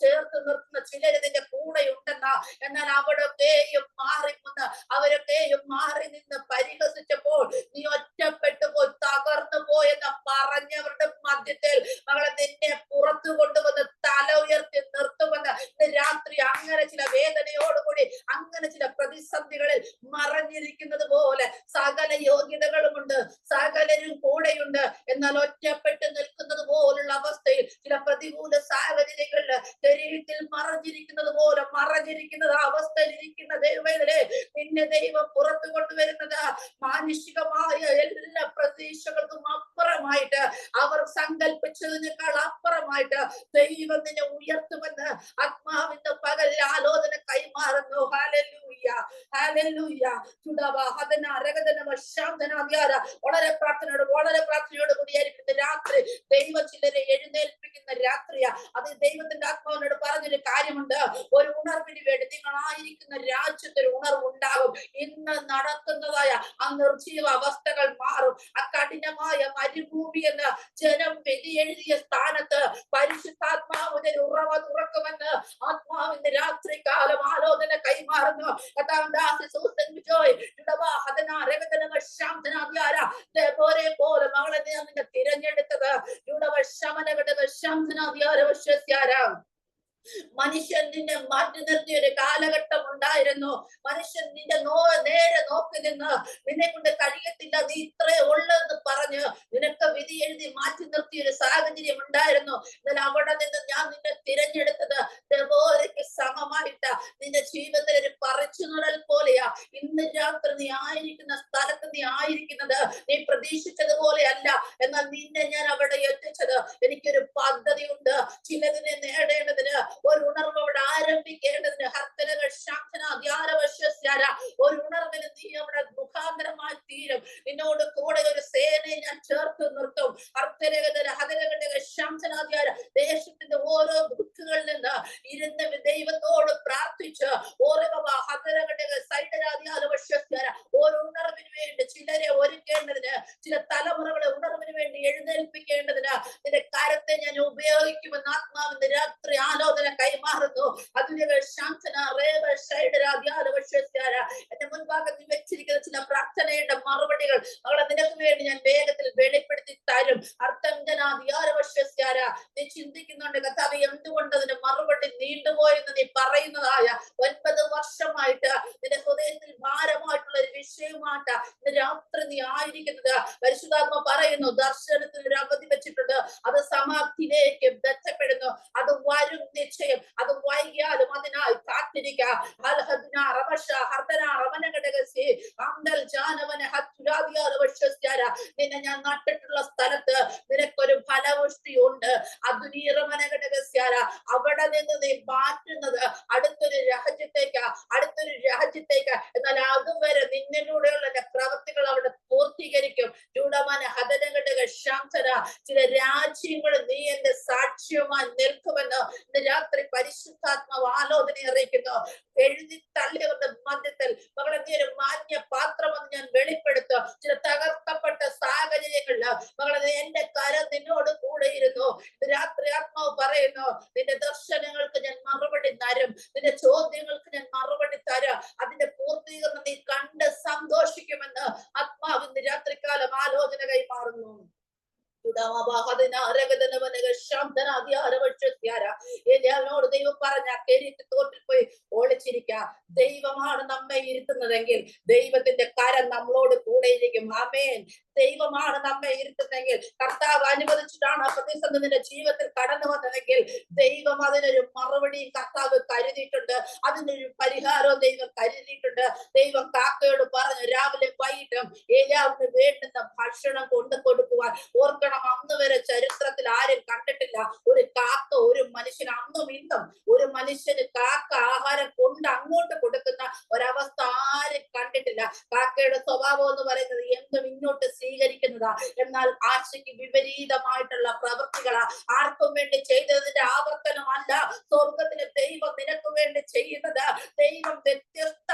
ചേർത്ത് നിർത്തുന്ന ചിലര് നിന്റെ കൂടെ ഉണ്ടെന്ന, എന്നാൽ അവിടൊക്കെയും മാറിപ്പോന്ന് അവരൊക്കെയും മാറി നിന്ന് പരിഹസിച്ചപ്പോൾ നീ ഒറ്റപ്പെട്ടു പോയി തകർന്നു പോയെന്ന് പറഞ്ഞവരുടെ മധ്യത്തിൽ മകളെ നിന്നെ പുറത്തു കൊണ്ടുവന്ന് തല ഉയർത്തി നിർത്തുമെന്ന് രാത്രി അങ്ങനെ ചില വേദനയോടുകൂടി, അങ്ങനെ ചില പ്രതിസന്ധികളിൽ മറഞ്ഞിരിക്കുന്നത് പോലെ സകല യോഗ്യതകളുമുണ്ട്, സകലരും കൂടെയുണ്ട്, എന്നാൽ ഒറ്റപ്പെട്ട് നിൽക്കുന്നത് പോലുള്ള അവസ്ഥയിൽ ചില പ്രതികൂല സാഹചര്യങ്ങളിൽ ശരീരത്തിൽ മറഞ്ഞിരിക്കുന്നത് പോലെ മറഞ്ഞിരിക്കുന്നത് അവസ്ഥയിൽ ഇരിക്കുന്ന ദൈവത്തിലെ നിന്നെ ദൈവം പുറത്തു കൊണ്ടുവരുന്നത് മാനുഷികമായ എല്ലാ പ്രതീക്ഷകൾക്കും അപ്പുറമായിട്ട്, അവർ സങ്കല്പിച്ചതിനേക്കാൾ അപ്പുറമായിട്ട് ദൈവം നിന്നെ ഉയർത്തുമെന്ന് ആത്മാവിന്റെ പകൽ ആലോചന കൈമാറുന്നു. Hallelujah, hallelujah. വളരെ പ്രാർത്ഥനയോട് കൂടിയായിരിക്കുന്ന രാത്രി ദൈവം ചിലരെ എഴുന്നേൽപ്പിക്കുന്ന രാത്രിയാ. അത് ദൈവത്തിന്റെ ആത്മാവിനോട് പറഞ്ഞൊരു കാര്യമുണ്ട്. ഒരു ഉണർവിന് വേണ്ടി നിങ്ങളായിരിക്കുന്ന രാജ്യത്ത് ഒരു ഉണർവ് ഉണ്ടാകും. ഇന്ന് നടക്കുന്നതായ ആ നിർജീവ അവസ്ഥകൾ മാറും. ആ കഠിനമായ മരുഭൂമി എന്ന് ജനം എഴുതിയ സ്ഥാനത്ത് പരിശുദ്ധാത്മാവിന്റെ ഉറവ തുറക്കുമെന്ന് ആത്മാവിന്റെ രാത്രി കാലം ആലോചന കൈമാറുന്നു. പോലെ മകളെ നിന്നെ തിരഞ്ഞെടുത്തത് മനുഷ്യൻ നിന്നെ മാറ്റി നിർത്തിയ ഒരു കാലഘട്ടം ഉണ്ടായിരുന്നു. മനുഷ്യൻ നിന്റെ നേരെ നോക്കി നിന്ന് നിന്നെ കൊണ്ട് കഴിയത്തില്ല, നീ ഇത്രേ ഉള്ളെന്ന് പറഞ്ഞ് നിനക്ക് വിധി എഴുതി മാറ്റി നിർത്തിയ ഒരു സാഹചര്യം ഉണ്ടായിരുന്നു. എന്നാൽ അവിടെ നിന്ന് ഞാൻ നിന്നെ തിരഞ്ഞെടുത്തത് ദെബോരയ്ക്ക് സമമായിട്ട് നിന്റെ ജീവിതത്തിൽ ഒരു പറിച്ചുനടൽ പോലെയാ. ഇന്ന് രാത്രി നീ ആയിരിക്കുന്ന സ്ഥലത്ത് നീ ആയിരിക്കുന്നത് നീ പ്രതീക്ഷിച്ചതുപോലെ അല്ല. എന്നാൽ നിന്നെ ഞാൻ അവിടെ എത്തിച്ചത് എനിക്കൊരു പദ്ധതിയുണ്ട്. ചിലതിനെ നേടേണ്ടതിന് ഒരു ഉണർവ് അവിടെ ആരംഭിക്കേണ്ടതിന് ഒരു ഉണർവിന് നീ അവിടെ മുഖാന്തരമായി തീരും. നിന്നോട് കൂടെ ഒരു സേനയെ ഞാൻ ചേർത്ത് നിർത്തും. ദേശത്തിന്റെ ഓരോ ദുഃഖങ്ങളിൽ നിന്ന് ഇരുന്ന് ദൈവത്തോട് പ്രാർത്ഥിച്ച് ഒരു ഉണർവിന് വേണ്ടി ചിലരെ ഒരുക്കേണ്ടതിന്, ചില തലമുറ തലമുറകളെ ഉണർവിന് വേണ്ടി എഴുന്നേൽപ്പിക്കേണ്ടതിന് നിന്റെ കരത്തെ ഞാൻ ഉപയോഗിക്കുമെന്ന് ആത്മാവിന്റെ രാത്രി ആലോചന കൈമാറുന്നു. അതിന്റെ ശാന്തന എന്റെ മുൻഭാഗത്തിൽ വെച്ചിരിക്കുന്ന ചില പ്രാർത്ഥനയുടെ മറുപടികൾ അവളെ നിനക്ക് വേണ്ടി ഞാൻ വേഗത്തിൽ വെളിപ്പെടുത്തി തരും. അർത്ഥം നീ ചിന്തിക്കുന്നുണ്ട് കർത്താവ് എന്തുകൊണ്ട് അതിന് മറുപടി നീണ്ടുപോയെന്ന് നീ പറയുന്നതായ 9 വർഷമായിട്ട് നിന്റെ ഹൃദയത്തിൽ ഭാരമായിട്ടുള്ള ഒരു വിഷയമായിട്ട് ഇന്ന് രാത്രി നീ ആയിരിക്കുന്നത്. പരിശുദ്ധാത്മ പറയുന്നു ദർശനത്തിന് ഒരു അവധി വെച്ചിട്ടുണ്ട്, അത് സമാപ്തിയിലേക്ക് ബന്ധപ്പെടുന്നു, അത് വരും നിശ്ചയം, അത് വൈകിയാലും അതിനായി കാത്തിരിക്കുക. നിന്നെ ഞാൻ നട്ടിട്ടുള്ള സ്ഥലത്ത് നിനക്കൊരു ഫലപുഷ്ടി ഉണ്ട്. അവിടെ നിന്ന് നീ മാറ്റുന്നത് അടുത്തൊരു രാജ്യത്തേക്ക്. എന്നാൽ അതുവരെ നിന്നിലൂടെയുള്ള പ്രവൃത്തികൾ അവിടെ പൂർത്തീകരിക്കും. ചില രാജ്യങ്ങൾ നീ എന്റെ സാക്ഷ്യമായി നിൽക്കുമെന്ന് ഇന്ന് രാത്രി പരിശുദ്ധാത്മാവ് ആലോചന അറിയിക്കുന്നു. എഴുതി തള്ളിയവരുടെ മധ്യത്തിൽ മകളെ നീ ഒരു മാന്യ പാത്രമെന്ന് ഞാൻ വെളിപ്പെടുത്തും. ചില തകർക്കപ്പെട്ട സാഹചര്യങ്ങളില് മകളെ എന്റെ കരം നിന്നോട് കൂടെ ഇരുന്നു. രാത്രി ആത്മാവ് പറയുന്നു നിന്റെ ദർശനങ്ങൾക്ക് ഞാൻ മറുപടി തരും, നിന്റെ ചോദ്യങ്ങൾക്ക് ഞാൻ മറുപടി തരും, അതിന്റെ പൂർത്തീകരണം നീ കണ്ട് സന്തോഷിക്കുമെന്ന് ആത്മാവ് ഇന്ന് രാത്രികാലം ആലോചന കൈമാറുന്നു. ദൈവം പറഞ്ഞ കേരിട്ട് തോട്ടിൽ പോയി ഒളിച്ചിരിക്ക. ദൈവമാണ് നമ്മെ ഇരുത്തുന്നതെങ്കിൽ ദൈവത്തിന്റെ കരം നമ്മളോട് കൂടെ ഇരിക്കും. ആമേൻ. ദൈവമാണ് നമ്മെ ഇരുത്തുന്നതെങ്കിൽ, കർത്താവ് അനുവദിച്ചിട്ടാണ് പ്രതിസന്ധി നിന്റെ ജീവിതത്തിൽ കടന്നു വന്നതെങ്കിൽ ദൈവം അതിനൊരു മറുപടിയും കർത്താവ് കരുതിയിട്ടുണ്ട്, അതിനൊരു പരിഹാരവും ദൈവം കരുതിയിട്ടുണ്ട്. ദൈവം കാക്കയോട് പറഞ്ഞു രാവിലെ വൈകിട്ടും ഏലിയാവിന് വേണ്ടുന്ന ഭക്ഷണം കൊണ്ടു കൊടുക്കുവാൻ. ഓർക്കണം, അന്ന് വരെ ചരിത്രത്തിൽ ആരും കണ്ടിട്ടില്ല ഒരു കാക്ക ഒരു മനുഷ്യന്, അന്നും ഇന്നും ഒരു മനുഷ്യന് കാക്ക ആഹാരം കൊണ്ട് അങ്ങോട്ട് കൊടുക്കുന്ന ഒരവസ്ഥ ആരും കണ്ടിട്ടില്ല. കാക്കയുടെ സ്വഭാവം എന്ന് പറയുന്നത് എന്തും ഇങ്ങോട്ട് സ്വീകരിക്കുന്നതാ. എന്നാൽ ആശയ്ക്ക് വിപരീതമായിട്ടുള്ള പ്രവൃത്തികളാ. ആർക്കും വേണ്ടി ചെയ്തതിന്റെ ആവർത്തനമല്ല സ്വർഗത്തിലെ ദൈവം നിനക്ക് വേണ്ടി ചെയ്യുന്നത്. ദൈവം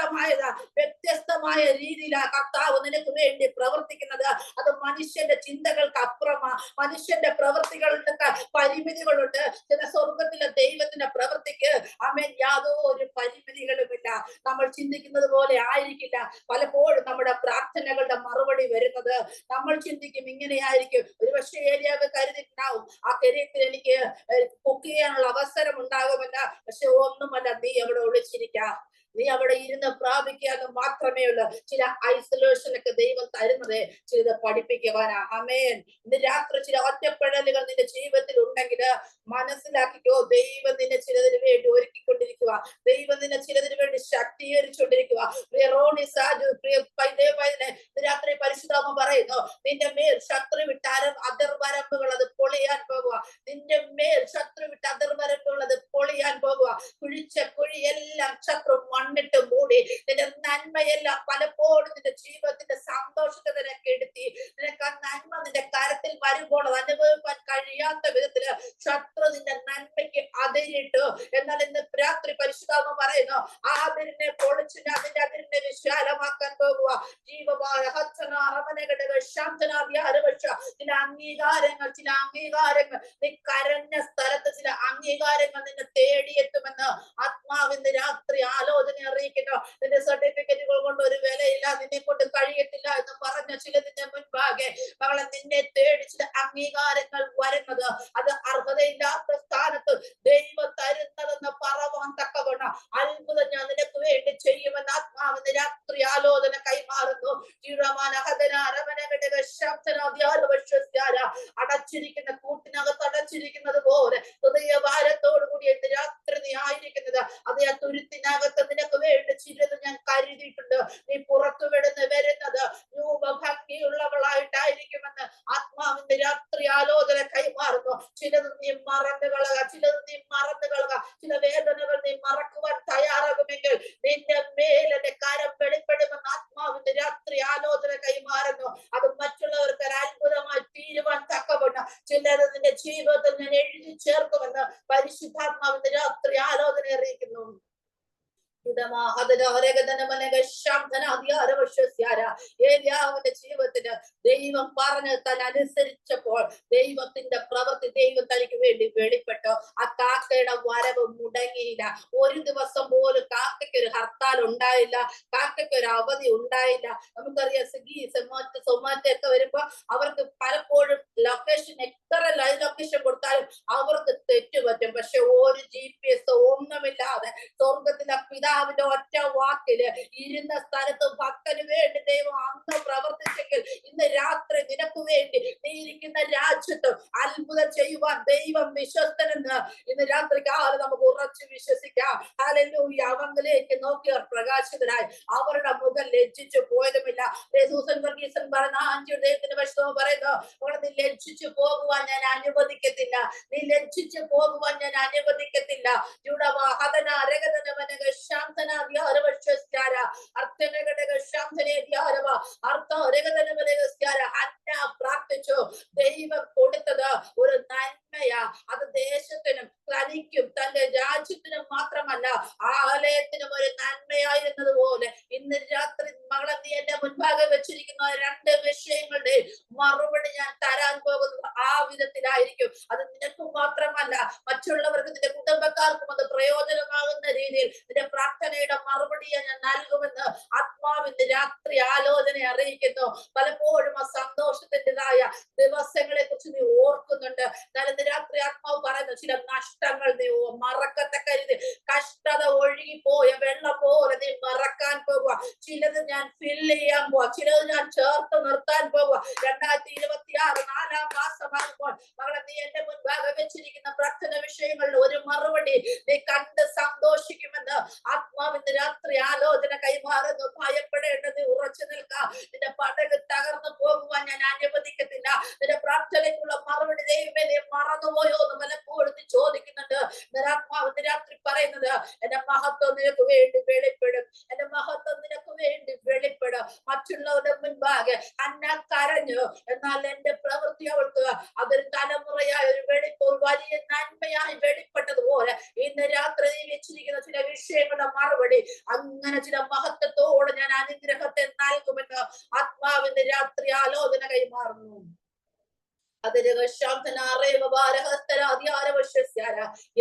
വ്യത്യസ്തമായ രീതിയിലാ കർത്താവ് നിനക്ക് വേണ്ടി പ്രവർത്തിക്കുന്നത്. അത് മനുഷ്യന്റെ ചിന്തകൾക്ക് അപ്പുറമാ. മനുഷ്യന്റെ പ്രവൃത്തികളുടെ പരിമിതികളുണ്ട്. ചില സ്വർഗത്തിലെ ദൈവത്തിന്റെ പ്രവൃത്തിക്ക് ആമേൻ യാതൊരു പരിമിതികളുമില്ല. നമ്മൾ ചിന്തിക്കുന്നത് പോലെ ആയിരിക്കില്ല പലപ്പോഴും നമ്മുടെ പ്രാർത്ഥനകളുടെ മറുപടി വരുന്നത്. നമ്മൾ ചിന്തിക്കും ഇങ്ങനെയായിരിക്കും. ഒരുപക്ഷെ ഏലിയാവ് കരുതിയിട്ടുണ്ടാവും ആ കരയത്തിൽ എനിക്ക് കുക്ക് ചെയ്യാനുള്ള അവസരം ഉണ്ടാകുമെന്ന്. പക്ഷെ ഒന്നുമല്ല, നീ അവിടെ ഒളിച്ചിരിക്കുക, നീ അവിടെ ഇരുന്ന് പ്രാപിക്കുക എന്ന് മാത്രമേ ഉള്ളൂ. ചില ഐസൊലേഷനൊക്കെ ദൈവം തരുന്നത് ചിലത് പഠിപ്പിക്കുവാനാ. ആമേൻ. ഇന്ന് രാത്രി ചില ഒറ്റപ്പെടലുകൾ നിന്റെ ജീവിതത്തിൽ ഉണ്ടെങ്കിൽ മനസ്സിലാക്കിക്കോ, ദൈവം നിന്നെ ചിലതിന് വേണ്ടി ഒരുക്കിക്കൊണ്ടിരിക്കുക, ദൈവം നിന്നെ ചിലതിന് വേണ്ടി ശക്തീകരിച്ചുകൊണ്ടിരിക്കുക. രാത്രി പരിശുദ്ധാത്മ പറയുന്നു നിന്റെ മേൽ ശത്രു വിട്ട അതിർവരമ്പുകൾ അത് പൊളിയാൻ പോകുക. നിന്റെ മേൽ ശത്രു വിട്ട അതിർവരമ്പുകൾ അത് പൊളിയാൻ പോകുക. കുഴിച്ച കുഴിയെല്ലാം ശത്രു മണ്ണിട്ട് മൂടി. നിന്റെ നന്മയെല്ലാം പലപ്പോഴും നിന്റെ ജീവിതത്തിന്റെ സന്തോഷത്തെ നിനക്ക് എടുത്തി. നിനക്ക് ആ നന്മ നിന്റെ കരത്തിൽ വരുമ്പോൾ അത് അനുഭവിക്കാൻ കഴിയാത്ത വിധത്തില് ശത്രു നിന്റെ നന്മയ്ക്ക് അതിരിട്ടു. എന്നാൽ ഇന്ന് രാത്രി പരിശുദ്ധാത്മ പറയുന്നു ആ അതിരിനെ പൊളിച്ച് അതിന്റെ അതിരിനെ വിശാലമാക്കാൻ പോകുക. ജീവമായ ചില അംഗീകാരങ്ങൾ നീ കരഞ്ഞ സ്ഥലത്ത് ചില അംഗീകാരങ്ങൾ നിന്നെ തേടിയെത്തുമെന്ന് ആത്മാവിന്റെ രാത്രി ആലോചന അറിയിക്കുന്നു. നിന്റെ സർട്ടിഫിക്കറ്റുകൾ കൊണ്ട് ഒരു വിലയില്ല, നിന്നെ കൊണ്ട് കഴിയത്തില്ല എന്ന് പറഞ്ഞ ചിലതിന്റെ മുൻപാകെ മകളെ നിന്നെ തേടി ചില അംഗീകാരങ്ങൾ വരുന്നത് അത് അർഹതയില്ലാത്ത സ്ഥാനത്ത് ദൈവം തരുന്നതെന്ന് പറവാൻ തക്കവണ്ണം അത്ഭുതം ഞാൻ നിനക്ക് വേണ്ടി ചെയ്യുമെന്ന് ആത്മാവിന്റെ രാത്രി ആലോചന കൈമാറുന്നു. അടച്ചിരിക്കുന്ന കൂട്ടിനകത്ത് അടച്ചിരിക്കുന്നത് പോലെ ഹൃദയഭാരത്തോടു കൂടി എന്ന് രാത്രി നീ ആയിരിക്കുന്നത്. അതേ ആ തുരുത്തിനകത്ത് നിനക്ക് വേണ്ടി ചിലത് ഞാൻ കരുതിയിട്ടുണ്ട്. നീ പുറത്തു വരുന്നത് രൂപഭംഗിയുള്ളവളായിട്ടായിരിക്കുമെന്ന് ആത്മാവിന്റെ രാത്രി ആലോചന കൈമാറുന്നു. ചിലത് നീ മറന്നു കളക, ചില വേദനകൾ നീ മറക്കുവാൻ തയ്യാറാകുമെങ്കിൽ നിന്റെ മേലെ കരം വെളിപ്പെടുമെന്ന് ആത്മാവിന്റെ രാത്രി ആലോചന കൈമാറുന്നു. അത് മറ്റുള്ളവർക്ക് ഒരു അത്ഭുതമായി തീരുവാൻ തക്കവണ്ണം ചിലത് നിന്റെ ജീവിതത്തിൽ ഞാൻ എഴുതി ചേർക്കുമെന്ന് പരിശുദ്ധാത്മാവിന്റെ രാത്രി ആലോചന അറിയിക്കുന്നു. ഏലിയാവിന്റെ ജീവിതത്തിന് ദൈവം പറഞ്ഞ് താൻ അനുസരിച്ചപ്പോൾ ദൈവത്തിന്റെ പ്രവൃത്തി ദൈവം തനിക്ക് വേണ്ടി വെളിപ്പെട്ടു. ആ കാക്കയുടെ വരവ് മുടങ്ങിയില്ല. ഒരു ദിവസം പോലും കാക്കയ്ക്ക് ഒരു ഹർത്താൽ ഉണ്ടായില്ല, കാക്കയ്ക്ക് ഒരു അവധി ഉണ്ടായില്ല. നമുക്കറിയാം സ്വിഗ്ഗി, സൊമാറ്റോ ഒക്കെ വരുമ്പോ അവർക്ക് പലപ്പോഴും ലൊക്കേഷൻ എത്ര ലൈവ് ലൊക്കേഷൻ കൊടുത്താലും അവർക്ക് തെറ്റുപറ്റും. പക്ഷെ ഒരു GPS ഒന്നുമില്ലാതെ സ്വർഗത്തിലെ പിതാവിന്റെ ഒറ്റ വാക്കില് ഇരുന്ന സ്ഥലത്ത് ഭക്തന് വേണ്ടി ദൈവം അന്ന് പ്രവർത്തിച്ചെങ്കിൽ ഇന്ന് രാത്രി നിനക്ക് വേണ്ടി നീ ഇരിക്കുന്ന രാജ്യത്ത് അത്ഭുതം ചെയ്യുവാൻ ദൈവം വിശ്വസ്തനെന്ന് ഇന്ന് രാത്രി കാലം നമുക്ക് ഉറച്ചു വിശ്വസിക്കാം. ഹല്ലേലൂയ. അവങ്കിലേക്ക് നോക്കിയവർ പ്രകാശിതരായി, അവരുടെ മുഖം ലജ്ജിച്ചു പോയതുമില്ല. സൂസൻ വർഗീസൻ പറഞ്ഞ ദൈവത്തിന്റെ വശം പറയുന്നു, നീ ലജ്ജിച്ചു പോകുവാൻ ഞാൻ അനുവദിക്കത്തില്ല, നീ ലജ്ജിച്ചു പോകുവാൻ ഞാൻ അനുവദിക്കത്തില്ല. പ്രാർത്ഥിച്ചു. ദൈവം കൊടുത്തത് ഒരു നന്മയാ. അത് ദേശത്തിനും തനിക്കും തന്റെ രാജ്യത്തിനും മാത്രമല്ല ആലയത്തിനും ഒരു നന്മയായിരുന്നത് പോലെ ഇന്ന് രാത്രി മകളെ നീ എന്റെ മുൻപാകെ വെച്ചിരിക്കുന്ന രണ്ട് വിഷയങ്ങളുടെ മറുപടി ഞാൻ തരാൻ പോകുന്നത് ആ വിധത്തിലായിരിക്കും. അത് നിനക്കും മാത്രമല്ല മറ്റുള്ളവർക്ക്, നിന്റെ കുടുംബക്കാർക്കും അത് പ്രയോജനമാകുന്ന രീതിയിൽ നിന്റെ പ്രാർത്ഥനയുടെ മറുപടിയെ ഞാൻ നൽകുമെന്ന് ആത്മാവിന്റെ രാത്രി ആലോചന അറിയിക്കുന്നു. പലപ്പോഴും ആ സന്തോഷത്തിൻ്റെതായ ദിവസങ്ങളെ കുറിച്ച് നീ ഓർക്കുന്നുണ്ട്. എന്നാൽ ഇന്ന് രാത്രി ആത്മാവ് പറയുന്നു, ചില നഷ്ടങ്ങൾ നീ മറക്കത്തക്ക രീതി, കഷ്ടത ഒഴുകിപ്പോയ വെള്ളം പോലെ നീ മറക്കാൻ പോവുക. ചിലത് ഞാൻ ഫില്ല് ചെയ്യാൻ പോവാ, ചിലത് ഞാൻ ചേർത്ത് നിർത്താൻ പോവുക. 2026 4 മാസമാകുമ്പോൾ മകളെ നീ എന്റെ മുൻപാകെ വെച്ചിരിക്കുന്ന പ്രാർത്ഥന വിഷയങ്ങളുടെ ഒരു മറുപടി നീ കണ്ട് സന്തോഷിക്കുമെന്ന് ആത്മാവിന്റെ രാത്രി ആലോചന കൈമാറുന്നു. ഭയപ്പെടേണ്ടത് ഉറച്ചു നിൽക്കുക. നിന്റെ പടക് തകർന്നു പോകുവാൻ ഞാൻ അനുവദിക്കത്തില്ല. നിന്റെ പ്രാർത്ഥനയ്ക്കുള്ള മറുപടി ദൈവമേ നീ മറന്നുപോയോ എന്ന് പലപ്പോഴും നീ ചോദിക്കുന്നുണ്ട്. ആത്മാവിന്റെ രാത്രി പറയുന്നത്, എന്റെ മഹത്വം നിനക്ക് വേണ്ടി വെളിപ്പെടും, എന്റെ മഹത്വം നിനക്ക് വേണ്ടി വെളിപ്പെടും. മറ്റുള്ളവരുടെ മുൻപാകെ അന്ന കരഞ്ഞു, എന്നാൽ എന്റെ പ്രവൃത്തി അവൾക്ക് അതൊരു തലമുറയായി ഒരു വലിയ നന്മയായി വെളിപ്പെട്ടതുപോലെ ഇന്ന് രാത്രി വെച്ചിരിക്കുന്ന ചില വിഷയങ്ങളുടെ മറുപടി അങ്ങനെ ചില മഹത്വത്തോടെ ഞാൻ അനുഗ്രഹത്തെ നൽകുമെന്ന് ആത്മാവിന്റെ രാത്രി ആലോചന കൈമാറുന്നു.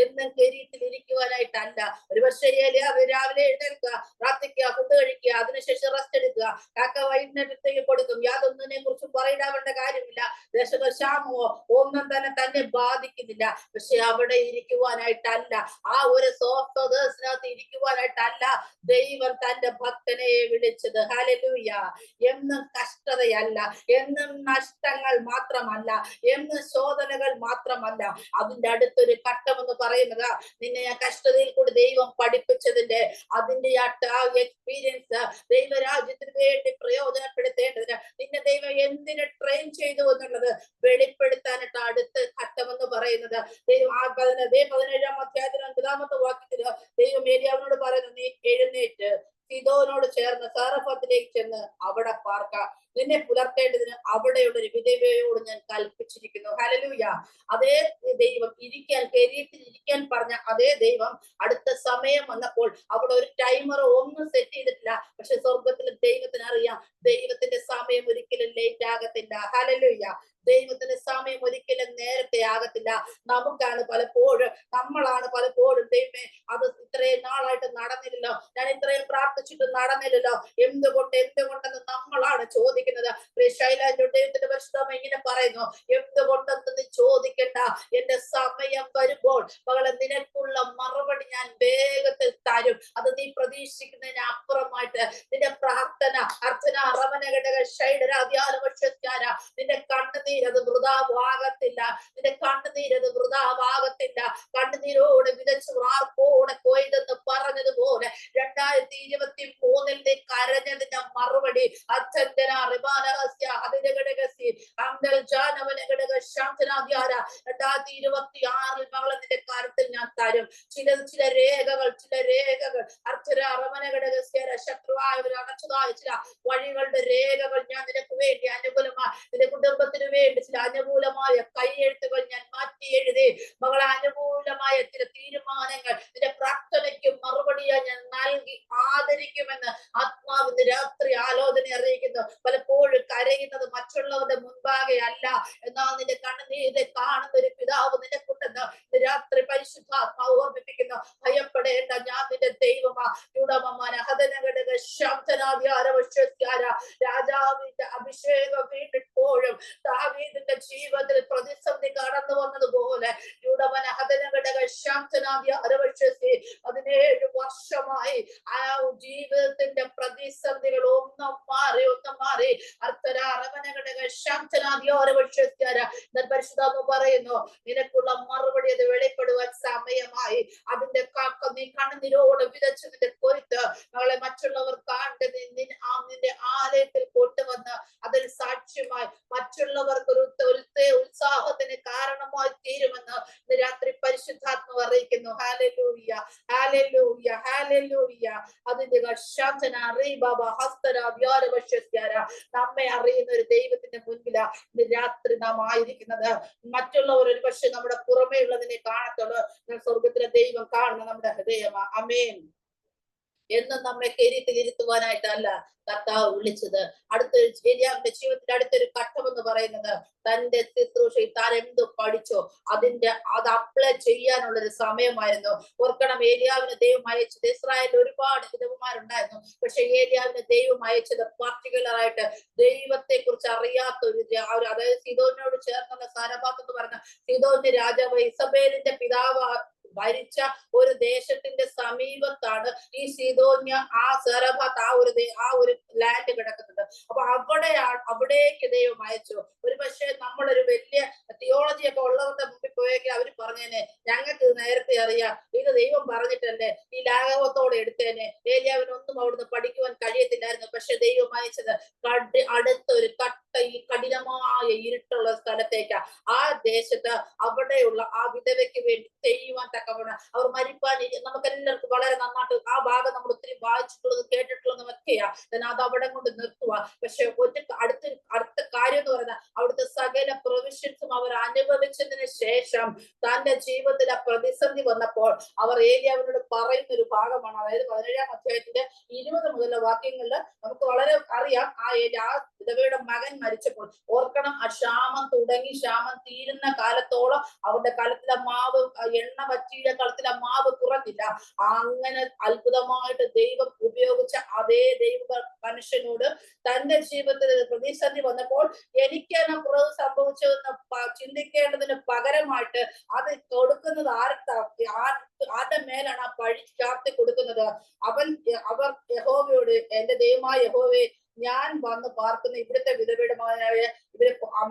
എന്നും കരീത്തിൽ ഇരിക്കുവാനായിട്ടല്ല. ഒരു പക്ഷേ രാവിലെ എഴുന്നേൽക്കുക, പ്രാർത്ഥിക്കുക, ഫുഡ് കഴിക്കുക, അതിനുശേഷം റെസ്റ്റ് എടുക്കുക, കാക്ക വൈകുന്നേരത്തേക്ക് കൊടുക്കും. യാതൊന്നിനെ കുറിച്ചും പറയിടാവേണ്ട കാര്യമില്ല. ദേശക്ഷാമോ ഒന്നും തന്നെ ബാധിക്കുന്നില്ല. പക്ഷെ അവിടെ ഇരിക്കുവാനായിട്ടല്ല, ആ ഒരു സോഫ്റ്റ്വെയർസിനകത്ത് ഇരിക്കുവാനായിട്ടല്ല ദൈവം തന്റെ ഭക്തനെ വിളിച്ചത്. ഹല്ലേലൂയ. എന്നും കഷ്ടതയല്ല, എന്നും നഷ്ടങ്ങൾ മാത്രമല്ല, എന്ന് ശോധനകൾ മാത്രമല്ല. അതിന്റെ അടുത്തൊരു ഘട്ടം എന്ന് പറയുന്നത് നിന്നെ ആ കഷ്ടതയിൽ കൂടി ദൈവം പഠിപ്പിച്ചതിന്റെ അതിന്റെ ആ എക്സ്പീരിയൻസ് ദൈവരാജ്യത്തിന് വേണ്ടി പ്രയോജനപ്പെടുത്തേണ്ടതിന് നിന്നെ ദൈവം എന്തിനെ ട്രെയിൻ ചെയ്തു എന്നുള്ളത് വെളിപ്പെടുത്താനായിട്ട് അടുത്ത ഘട്ടം എന്ന് പറയുന്നത് ദൈവം 17-ാം അധ്യായത്തിന് 9-ാമത്തെ വാക്യത്തില് ദൈവം ഏലിയാവിനോട് പറയുന്നു, നീ എഴുന്നേറ്റ് സീദോനോട് ചേർന്ന് സാറഫത്തിലേക്ക് ചെന്ന് അവിടെ പാർക്ക, നിന്നെ പുലർത്തേണ്ടതിന് അവിടെയുള്ള ഒരു വിധവയോട് ഞാൻ കൽപ്പിച്ചിരിക്കുന്നു. ഹല്ലേലൂയ. അതേ ദൈവം കരീത്തിൽ ഇരിക്കാൻ പറഞ്ഞ അതേ ദൈവം അടുത്ത സമയം വന്നപ്പോൾ അവിടെ ഒരു ടൈമർ ഒന്നും സെറ്റ് ചെയ്തിട്ടില്ല. പക്ഷെ സ്വർഗത്തിലെ ദൈവത്തിന് അറിയാം, ദൈവത്തിന്റെ സമയം ഒരിക്കലും ലേറ്റ് ആകത്തില്ല. ഹല്ലേലൂയ. ദൈവത്തിന്റെ സമയം ഒരിക്കലും നേരത്തെ ആകത്തില്ല. നമ്മളാണ് പലപ്പോഴും ദൈവമേ അത് ഇത്രയും നാളായിട്ട് നടന്നില്ലല്ലോ, ഞാൻ ഇത്രയും പ്രാർത്ഥിച്ചിട്ട് നടന്നില്ലല്ലോ, എന്തുകൊണ്ടെന്ന് നമ്മളാണ് ചോദിക്കുന്നത്. ദൈവത്തിന്റെ പരിശുദ്ധം ഇങ്ങനെ പറയുന്നു, എന്തുകൊണ്ടെന്ന് നീ ചോദിക്കണ്ട, എന്റെ സമയം വരുമ്പോൾ മകളെ നിനക്കുള്ള മറുപടി ഞാൻ വേഗത്തിൽ തരും. അത് നീ പ്രതീക്ഷിക്കുന്നതിന് അപ്പുറമായിട്ട് നിന്റെ പ്രാർത്ഥന അർച്ചന റവനഘടക ശൈഡരാധ്യാനവക്ഷാര നിന്റെ കണ്ണുനീരത് വൃഥാവാകത്തില്ല. നിന്റെ കണ്ണുനീരത് വൃഥാവാകത്തില്ല. കണ്ണുനീരോടെ വിതച്ചു ആർപ്പോടെ കൊയ്തെന്ന് പറഞ്ഞതുപോലെ 2023 നീ കരഞ്ഞതിന്റെ മറുപടി അച്ഛന്റെ 2026 മകളെ നിന്റെ കാര്യത്തിൽ ഞാൻ തരും. ചില രേഖകൾ ശത്രുവായവർ അടച്ചതായ ചില വഴികളുടെ രേഖകൾ ഞാൻ നിനക്ക് വേണ്ടി അനുകൂലമായി നിന്റെ കുടുംബത്തിന് വേണ്ടി വേണ്ടി ചില അനുകൂലമായ കൈയെഴുത്തുകൾ ഞാൻ മാറ്റി എഴുതി. മകളെ, അനുകൂലമായ ചില തീരുമാനങ്ങൾ നിന്റെ പ്രാർത്ഥനയ്ക്ക് മറുപടിയായി ഞാൻ നൽകി ആദരിക്കുമെന്ന് ആത്മാവിന്റെ രാത്രി ആലോചന അറിയിക്കുന്നു. പലപ്പോഴും കരയുന്നത് മറ്റുള്ളവരുടെ മുൻപാകെ അല്ല, എന്നാൽ നിന്റെ കണ്ണുനീരെ കാണുന്ന ഒരു പിതാവ് നിന്നെ കൊണ്ടെന്ന് രാത്രി പരിശുദ്ധാത്മാവ് ഓർമ്മിപ്പിക്കുന്നു. ഭയപ്പെടേണ്ട, ഞാൻ നിന്റെ ദൈവമാ. രാജാവിന്റെ അഭിഷേകം വീണ്ടിപ്പോഴും ദാവീദിന്റെ ജീവിതത്തിൽ പ്രതിസന്ധി കടന്നു വന്നതുപോലെ 17 വർഷമായി ആ ജീവിതത്തിന്റെ പ്രതിസന്ധികൾ ഒന്നും മാറി പരിശുദ്ധാത്മ പറയുന്നു, നിനക്കുള്ള മറുപടി അത് വെളിപ്പെടുവാൻ സമയമായി. അതിന്റെ നീ കണ്ണുനീരോട് വിതച്ച് നിന്റെ കൊയ്ത്ത് മകളെ മറ്റുള്ളവർ കാണ്ട് നിന്റെ ആലയത്തിൽ കൊണ്ടുവന്ന് അതിൽ സാക്ഷ്യമായി മറ്റുള്ളവർക്ക് ഒരു ഉത്സാഹത്തിന് കാരണമായി തീരുമെന്ന് രാത്രി പരിശുദ്ധാത്മാവ് അറിയിക്കുന്നു. ഹല്ലേലൂയ, ഹല്ലേലൂയ, ഹല്ലേലൂയ. അതിന്റെ നമ്മെ അറിയുന്ന ഒരു ദൈവത്തിന്റെ മുൻപിലാ ഇന്ന് രാത്രി നാം ആയിരിക്കുന്നത്. മറ്റുള്ളവർ ഒരു പക്ഷെ നമ്മുടെ പുറമേ ഉള്ളതിനെ കാണത്തുള്ളൂ, സ്വർഗത്തിലെ ദൈവം കാണുന്ന നമ്മുടെ ഹൃദയമാ. ആമേൻ. എന്നും നമ്മെ കെരീത്തിലിരുത്തുവാനായിട്ടല്ല കർത്താവ് വിളിച്ചത്. ഏലിയാവിന്റെ ജീവിതത്തിന്റെ അടുത്തൊരു ഘട്ടം എന്ന് പറയുന്നത് തന്റെ ശുശ്രൂഷയിൽ താൻ എന്ത് പഠിച്ചോ അത് അപ്ലൈ ചെയ്യാനുള്ള ഒരു സമയമായിരുന്നു. ഓർക്കണം, ഏലിയാവിന് ദൈവം അയച്ചത് ഇസ്രായേലിൽ ഒരുപാട് വിധവന്മാരുണ്ടായിരുന്നു. പക്ഷെ ഏലിയാവിന് ദൈവം അയച്ചത് പർട്ടിക്കുലർ ആയിട്ട് ദൈവത്തെ കുറിച്ച് അറിയാത്ത അതായത് സീദോനിനോട് ചേർന്നുള്ള സാരഭാത്ത് എന്ന് പറഞ്ഞ സീദോന്റെ രാജാവ് ഇസബേലിന്റെ പിതാവ് ഭരിച്ച ഒരു ദേശത്തിന്റെ സമീപത്താണ് ഈ സീദോന്യ ആ സെറബാത്ത് ആ ഒരു ലാൻഡ് കിടക്കുന്നത്. അപ്പൊ അവിടേക്ക് ദൈവം അയച്ചു. ഒരു പക്ഷേ നമ്മളൊരു വലിയ തിയോളജി ഒക്കെ ഉള്ളവരുടെ മുമ്പിൽ പോയെങ്കിൽ അവര് പറഞ്ഞേനെ, ഞങ്ങൾക്ക് നേരത്തെ അറിയാം, ഇത് ദൈവം പറഞ്ഞിട്ടല്ലേ, ഈ ലാഘവത്തോടെ എടുത്തേനെ, ഏലിയാവിനൊന്നും അവിടുന്ന് പഠിക്കുവാൻ കഴിയത്തില്ലായിരുന്നു. പക്ഷെ ദൈവം അയച്ചത് അടുത്തൊരു ഈ കഠിനമായ ഇരുട്ടുള്ള സ്ഥലത്തേക്ക്, ആ ദേശത്ത് അവിടെയുള്ള ആ വിധവയ്ക്ക് വേണ്ടി ചെയ്യുവാൻ തക്കവണ്ണം അവർ മരിപ്പാൻ നമുക്കെല്ലാവർക്കും വളരെ നന്നായിട്ട് ആ ഭാഗം നമ്മൾ ഒത്തിരി വായിച്ചിട്ടുള്ളതും കേട്ടിട്ടുള്ളതും ഒക്കെയാ. അത് അവിടെ കൊണ്ട് നിർത്തുക. പക്ഷെ അടുത്ത കാര്യം എന്ന് പറയുന്നത് അവിടുത്തെ സകല പ്രൊവിഷൻസും അവർ അനുഭവിച്ചതിന് ശേഷം തന്റെ ജീവിതത്തിൽ ആ പ്രതിസന്ധി വന്നപ്പോൾ അവർ ഏലിയാവിനോട് പറയുന്ന ഒരു ഭാഗമാണ്. അതായത് 17-ാം അധ്യായത്തിന്റെ 20 മുതലുള്ള വാക്യങ്ങളിൽ നമുക്ക് വളരെ അറിയാം. ആ വിധവയുടെ മകൻ മരിച്ചപ്പോൾ ഓർക്കണം, ആ ക്ഷാമം തുടങ്ങി ക്ഷാമം തീരുന്ന കാലത്തോളം അവരുടെ കലത്തിലെ മാവ്, എണ്ണ വറ്റിയുടെ കളത്തിലെ മാവ് കുറഞ്ഞില്ല. അങ്ങനെ അത്ഭുതമായിട്ട് ദൈവം ഉപയോഗിച്ച അതേ ദൈവ മനുഷ്യനോട് തന്റെ ജീവിതത്തിൽ പ്രതിസന്ധി വന്നപ്പോൾ എനിക്കാണ് സംഭവിച്ചതെന്ന് ചിന്തിക്കേണ്ടതിന് പകരമായിട്ട് അത് കൊടുക്കുന്നത് ആരുടെ മേലാണ് ആ പഴി ചാർത്തി കൊടുക്കുന്നത്. അവർ യഹോവയോട്, എന്റെ ദൈവമായ യഹോവേ, ഞാൻ വന്ന് പാർക്കുന്ന ഇവിടുത്തെ വിധവയുടെ മകനായ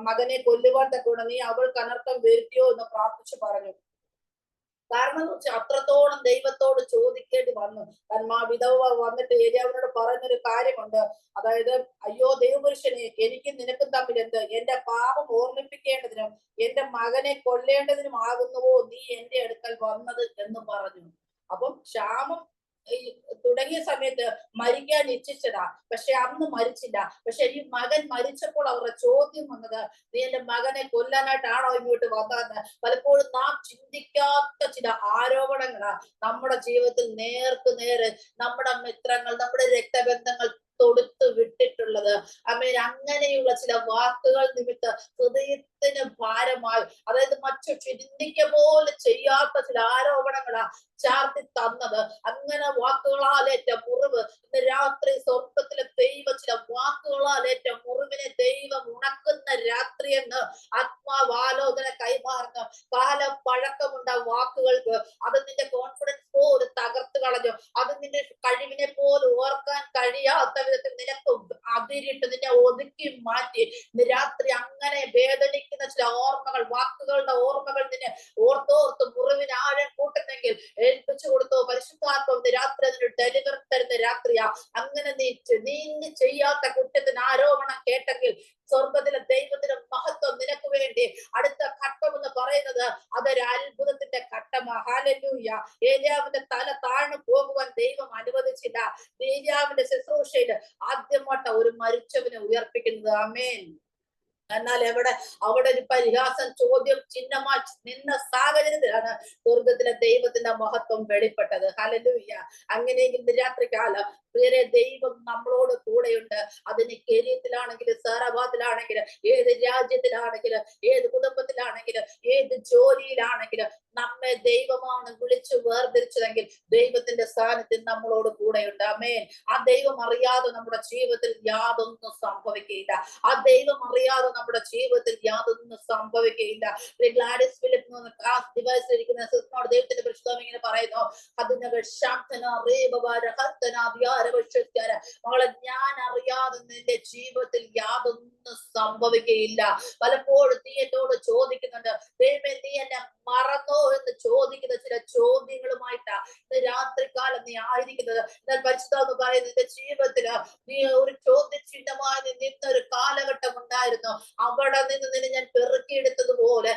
മകനെ കൊല്ലുവാൻ തക്കവണ്ണം നീ അവൾക്ക് അനർത്ഥം വരുത്തിയോ എന്ന് പ്രാർത്ഥിച്ചു പറഞ്ഞു. കാരണം എന്ന് വെച്ചാൽ അത്രത്തോളം ദൈവത്തോട് ചോദിക്കേണ്ടി വന്നു. കാരണം ആ വിധവ വന്നിട്ട് ഏലിയാവിനോട് പറയുന്നൊരു കാര്യമുണ്ട്. അതായത്, അയ്യോ ദൈവപുരുഷനെ, എനിക്കും നിനക്കും തമ്മിൽ എന്ത്? എന്റെ പാപം ഓർമ്മിപ്പിക്കേണ്ടതിനും എന്റെ മകനെ കൊല്ലേണ്ടതിനും ആകുന്നുവോ നീ എന്റെ അടുക്കൽ വന്നത് എന്ന് പറഞ്ഞു. അപ്പം ക്ഷാമം തുടങ്ങിയ സമയത്ത് മരിക്കാൻ ഇച്ഛിച്ചതാ, പക്ഷെ അന്ന് മരിച്ചില്ല. പക്ഷെ ഈ മകൻ മരിച്ചപ്പോൾ അവരുടെ ചോദ്യം വന്നത്, നീ എന്റെ മകനെ കൊല്ലാനായിട്ടാണോ ഇങ്ങോട്ട് വന്നതെന്ന്. പലപ്പോഴും നാം ചിന്തിക്കാത്ത ചില ആരോപണങ്ങളാ നമ്മുടെ ജീവിതത്തിൽ നേർക്ക് നേരെ നമ്മുടെ മിത്രങ്ങൾ, നമ്മുടെ രക്തബന്ധങ്ങൾ തൊടുത്ത് വിട്ടിട്ടുള്ളത്. അങ്ങനെയുള്ള ചില വാക്കുകൾ നിമിത്തം ഹൃദയത്തിന് ഭാരമായി, അതായത് മറ്റു ചിന്തിക്ക പോലെ ചെയ്യാത്ത ചില ആരോപണങ്ങളാ ചാർത്തി തന്നത്. അങ്ങനെ വാക്കുകളാലേറ്റ മുറിവ് ഇന്ന് രാത്രി സ്വർഗത്തിലെ ദൈവ ചില വാക്കുകളാലേറ്റ മുറിവിനെ ദൈവം ഉണക്കുന്ന രാത്രി എന്ന് ആത്മാവാലോചന കൈമാറുന്ന കാലം പഴക്കമുണ്ട വാക്കുകൾക്ക് അത് നിന്റെ കോൺഫിഡൻസ് പോലും തകർത്ത് കളഞ്ഞു. അത് നിന്റെ കഴിവിനെ പോലും ഓർക്കാൻ കഴിയാത്ത വിധത്തിൽ നിനക്ക് അതിരിട്ട് നിന്നെ ഒതുക്കി മാറ്റി. ഇന്ന് രാത്രി അങ്ങനെ വേദനിക്കുന്ന ചില ഓർമ്മകൾ, വാക്കുകളുടെ ഓർമ്മകൾ നിന്നെ ഓർത്തോർത്ത് മുറിവിന് ആഴം കൂട്ടുന്നെങ്കിൽ ഏൽപ്പിച്ചു കൊടുത്തോ. പരിശുദ്ധാത്മാവിന്റെ രാത്രി അതിന് ഡെലിവറി തരുന്ന രാത്രിയാ. അങ്ങനെ നീ ചെയ്യാത്ത കുറ്റത്തിന് ആരോപണം കേട്ടെങ്കിൽ സ്വർഗത്തിലെ ദൈവത്തിന്റെ മഹത്വം നിനക്ക് വേണ്ടി അടുത്ത ഘട്ടം എന്ന് പറയുന്നത് അതൊരു അത്ഭുതത്തിന്റെ ഘട്ടമാ. ഹല്ലേലൂയ. ഏലിയാവിന്റെ തല താഴ്ന്നു പോകുവാൻ ദൈവം അനുവദിച്ചില്ല. ഏലിയാവിന്റെ ശുശ്രൂഷയിൽ ആദ്യമായിട്ട് ഒരു മരിച്ചവനെ ഉയർപ്പിക്കുന്നത്. ആമേൻ. എന്നാൽ അവിടെ ഒരു പരിഹാസം ചോദ്യം ചിഹ്നമായി നിന്ന സാഹചര്യത്തിലാണ് സ്വർഗത്തിലെ ദൈവത്തിന്റെ മഹത്വം വെളിപ്പെട്ടത്. ഹല്ലേലൂയ. അങ്ങനെയെങ്കിൽ രാത്രികാലം പ്രിയരെ, ദൈവം നമ്മളോട് കൂടെയുണ്ട്. അതിന് കെരീത്തിലാണെങ്കിലും സാറാബാദിലാണെങ്കിലും ഏത് രാജ്യത്തിലാണെങ്കിലും ഏത് കുടുംബത്തിലാണെങ്കിലും ഏത് ജോലിയിലാണെങ്കിലും നമ്മെ ദൈവമാണ് വിളിച്ചു വേർതിരിച്ചതെങ്കിൽ ദൈവത്തിന്റെ സാന്നിധ്യം നമ്മളോട് കൂടെയുണ്ട്. ആമേൻ. ആ ദൈവം അറിയാതെ നമ്മുടെ ജീവിതത്തിൽ യാതൊന്നും സംഭവിക്കുകയില്ല. ആ ദൈവം അറിയാതെ നമ്മുടെ ജീവിതത്തിൽ യാതൊന്നും സംഭവിക്കുകയില്ല. ഗ്ലാഡിസ് ഫിലിപ്പ് ഡിവൈസിലിരിക്കുന്ന സിസ്റ്ററോട് ദൈവത്തിന്റെ പരിശുദ്ധം ഇങ്ങനെ പറയുന്നു, മകളെ, ഞാൻ അറിയാതെ നിന്റെ ജീവിതത്തിൽ യാതൊന്നും സംഭവിക്കുകയില്ല. പലപ്പോഴും നീ എന്നോട് ചോദിക്കുന്നുണ്ട്, ദൈവമേ നീ എന്നെ മറന്നോ എന്ന് ചോദിക്കുന്ന ചില ചോദ്യങ്ങളുമായിട്ടാ ഇന്ന് രാത്രികാലം നീ ആയിരിക്കുന്നത്. എന്നാൽ പരിശുദ്ധം പറയുന്നത്, നിന്റെ ജീവിതത്തില് നീ ഒരു ചോദ്യചിഹ്നമായി നിന്ന ഒരു കാലഘട്ടം ഉണ്ടായിരുന്നു. അവിടെ നിന്ന് നിന്നെ ഞാൻ പെറുക്കിയെടുത്തതുപോലെ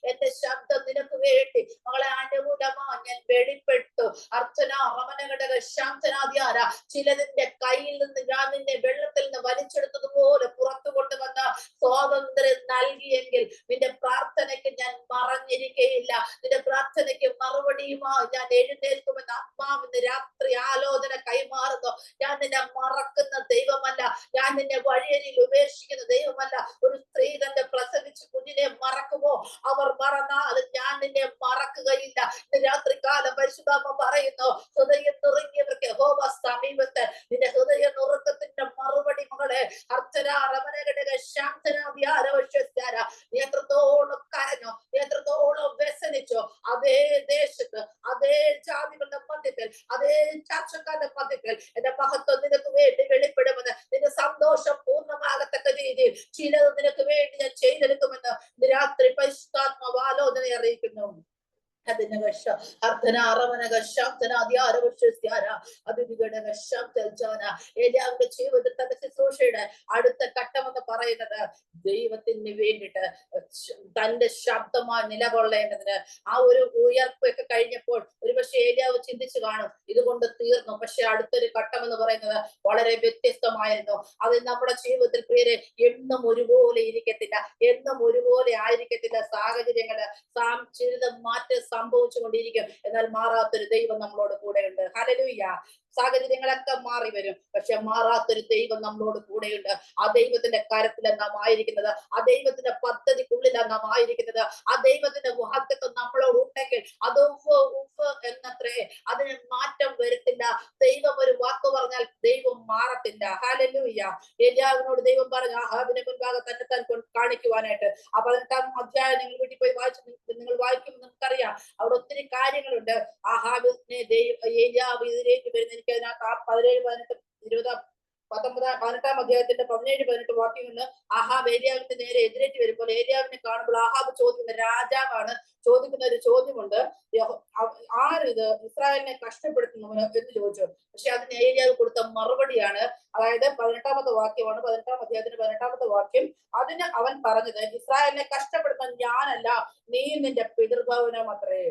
എന്റെ ശബ്ദം നിനക്ക് വേണ്ടി മകളെ അനുകൂലമാ ഞാൻ വെളിപ്പെട്ടു. അർച്ചന റമനഘടക ശാന്തനാദ്യാര ചിലതിന്റെ കയ്യിൽ നിന്ന് ഞാൻ നിന്നെ വെള്ളത്തിൽ നിന്ന് വലിച്ചെടുത്തതുപോലെ പുറത്തു കൊണ്ടുവന്ന സ്വാതന്ത്ര്യം നൽകിയെങ്കിൽ നിന്റെ പ്രാർത്ഥനയ്ക്ക് ഞാൻ മറഞ്ഞിരിക്കുകയില്ല. നിന്റെ പ്രാർത്ഥനയ്ക്ക് മറുപടിയുമായി ഞാൻ എഴുന്നേൽക്കുമെന്ന് ആത്മാവിന് രാത്രി ആലോചന കൈമാറുന്നു. ഞാൻ നിന്നെ മറക്കുന്ന ദൈവമല്ല, ഞാൻ നിന്നെ വഴിയരിയിൽ ഉപേക്ഷിക്കുന്ന ദൈവമല്ല. ഒരു സ്ത്രീ തന്റെ പ്രസവിച്ച് കുഞ്ഞിനെ മറക്കുമോ? അവർ മറന്നാൽ ഞാൻ നിന്നെ മറക്കുകയില്ല. രാത്രികാലം പരിശുദ്ധാത്മ പറയുന്നു, ഹൃദയം നുറുങ്ങിയവർക്ക് യഹോവ സമീപത്ത്. നിന്റെ ഹൃദയ നുറുക്കത്തിന്റെ മറുപടി മകളെ അർച്ചന റമനഘടക ശാന്തനാദ്യാരവശ്യസ്കാര നീ എത്രത്തോളം കരഞ്ഞോ, എത്രത്തോളം വ്യസനിച്ചോ, അതേ ദേശത്ത് അതേ ജാതികളുടെ മധ്യത്തിൽ അതേ ചർച്ചക്കാരുടെ മധ്യത്തിൽ എന്റെ മഹത്വം നിനക്ക് വേണ്ടി വെളിപ്പെടുമെന്ന്, നിന്റെ സന്തോഷം പൂർണ്ണമാകത്തക്ക രീതിയിൽ ചിലത് നിനക്ക് വേണ്ടി ഞാൻ ചെയ്തെടുക്കുമെന്ന് രാത്രി പരിശുദ്ധാത്മാവ് ആലോചന അറിയിക്കുന്നു. ഏലിയാവിന്റെ ജീവിതത്തിൽ തന്റെ ശുശ്രൂഷയുടെ അടുത്ത ഘട്ടം എന്ന് പറയുന്നത് ദൈവത്തിന് വേണ്ടിയിട്ട് തന്റെ ശബ്ദമായി നിലകൊള്ളേണ്ടതിന്. ആ ഒരു ഉയർപ്പൊക്കെ കഴിഞ്ഞപ്പോൾ ഒരുപക്ഷെ ഏലിയാവ് ചിന്തിച്ചു കാണും, ഇതുകൊണ്ട് തീർന്നു. പക്ഷെ അടുത്തൊരു ഘട്ടം എന്ന് പറയുന്നത് വളരെ വ്യത്യസ്തമായിരുന്നു. അത് നമ്മുടെ ജീവിതത്തിൽ പ്രിയരെ എന്നും ഒരുപോലെ ഇരിക്കത്തില്ല, എന്നും ഒരുപോലെ ആയിരിക്കത്തില്ല. സാഹചര്യങ്ങള് ചിലത് മാറ്റം സംഭവിച്ചുകൊണ്ടിരിക്കും. എന്നാൽ മാറാത്തൊരു ദൈവം നമ്മളോട് കൂടെയുണ്ട്. ഹല്ലേലൂയ. സാഹചര്യങ്ങളൊക്കെ മാറി വരും, പക്ഷെ മാറാത്തൊരു ദൈവം നമ്മളോട് കൂടെയുണ്ട്. ആ ദൈവത്തിന്റെ കരത്തിലാണ് നാം ആയിരിക്കുന്നത്. ആ ദൈവത്തിന്റെ പദ്ധതിക്കുള്ളിലാണ് നാം ആയിരിക്കുന്നത്. ആ ദൈവത്തിന്റെ വാഗ്ദത്തം നമ്മളോട് ഉണ്ടെങ്കിൽ അത് എന്നത്രേ, അതിന് മാറ്റം വരുത്തില്ല. ദൈവം ഒരു വാക്ക് പറഞ്ഞാൽ ദൈവം മാറത്തില്ല. ഹല്ലേലൂയ. ഏലിയാവിനോട് ദൈവം പറഞ്ഞു ആഹാബിനെ മുൻപാകെ തന്നെത്താൻ കാണിക്കുവാനായിട്ട്. ആ 18-ാം അധ്യായം നിങ്ങൾ വീട്ടിൽ പോയി നിങ്ങൾ വായിക്കുമ്പോൾ നമുക്കറിയാം, അവിടെ ഒത്തിരി കാര്യങ്ങളുണ്ട്. ആഹാബിനെ ഏലിയാവ് ഇതിലേക്ക് വരുന്ന എനിക്ക് അതിനകത്ത് ആ 18-ാം അധ്യായത്തിന്റെ 17-18 വാക്യങ്ങളിൽ ആഹാബ് ഏലിയാവിന്റെ നേരെ എതിരേറ്റ് വരുമ്പോൾ ഏലിയാവിനെ കാണുമ്പോൾ ആഹാബ് ചോദിക്കുന്ന, രാജാവാണ് ചോദിക്കുന്ന ഒരു ചോദ്യമുണ്ട്, ആരിത് ഇസ്രായേലിനെ കഷ്ടപ്പെടുത്തുന്നു എന്ന് ചോദിച്ചു. പക്ഷെ അതിന് ഏലിയാവ് കൊടുത്ത മറുപടിയാണ്, അതായത് 18-ാമത്തെ വാക്യമാണ്, 18-ാം അധ്യായത്തിന്റെ 18-ാമത്തെ വാക്യം. അതിന് അവൻ പറഞ്ഞത്, ഇസ്രായേലിനെ കഷ്ടപ്പെടുത്താൻ ഞാനല്ല, നീ നിന്റെ പിതൃഭവനം അത്രേ.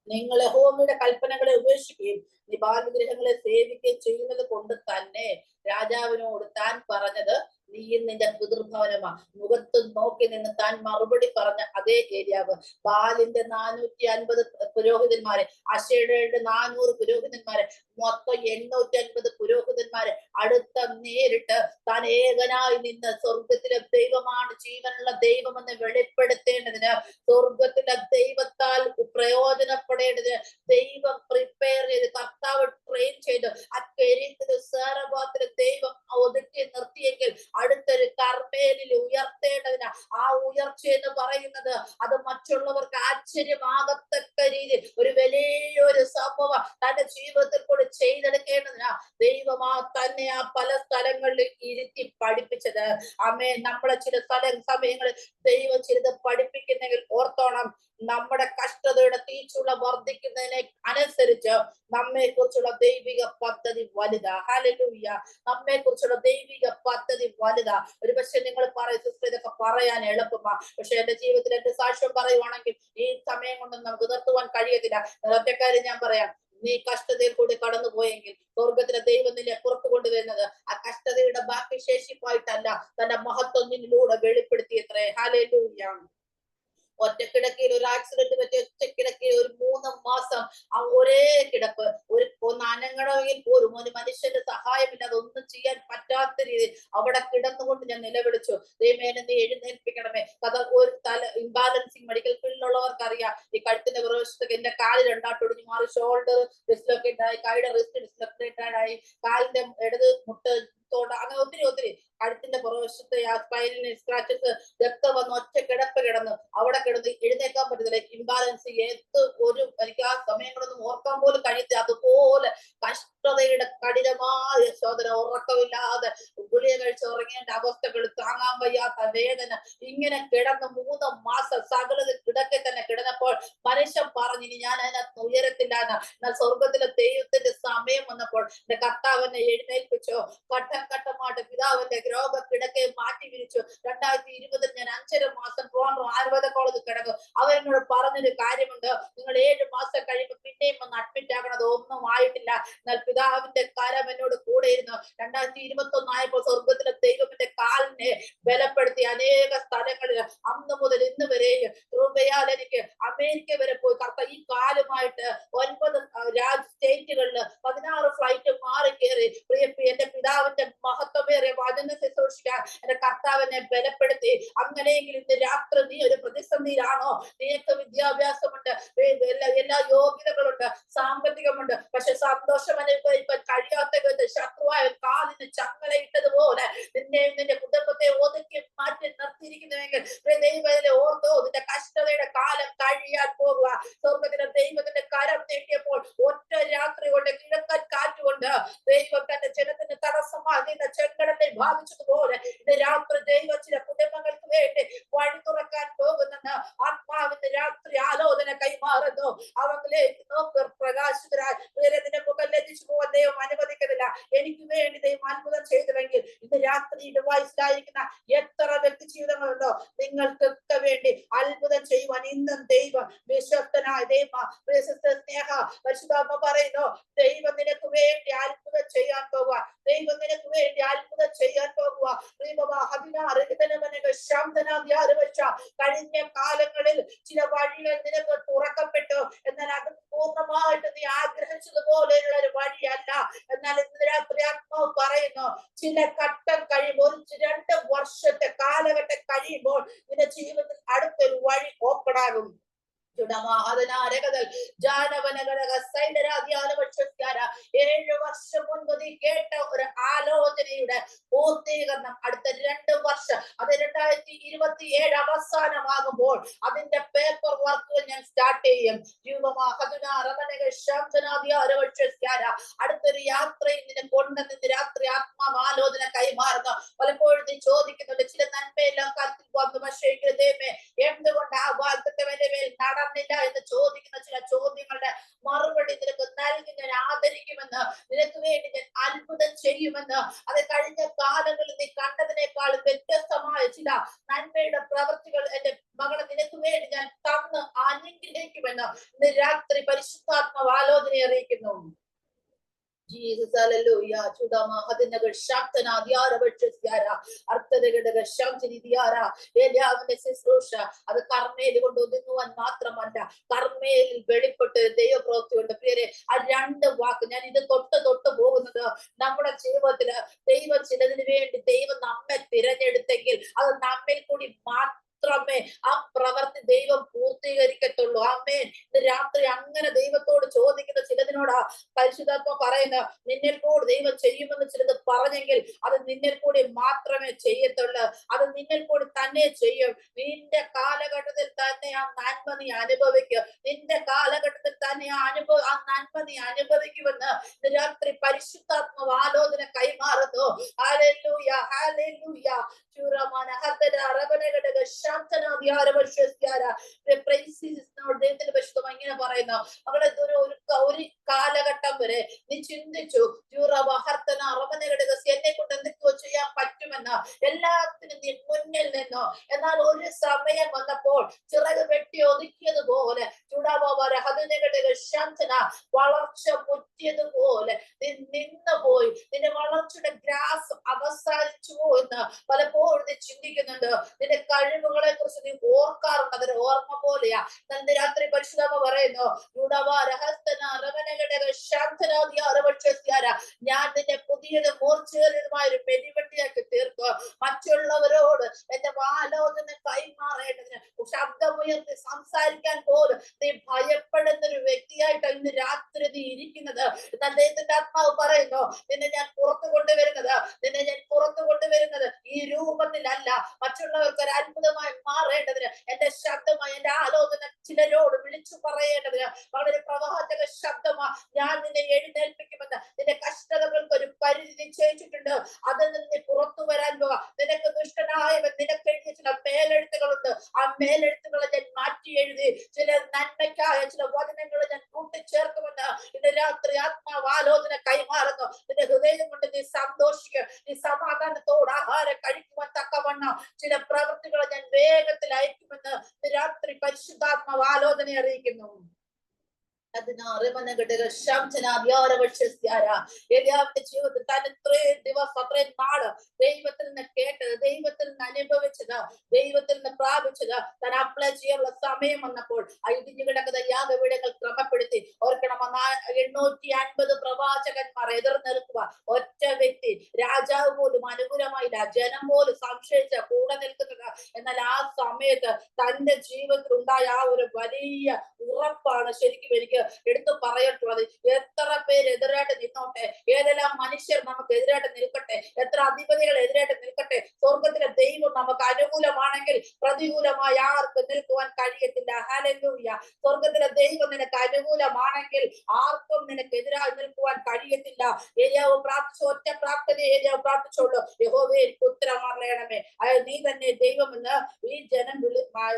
നിങ്ങൾ യഹോവയുടെ കൽപ്പനകളെ ഉപേക്ഷിക്കുകയും നിബാൽ വിഗ്രഹങ്ങളെ സേവിക്കുകയും ചെയ്യുന്നത് കൊണ്ട് തന്നെ രാജാവിനോട് താൻ പറഞ്ഞത് നീയും നിന്റെ പിതൃഭവനമാ. മുഖത്ത് നോക്കി നിന്ന് താൻ മറുപടി പറഞ്ഞ അതേ ഏലിയാവ് ബാലിന്റെ 450 പുരോഹിതന്മാരെ, അശേരയുടെ 400 പുരോഹിതന്മാരെ, മൊത്തം 850 പുരോഹിതന്മാരെ അടുത്ത നേരിട്ട് താൻ ഏകനായി നിന്ന് സ്വർഗത്തിലെ ദൈവമാണ് ജീവനുള്ള ദൈവമെന്ന് വെളിപ്പെടുത്തേണ്ടതിന്, സ്വർഗത്തിലെ ദൈവത്താൽ പ്രയോജനപ്പെടേണ്ടതിന് ദൈവം പ്രിപ്പയർ ചെയ്ത്, കർത്താവ് ട്രെയിൻ ചെയ്ത് ആ കെരീത്തില് സാറാബാദിലെ ദൈവം ഒതുക്കി നിർത്തിയെങ്കിൽ അടുത്തൊരു കർമ്മേലിൽ ഉയർത്തേണ്ടതിന്, ആ ഉയർച്ച എന്ന് പറയുന്നത് അത് മറ്റുള്ളവർക്ക് ആശ്ചര്യമാകത്തക്ക രീതിയിൽ ഒരു വലിയൊരു സംഭവം തന്റെ ജീവിതത്തിൽ കൂടി ചെയ്തെടുക്കേണ്ടതിനാ ദൈവമാ തന്നെ ആ പല സ്ഥലങ്ങളിൽ ഇരുത്തി പഠിപ്പിച്ചത്. അമ്മേ, നമ്മളെ ചില സമയങ്ങളിൽ ദൈവം ചിലത് പഠിപ്പിക്കുന്നെങ്കിൽ ഓർത്തോണം, നമ്മുടെ കഷ്ടതയുടെ തീച്ചുള വർദ്ധിക്കുന്നതിനെ അനുസരിച്ച് നമ്മെ കുറിച്ചുള്ള ദൈവിക പദ്ധതി വലുതാ. ഹല്ലേലൂയ. നമ്മെ കുറിച്ചുള്ള ദൈവിക പദ്ധതി വലുതാ. ഒരു പക്ഷെ നിങ്ങൾ പറയും, സിസ്റ്റർ ഇതൊക്കെ പറയാൻ എളുപ്പമാ, പക്ഷെ എന്റെ ജീവിതത്തിൽ എന്റെ സാക്ഷ്യം പറയുവാണെങ്കിൽ ഈ സമയം കൊണ്ട് നമുക്ക് നിർത്തുവാൻ കഴിയത്തില്ല. ഒറ്റക്കാര്യം ഞാൻ പറയാം, നീ കഷ്ടതയിൽ കൂടി കടന്നുപോയെങ്കിൽ സ്വർഗത്തിലെ ദൈവം നിന്നെ പുറത്തു കൊണ്ടുവരുന്നത് ആ കഷ്ടതയുടെ ബാക്കി ശേഷിപ്പായിട്ടല്ല, തന്റെ മഹത്വം നിന്നിലൂടെ വെളിപ്പെടുത്തിയത്രേ. ഹല്ലേലൂയ. ഒറ്റക്കിടക്കയിൽ ഒരു ആക്സിഡന്റ് പറ്റി ഒറ്റക്കിടക്കയിൽ ഒരു 3 മാസം ആ ഒരേ കിടപ്പ്, ഒന്ന് അനങ്ങണമെങ്കിൽ പോലും ഒരു മനുഷ്യന്റെ സഹായമില്ലാതെ ഒന്നും ചെയ്യാൻ പറ്റാത്ത രീതിയിൽ അവിടെ കിടന്നുകൊണ്ട് ഞാൻ നിലവിളിച്ചു, ദൈവമേ നീ എഴുന്നേൽപ്പിക്കണമേ. ഒരു തല ഇംബാലൻസിങ് മെഡിക്കൽ ഫീൽഡിലുള്ളവർക്ക് അറിയാം. ഈ കഴുത്തിന്റെ പ്രവേശത്തേക്ക് എന്റെ കാല് രണ്ടാട്ടൊടിഞ്ഞു മാറി, ഷോൾഡർ ഡിസ്ലൊക്കേറ്റ് ആയി, കൈയുടെ റിസ്റ്റ് ഡിസ്ലൊക്കേറ്റഡ് ആയി, കാലിന്റെ ഇടത് മുട്ട് തോണ്ട, അങ്ങനെ ഒത്തിരി കഴുത്തിന്റെ പുറവശത്തെ ആ സ്പൈനൽ സ്ക്രാച്ചസ്, രക്തം വന്ന് ഒറ്റ കിടപ്പ് കിടന്നു അവിടെ കിടന്ന് എഴുന്നേക്കാൻ പറ്റുന്നില്ല. ഇംബാലൻസ് എനിക്ക് ആ സമയങ്ങളൊന്നും ഓർക്കാൻ പോലും കഴിയത്തില്ല. അതുപോലെ കഷ്ടതയുടെ കഠിനമായ ശോധന, ഉറക്കമില്ലാതെ ഗുളിക കഴിച്ച് ഉറങ്ങേണ്ട അവസ്ഥകൾ, താങ്ങാൻ വയ്യാത്ത വേദന, ഇങ്ങനെ കിടന്ന് 3 മാസം സകലത് കിടക്കെ തന്നെ കിടന്നപ്പോൾ മനുഷ്യൻ പറഞ്ഞു ഇനി ഞാൻ അതിനകത്ത് ഉയരത്തില്ല എന്ന്. എന്നാൽ സ്വർഗത്തിലെ ദൈവത്തിന്റെ സമയം വന്നപ്പോൾ എന്റെ കർത്താവിനെ എഴുന്നേൽപ്പിച്ചോ. ഘട്ടമായിട്ട് പിതാവിന്റെ രോഗക്കിടക്കെ മാറ്റി വിരിച്ചു. 2020 ഞാൻ 5.5 മാസം ആയുർവേദ കോളേജിൽ കിടന്നു. അവരെന്നോട് പറഞ്ഞൊരു കാര്യമുണ്ട്, നിങ്ങൾ 7 മാസം കഴിയുമ്പോൾ പിന്നെയും ഒന്ന് അഡ്മിറ്റ് ആകണത്, ഒന്നും ആയിട്ടില്ല. എന്നാൽ പിതാവിന്റെ കരം എന്നോട് കൂടെ ഇരുന്നു. 2021 ആയപ്പോൾ സ്വർഗത്തിലെ ദൈവത്തിന്റെ കാലിനെ ബലപ്പെടുത്തി അനേക സ്ഥലങ്ങളിൽ അന്ന് മുതൽ ഇന്ന് വരെ രൂപയാൽ എനിക്ക് അമേരിക്ക വരെ പോയി ഈ കാലുമായിട്ട് 9 സ്റ്റേറ്റുകളിൽ 16 ഫ്ലൈറ്റ് മാറി കയറി എന്റെ പിതാവിന്റെ മഹത്വമേറിയ വചന ശുശ്രൂഷിക്കാൻ എന്റെ കർത്താവിനെ ബലപ്പെടുത്തി. അങ്ങനെയെങ്കിൽ ഇന്ന് രാത്രി നീ ഒരു പ്രതിസന്ധിയിലാണോ? നിനക്ക് വിദ്യാഭ്യാസമുണ്ട്, എല്ലാ യോഗ്യതകളുണ്ട്, സാമ്പത്തികമുണ്ട്, പക്ഷെ സന്തോഷം അനുഭവിക്കാൻ കഴിയാത്ത ശത്രുവായ കാലിന് ചങ്ങലയിട്ടതുപോലെ നിന്നെയും നിന്റെ കുടുംബത്തെ ഒതുക്കി മാറ്റി നിർത്തിയിരിക്കുന്നുവെങ്കിൽ ദൈവത്തിലെ ഓർത്തോ, നിന്റെ കഷ്ടതയുടെ കാലം കഴിയാൻ പോകുക. സ്വർഗത്തിലെ ദൈവത്തിന്റെ കരം നീട്ടിയപ്പോൾ ഒറ്റ രാത്രി കൊണ്ട്, കിഴക്കൻ കാറ്റുകൊണ്ട് ദൈവം തന്റെ ജനത്തിന് തടസ്സമായി ചെങ്കടലിനെ ഭാവിച്ചതുപോലെ ഇന്ന് രാത്രി ദൈവം ചില കുടുംബങ്ങൾക്ക് വേണ്ടി വഴി തുറക്കാൻ പോകുന്നെന്ന് ആത്മാവിന്റെ രാത്രി ആലോചന കൈമാറുന്നു. അവങ്കിലേക്ക് നോക്ക് പ്രകാശിതരായി നിന്റെ മുഖം ലഭിച്ചു പോകാൻ ദൈവം അനുവദിക്കുന്നില്ല. എനിക്ക് വേണ്ടി ദൈവം അത്ഭുതം ചെയ്തുവെങ്കിൽ ഇന്ന് രാത്രി ഡിവൈസിലായിരിക്കുന്ന എത്ര വ്യക്തി ജീവിതങ്ങളുണ്ടോ നിങ്ങൾക്കൊക്കെ വേണ്ടി അത്ഭുതം ചെയ്യുവാൻ ഇന്നും ദൈവം വിശ്വസ്തനായ ദൈവം. സ്നേഹ പരിശുദ്ധാത്മ പറയുന്നു, ദൈവം നിനക്ക് വേണ്ടി അത്ഭുതം ചെയ്യാൻ പോകുക, ദൈവം നിനക്ക് വേണ്ടി അത്ഭുതം ചെയ്യാൻ പോകുക. കഴിഞ്ഞ കാലങ്ങളിൽ ചില വഴികൾ നിനക്ക് തുറക്കപ്പെട്ടു, എന്നാൽ അത് പൂർണ്ണമായിട്ട് നീ ആഗ്രഹിച്ചതുപോലെയുള്ള ഒരു വഴിയല്ല. എന്നാൽ ഇന്ന് രാത്രി ആത്മാവ് പറയുന്നു, ചില ഘട്ടം കഴിയുമ്പോൾ 2 വർഷത്തെ കാലഘട്ടം കഴിയുമ്പോൾ നിന്റെ ജീവിതത്തിൽ അടുത്തൊരു വഴി ഓപ്പൺ ആകും. 7 വർഷം മുൻപ് നീ കേട്ട ഒരു ആലോചനയുടെ പൂർത്തീകരണം അടുത്ത 2 വർഷം, അത് 2027 അവസാനമാകുമ്പോൾ അതിന്റെ പേപ്പർ വർക്കുകൾ ഞാൻ സ്റ്റാർട്ട് ചെയ്യും. അടുത്തൊരു യാത്രയിൽ നിന്നെ കൊണ്ടുവന്ന് രാത്രി ആത്മാവ് ആലോചന കൈമാറുന്നു. പലപ്പോഴും നീ ചോദിക്കുന്നുണ്ട്, ചില നന്മയെല്ലാം കാത്തിൽ വന്നു, പക്ഷേ ദൈവമേ എന്തുകൊണ്ട് ആ വാഗ്ദത്തത്തിന്റെ മേൽ നടന്നില്ല എന്ന് ചോദിക്കുന്ന ചില ചോദ്യങ്ങളുടെ മറുപടി നിനക്ക് നൽകി ഞാൻ ആദരിക്കുമെന്ന്, നിനക്ക് വേണ്ടി ഞാൻ അത്ഭുതം ചെയ്യുമെന്ന്. അത് കഴിഞ്ഞ കാലങ്ങളിൽ നീ കണ്ടതിനേക്കാളും വ്യത്യസ്തമായ ചില നന്മയുടെ പ്രവൃത്തികൾ എന്റെ മകളെ നിനക്ക് വേണ്ടി ഞാൻ തന്ന് അനുഗ്രഹിക്കുമെന്ന് ഇന്ന് രാത്രി പരിശുദ്ധാത്മാവ് ആലോചന അറിയിക്കുന്നു. Jesus, hallelujah. Chudama hadinagal shantana diara bachesiyara arthadegadaga shantini diara eliavane ശുശ്രൂഷ അത് കർമ്മയിൽ കൊണ്ട് ഒതുങ്ങുവാൻ മാത്രമല്ല, കർമ്മയിൽ വെളിപ്പെട്ട് ദൈവപ്രവൃത്തിയുണ്ട്. പ്രിയരെ, ആ 2 വാക്ക് ഞാൻ ഇത് തൊട്ട് പോകുന്നത് നമ്മുടെ ജീവിതത്തില് ദൈവം ചിലതിന് വേണ്ടി ദൈവം നമ്മെ തിരഞ്ഞെടുത്തെങ്കിൽ അത് നമ്മിൽ കൂടി മാത്രമേ ആ പ്രവൃത്തി ദൈവം പൂർത്തീകരിക്കത്തുള്ളൂ. ആമേൻ. ഇന്ന് രാത്രി അങ്ങനെ ദൈവത്തോട് ചോദിക്കുന്ന ചിലതിനോടാ പരിശുദ്ധാത്മ പറയുന്നത്, നിന്നിൽ കൂടി ദൈവം ചെയ്യുമെന്ന് ചിലത് പറഞ്ഞെങ്കിൽ അത് നിന്നിൽ കൂടി മാത്രമേ ചെയ്യത്തുള്ളൂ, അത് നിന്നിൽ കൂടി തന്നെ ചെയ്യും. നിന്റെ കാലഘട്ടത്തിൽ തന്നെ ആ നന്മ നീ അനുഭവിക്കും, നിന്റെ കാലഘട്ടത്തിൽ തന്നെ ആ നന്മ നീ അനുഭവിക്കുമെന്ന് ഇന്ന് രാത്രി പരിശുദ്ധാത്മാവ് ആലോചന കൈമാറുന്നു. Hallelujah, hallelujah. ഇങ്ങനെ പറയുന്നു, മകളെ ഒരു കാലഘട്ടം വരെ നീ ചിന്തിച്ചു എന്നെ കൊണ്ട് എന്തൊക്കെയോ ചെയ്യാൻ പറ്റുമെന്ന്, എല്ലാത്തിനും നീ മുന്നിൽ നിന്നോ. എന്നാൽ ഒരു സമയം വന്നപ്പോൾ ചിറക് വെട്ടി ഒതുക്കിയതുപോലെ വളർച്ച മുറ്റിയതുപോലെ നിന്ന് പോയി, നിന്റെ വളർച്ചയുടെ ഗ്രാസ് അവസാനിച്ചു എന്ന് പലപ്പോഴും നീ ചിന്തിക്കുന്നുണ്ട്. നിന്റെ കഴിവുകളെ കുറിച്ച് നീ ഓർക്കാറുണ്ട്, അതൊരു ഓർമ്മ പോലെയാ. ഇന്ന് രാത്രി പരിശുദ്ധമ്മ പറയുന്നു, ഞാൻ നിന്നെ പുതിയതും മൂർച്ചേറിയതുമായ ഒരു മെതിവണ്ടിയാക്കി തീർക്കുക. മറ്റുള്ളവരോട് എന്റെ ആലോചന കൈമാറേണ്ടതിന് ശബ്ദമുയർത്തി സംസാരിക്കാൻ പോലും നീ ഭയപ്പെടുന്ന ഒരു വ്യക്തിയായിട്ട് ഇന്ന് രാത്രി നീ ഇരിക്കുന്നത്. എന്നാൽ ദൈവത്തിന്റെ ആത്മാവ് പറയുന്നു, നിന്നെ ഞാൻ പുറത്തു കൊണ്ടുവരുന്നത് ഈ രൂപത്തിലല്ല, മറ്റുള്ളവർക്ക് ഒരു അത്ഭുതമായി മാറേണ്ടതിന്, എന്റെ ശബ്ദമായി എന്റെ ആലോചന ചിലരോട് വിളിച്ചു പറയേണ്ടതിന് വളരെ പ്രവാചക ശബ്ദമാ ഞാൻ നിന്നെ എഴുന്നേൽപ്പിക്കുമെന്ന്. നിന്റെ കഷ്ടതകൾക്ക് ഒരു പരിധി നിശ്ചയിച്ചിട്ടുണ്ട്, അതിൽ നിന്ന് നീ പുറത്തു വരാൻ പോവാ. നിനക്ക് ദുഷ്ടനായവൻ നിനക്ക് എഴുതിയ ചില മേലെഴുത്തുകളുണ്ട്, ആ മേലെഴുത്തുകളെ ഞാൻ മാറ്റി എഴുതി ചില നന്മയ്ക്കായ ചില വചനങ്ങൾ ഞാൻ കൂട്ടിച്ചേർക്കുമെന്ന് ഇന്ന് രാത്രി ആത്മാവ് ആലോചന കൈമാറുന്നു. നിന്റെ ഹൃദയം കൊണ്ട് നീ സന്തോഷിക്കുക, നീ സമാധാനത്തോട് ആഹാരം കഴിക്കുവാൻ തക്കവണ്ണം ചില പ്രവൃത്തികളെ ഞാൻ വേഗത്തിൽ അയക്കുമെന്ന് ഇന്ന് രാത്രി പരിശുദ്ധാത്മാവ് ആലോചന അറിയിക്കുന്നു. ഏലിയാവിന്റെ ജീവിതത്തിൽ താൻ ഇത്രയും ദിവസം അത്രയും നാള് ദൈവത്തിൽ നിന്ന് കേട്ടത്, ദൈവത്തിൽ നിന്ന് അനുഭവിച്ചത്, ദൈവത്തിൽ നിന്ന് പ്രാപിച്ചത് താൻ അപ്ലൈ ചെയ്യാനുള്ള സമയം വന്നപ്പോൾ ഇടിഞ്ഞു കിടക്കുന്ന യാഗപീഠങ്ങൾ ക്രമപ്പെടുത്തി. ഓർക്കണം, 850 പ്രവാചകന്മാർ എതിർനിൽക്കുക, ഒറ്റ വ്യക്തി, രാജാവ് പോലും അനുകൂലമായില്ല, ജനം പോലും സംശയിച്ച കൂടെ നിൽക്കുന്നത്. എന്നാൽ ആ സമയത്ത് തന്റെ ജീവിതത്തിൽ ഉണ്ടായ ആ ഒരു വലിയ ഉറപ്പാണ് ശരിക്കും എനിക്ക് എടുത്തു പറയട്ടുള്ളത്. എത്ര പേര് എതിരായിട്ട് നിന്നോട്ടെ, ഏതെല്ലാം മനുഷ്യർ നമുക്ക് എതിരായിട്ട് നിൽക്കട്ടെ, എത്ര അധിപതികൾ എതിരായിട്ട് നിൽക്കട്ടെ, സ്വർഗത്തിലെ ദൈവം നമുക്ക് അനുകൂലമാണെങ്കിൽ പ്രതികൂലമായി ആർക്കും നിൽക്കുവാൻ കഴിയത്തില്ല. ഹല്ലേലൂയ. സ്വർഗത്തിലെ ദൈവം നിനക്ക് അനുകൂലമാണെങ്കിൽ ആർക്കും നിനക്ക് എതിരായി നിൽക്കുവാൻ കഴിയത്തില്ല. ഏലിയാവ് പ്രാർത്ഥിച്ചു, ഒറ്റ പ്രാർത്ഥന ഏലിയാവ് പ്രാർത്ഥിച്ചോളൂ, യഹോവേ എനിക്ക് ഉത്തരം അറിയണമേ, നീ തന്നെ ദൈവമെന്ന് ഈ ജനം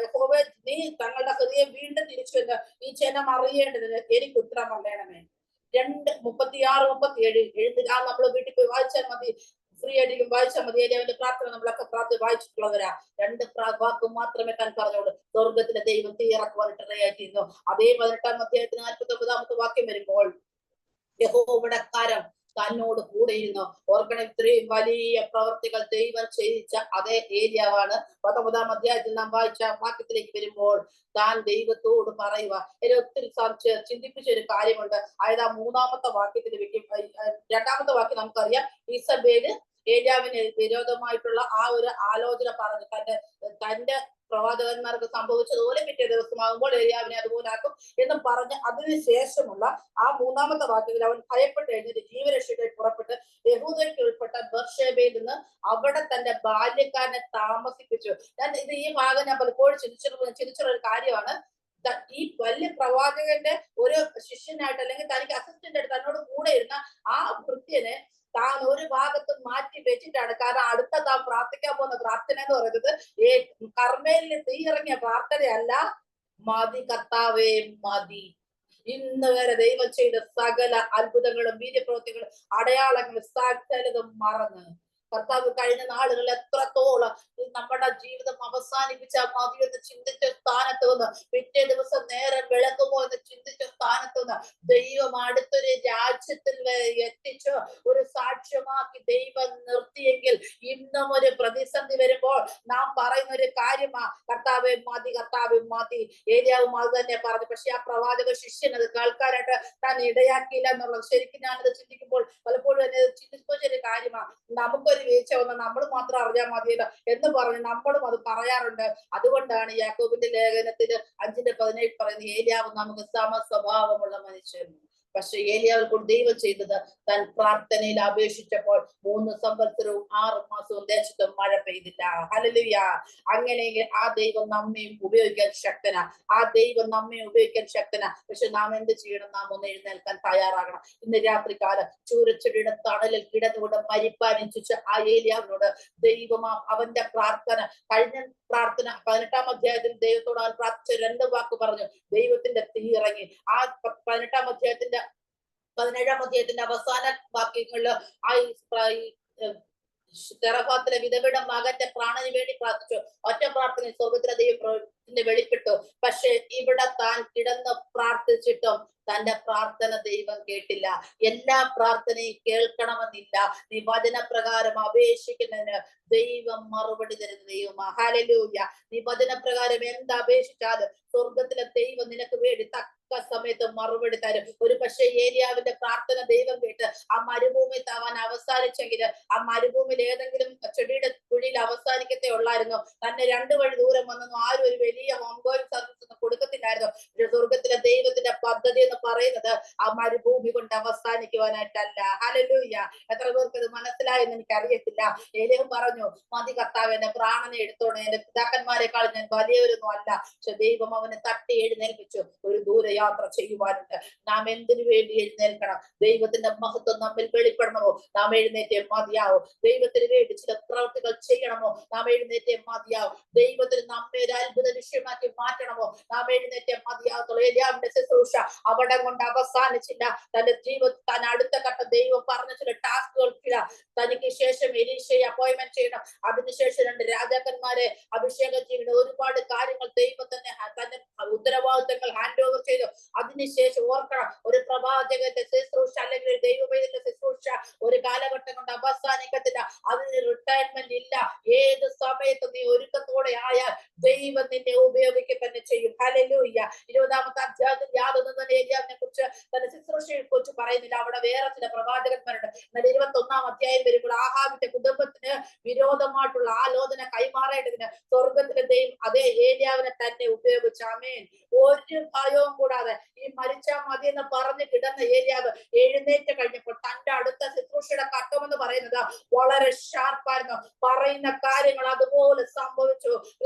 യഹോവേ നീ തങ്ങളുടെ ഹൃദയം വീണ്ടും തിരിച്ചുവെന്ന് ഈ ജനം അറിയേണ്ടതിന് എനിക്ക് ഉത്തരം അറിയണമേ. 2:36-37 എഴുതുക. നമ്മൾ വീട്ടിൽ പോയി വായിച്ചാൽ മതി, ഫ്രീ ആയിരിക്കും, വായിച്ചാൽ മതി. ഏലിയാവിന്റെ പ്രാർത്ഥന നമ്മളൊക്കെ വായിച്ചിട്ടുള്ളവരാ. 2 വാക്ക് മാത്രമേ താൻ പറഞ്ഞോളൂ, സ്വർഗത്തിലെ ദൈവം തീ ഇറക്കുവാനിട്ട് ഇടയായിത്തീരുന്നു. അതേ 18-ാം അധ്യായത്തിന് 49-ാമത്തെ വാക്യം വരുമ്പോൾ യഹോവയുടെ കരം തന്നോട് കൂടെ ഇരുന്നു. ഓർക്കണം, ഇത്രയും വലിയ പ്രവർത്തികൾ ദൈവം ചെയ്യിച്ച അതേ ഏലിയാവാണ് 19-ാം അധ്യായത്തിൽ നാം വായിച്ച വാക്യത്തിലേക്ക് വരുമ്പോൾ താൻ ദൈവത്തോട് പറയുക. എന്നെ ഒത്തിരി ചിന്തിപ്പിച്ച ഒരു കാര്യമുണ്ട്. അതായത് ആ 3-ാമത്തെ വാക്യത്തിൽ വെക്കും. 2-ാമത്തെ വാക്യം നമുക്കറിയാം, ഈസബേല് ഏലിയാവിന് വിരോധമായിട്ടുള്ള ആ ഒരു ആലോചന പറഞ്ഞു, തന്റെ പ്രവാചകന്മാർക്ക് സംഭവിച്ചതുപോലെ പിറ്റേ ദിവസമാകുമ്പോൾ ഏലിയാവിനെ അതുപോലെ ആക്കും എന്നും പറഞ്ഞ് അതിനുശേഷമുള്ള ആ 3-ാമത്തെ വാക്യത്തിൽ അവൻ ഭയപ്പെട്ട് എഴുന്നേറ്റ് ജീവരക്ഷയ്ക്കായി പുറപ്പെട്ട് യഹൂദയ്ക്ക് ഉൾപ്പെട്ട ബർശേബയിൽ നിന്ന് അവിടെ തന്റെ ബാല്യക്കാരനെ താമസിപ്പിച്ചു. ഞാൻ ഈ ഭാഗം ഞാൻ പലപ്പോഴും ചിന്തിച്ചിട്ടുള്ള ഒരു കാര്യമാണ്. ഈ വലിയ പ്രവാചകന്റെ ഒരു ശിഷ്യനായിട്ട് അല്ലെങ്കിൽ തനിക്ക് അസിസ്റ്റന്റ് ആയിട്ട് തന്നോട് കൂടെ ഇരുന്ന ആ ഭൃത്യനെ താൻ ഒരു ഭാഗത്ത് മാറ്റി വെച്ചിട്ടാണ്. കാരണം അടുത്ത താൻ പ്രാർത്ഥിക്കാൻ പോകുന്ന പ്രാർത്ഥന എന്ന് പറയുന്നത് കർമ്മേലിൽ തീ ഇറങ്ങിയ പ്രാർത്ഥനയല്ല, മതി കർത്താവേ മതി. ഇന്ന് വരെ ദൈവം ചെയ്ത സകല അത്ഭുതങ്ങളും വീര്യപ്രവൃത്തികളും അടയാളങ്ങളും സകലതും മറന്ന് കർത്താവ് കഴിഞ്ഞ നാളുകളിൽ എത്രത്തോളം നമ്മുടെ ജീവിതം അവസാനിപ്പിച്ച മതിയെന്ന് ചിന്തിച്ച സ്ഥാനത്ത് നിന്ന് പിറ്റേ ദിവസം നേരം വിളക്കുമോ എന്ന് ചിന്തിച്ച സ്ഥാനത്ത് നിന്ന് ദൈവം അടുത്തൊരു രാജ്യത്തിൽ എത്തിച്ച് ഒരു സാക്ഷ്യമാക്കി ദൈവം നിർത്തിയെങ്കിൽ ഇന്നും ഒരു പ്രതിസന്ധി വരുമ്പോൾ നാം പറയുന്ന ഒരു കാര്യമാ, കർത്താവേ മതി, കർത്താവേ മതി. ഏലിയാവും അത് തന്നെ പറഞ്ഞു. പക്ഷെ ആ പ്രവാചക ശിഷ്യൻ അത് കേൾക്കാനായിട്ട് താൻ ഇടയാക്കിയില്ല എന്നുള്ളത് ശരിക്കും ഞാനത് ചിന്തിക്കുമ്പോൾ പലപ്പോഴും എന്നെ ചിന്തിച്ചൊരു കാര്യമാണ്. നമുക്കൊരു വീഴ്ച വന്ന് നമ്മൾ മാത്രം അറിയാൻ മതിയല്ലോ എന്ന് പറഞ്ഞ് നമ്മളും അത് പറയാറുണ്ട്. അതുകൊണ്ടാണ് യാക്കോബിന്റെ ലേഖനത്തിൽ 5:17 പറയുന്നത്, ഏലിയാവ് നമുക്ക് സമസ്വഭാവമുള്ള മനുഷ്യൻ. പക്ഷെ ഏലിയാവിൽ കൊണ്ട് ദൈവം ചെയ്തത് താൻ പ്രാർത്ഥനയിൽ അപേക്ഷിച്ചപ്പോൾ 3 സംവത്സരവും 6 മാസവും ദേശത്ത് മഴ പെയ്തില്ല. ഹല്ലേലൂയ. അങ്ങനെയെങ്കിൽ ആ ദൈവം നമ്മയും ഉപയോഗിക്കാൻ ശക്തനാ, ആ ദൈവം നമ്മയും ഉപയോഗിക്കാൻ ശക്തനാ. പക്ഷെ നാം എന്ത് ചെയ്യണം? നാം ഒന്ന് എഴുന്നേൽക്കാൻ തയ്യാറാകണം. ഇന്ന് രാത്രികാലം ചൂരച്ചെടിയുടെ തണലിൽ കിടന്നുകൊണ്ട് മരിപ്പാൻ ഇച്ഛിച്ച ആ ഏലിയാവിനോട് ദൈവം അവന്റെ പ്രാർത്ഥന കഴിഞ്ഞ പ്രാർത്ഥന 18-ാം അധ്യായത്തിൽ ദൈവത്തോട് അവൻ പ്രാർത്ഥിച്ച 2 വാക്ക് പറഞ്ഞു. ദൈവത്തിന്റെ തീ ഇറങ്ങി. ആ 18-ാം അധ്യായത്തിന്റെ 17-ാം അധ്യായത്തിന്റെ അവസാന വാക്യങ്ങളില് തെറഫാത്തിലെ വിധവയുടെ മകന്റെ പ്രാണന് വേണ്ടി പ്രാർത്ഥിച്ചു. ഒറ്റ പ്രാർത്ഥന സ്വർഗത്തിലെ ദൈവം ദൈവത്തിന് വെളിപ്പെട്ടു. പക്ഷെ ഇവിടെ താൻ കിടന്ന് പ്രാർത്ഥിച്ചിട്ടും തന്റെ പ്രാർത്ഥന ദൈവം കേട്ടില്ല. എല്ലാ പ്രാർത്ഥനയും കേൾക്കണമെന്നില്ല. നീ വചനപ്രകാരം അപേക്ഷിക്കുന്നതിന് ദൈവം മറുപടി തരുന്ന ദൈവമാ. ഹല്ലേലൂയ. നീ വചനപ്രകാരം എന്ത് അപേക്ഷിച്ചാലും സ്വർഗത്തിലെ ദൈവം നിനക്ക് വേണ്ടി തക്ക സമയത്ത് മറുപടി തരും. ഒരു പക്ഷേ ഏലിയാവിന്റെ പ്രാർത്ഥന ദൈവം കേട്ട് ആ മരുഭൂമി താവാൻ അവസാനിച്ചെങ്കിൽ ആ മരുഭൂമിയിൽ ഏതെങ്കിലും ചെടിയുടെ കുഴിയിൽ അവസാനിക്കത്തേ ഉള്ളായിരുന്നു. തന്നെ 2 വഴി ദൂരം വന്നൊന്നും ആരും ഒരു വലിയ ഹോം ഗോയിങ് സർവീസ് ഒന്നും കൊടുക്കത്തില്ലായിരുന്നു. സ്വർഗത്തിലെ ദൈവത്തിന്റെ പദ്ധതി എന്ന് പറയുന്നത് ആ മരുഭൂമി കൊണ്ട് അവസാനിക്കുവാനായിട്ടല്ല. ഹല്ലേലൂയ. എത്ര പേർക്ക് ഇത് മനസ്സിലായെന്ന് എനിക്ക് അറിയത്തില്ല. ഏലിയാവ് പറഞ്ഞു, മതി കർത്താവേ, എന്റെ പ്രാണനെ എടുത്തോണേ, എന്റെ പിതാക്കന്മാരെക്കാൾ ഞാൻ വലിയവരൊന്നും അല്ല. പക്ഷെ ദൈവം അവനെ തട്ടി എഴുന്നേൽപ്പിച്ചു. ഒരു ദൂരയാത്ര ചെയ്യുവാനുണ്ട്. നാം എന്തിനു വേണ്ടി എഴുന്നേൽക്കണം? ദൈവത്തിന്റെ മഹത്വം നമ്മിൽ വെളിപ്പെടണമോ? നാം എഴുന്നേറ്റേ മതിയാവും. ദൈവത്തിന് വേണ്ടി ചില പ്രവൃത്തികൾ ചെയ്യണമോ? നാം എഴുന്നേറ്റേ മതിയാവും. ദൈവത്തിന് നമ്മെ ഒരു അത്ഭുത വിഷയമാക്കി മാറ്റണമോ? നാം എഴുന്നേറ്റേ മതിയാവത്തുള്ളൂ. ഏലിയാവിന്റെ ശുശ്രൂഷ അവിടെ കൊണ്ട് അവസാനിച്ചില്ല. തന്റെ ജീവിതത്തിൽ താൻ അടുത്ത ഘട്ടം ദൈവം പറഞ്ഞ ചില ടാസ്കുകൾക്കില്ല. തനിക്ക് ശേഷം എലീശയെ അപ്പോയിന്റ്മെന്റ് ചെയ്യണം. അതിനുശേഷം 2 രാജാക്കന്മാരെ അഭിഷേകം ചെയ്യണം. ഒരുപാട് കാര്യങ്ങൾ ദൈവം തന്നെ തന്റെ ഉത്തരവാദിത്തങ്ങൾ ഹാൻഡ് ഓവർ ചെയ്തു. അതിനുശേഷം ഓർക്കണം, ഒരു പ്രവാചകന്റെ ശുശ്രൂഷ അല്ലെങ്കിൽ ദൈവത്തിന്റെ ശുശ്രൂഷ ഒരു കാലഘട്ടം കൊണ്ട് അവസാനിക്കത്തില്ല. അതിന് റിട്ടയർമെന്റ് ഇല്ല. ഏത് സമയത്തും നീ ഒരുക്കത്തോടെ ആയാൽ ദൈവം നിന്നെ ഉപയോഗിക്കുക തന്നെ ചെയ്യും. ഹല്ലേലൂയ. 20-ാമത്തെ അധ്യായത്തിൽ യാതൊന്നും തന്നെ ഏലിയാവിനെ കുറിച്ച് തന്റെ ശുശ്രൂഷയെ കുറിച്ച് പറയുന്നില്ല. അവിടെ വേറെ ചില പ്രവാചകന്മാരുണ്ട്. എന്നാൽ 21-ാം അധ്യായം വരുമ്പോൾ ആഹാബിന്റെ കുടുംബത്തിന് വിരോധമായിട്ടുള്ള ആലോചന കൈമാറേണ്ടതിന് സ്വർഗത്തിലെ ദൈവം അതേ ഏലിയാവിനെ തന്നെ ഉപയോഗിച്ചു. ആമേൻ. ഒരു ഭയവും കൂടാതെ ഈ മരിച്ചാൽ മതി എന്ന് പറഞ്ഞ് കിടന്ന ഏലിയാവ് എഴുന്നേറ്റ് കഴിഞ്ഞപ്പോൾ തന്റെ അടുത്ത ശുശ്രൂഷയുടെ ഘട്ടമെന്ന് പറയുന്നത് വളരെ ഷാർപ്പായിരുന്നു. പറയുന്ന കാര്യങ്ങൾ അതുപോലെ സംഭവിച്ചു.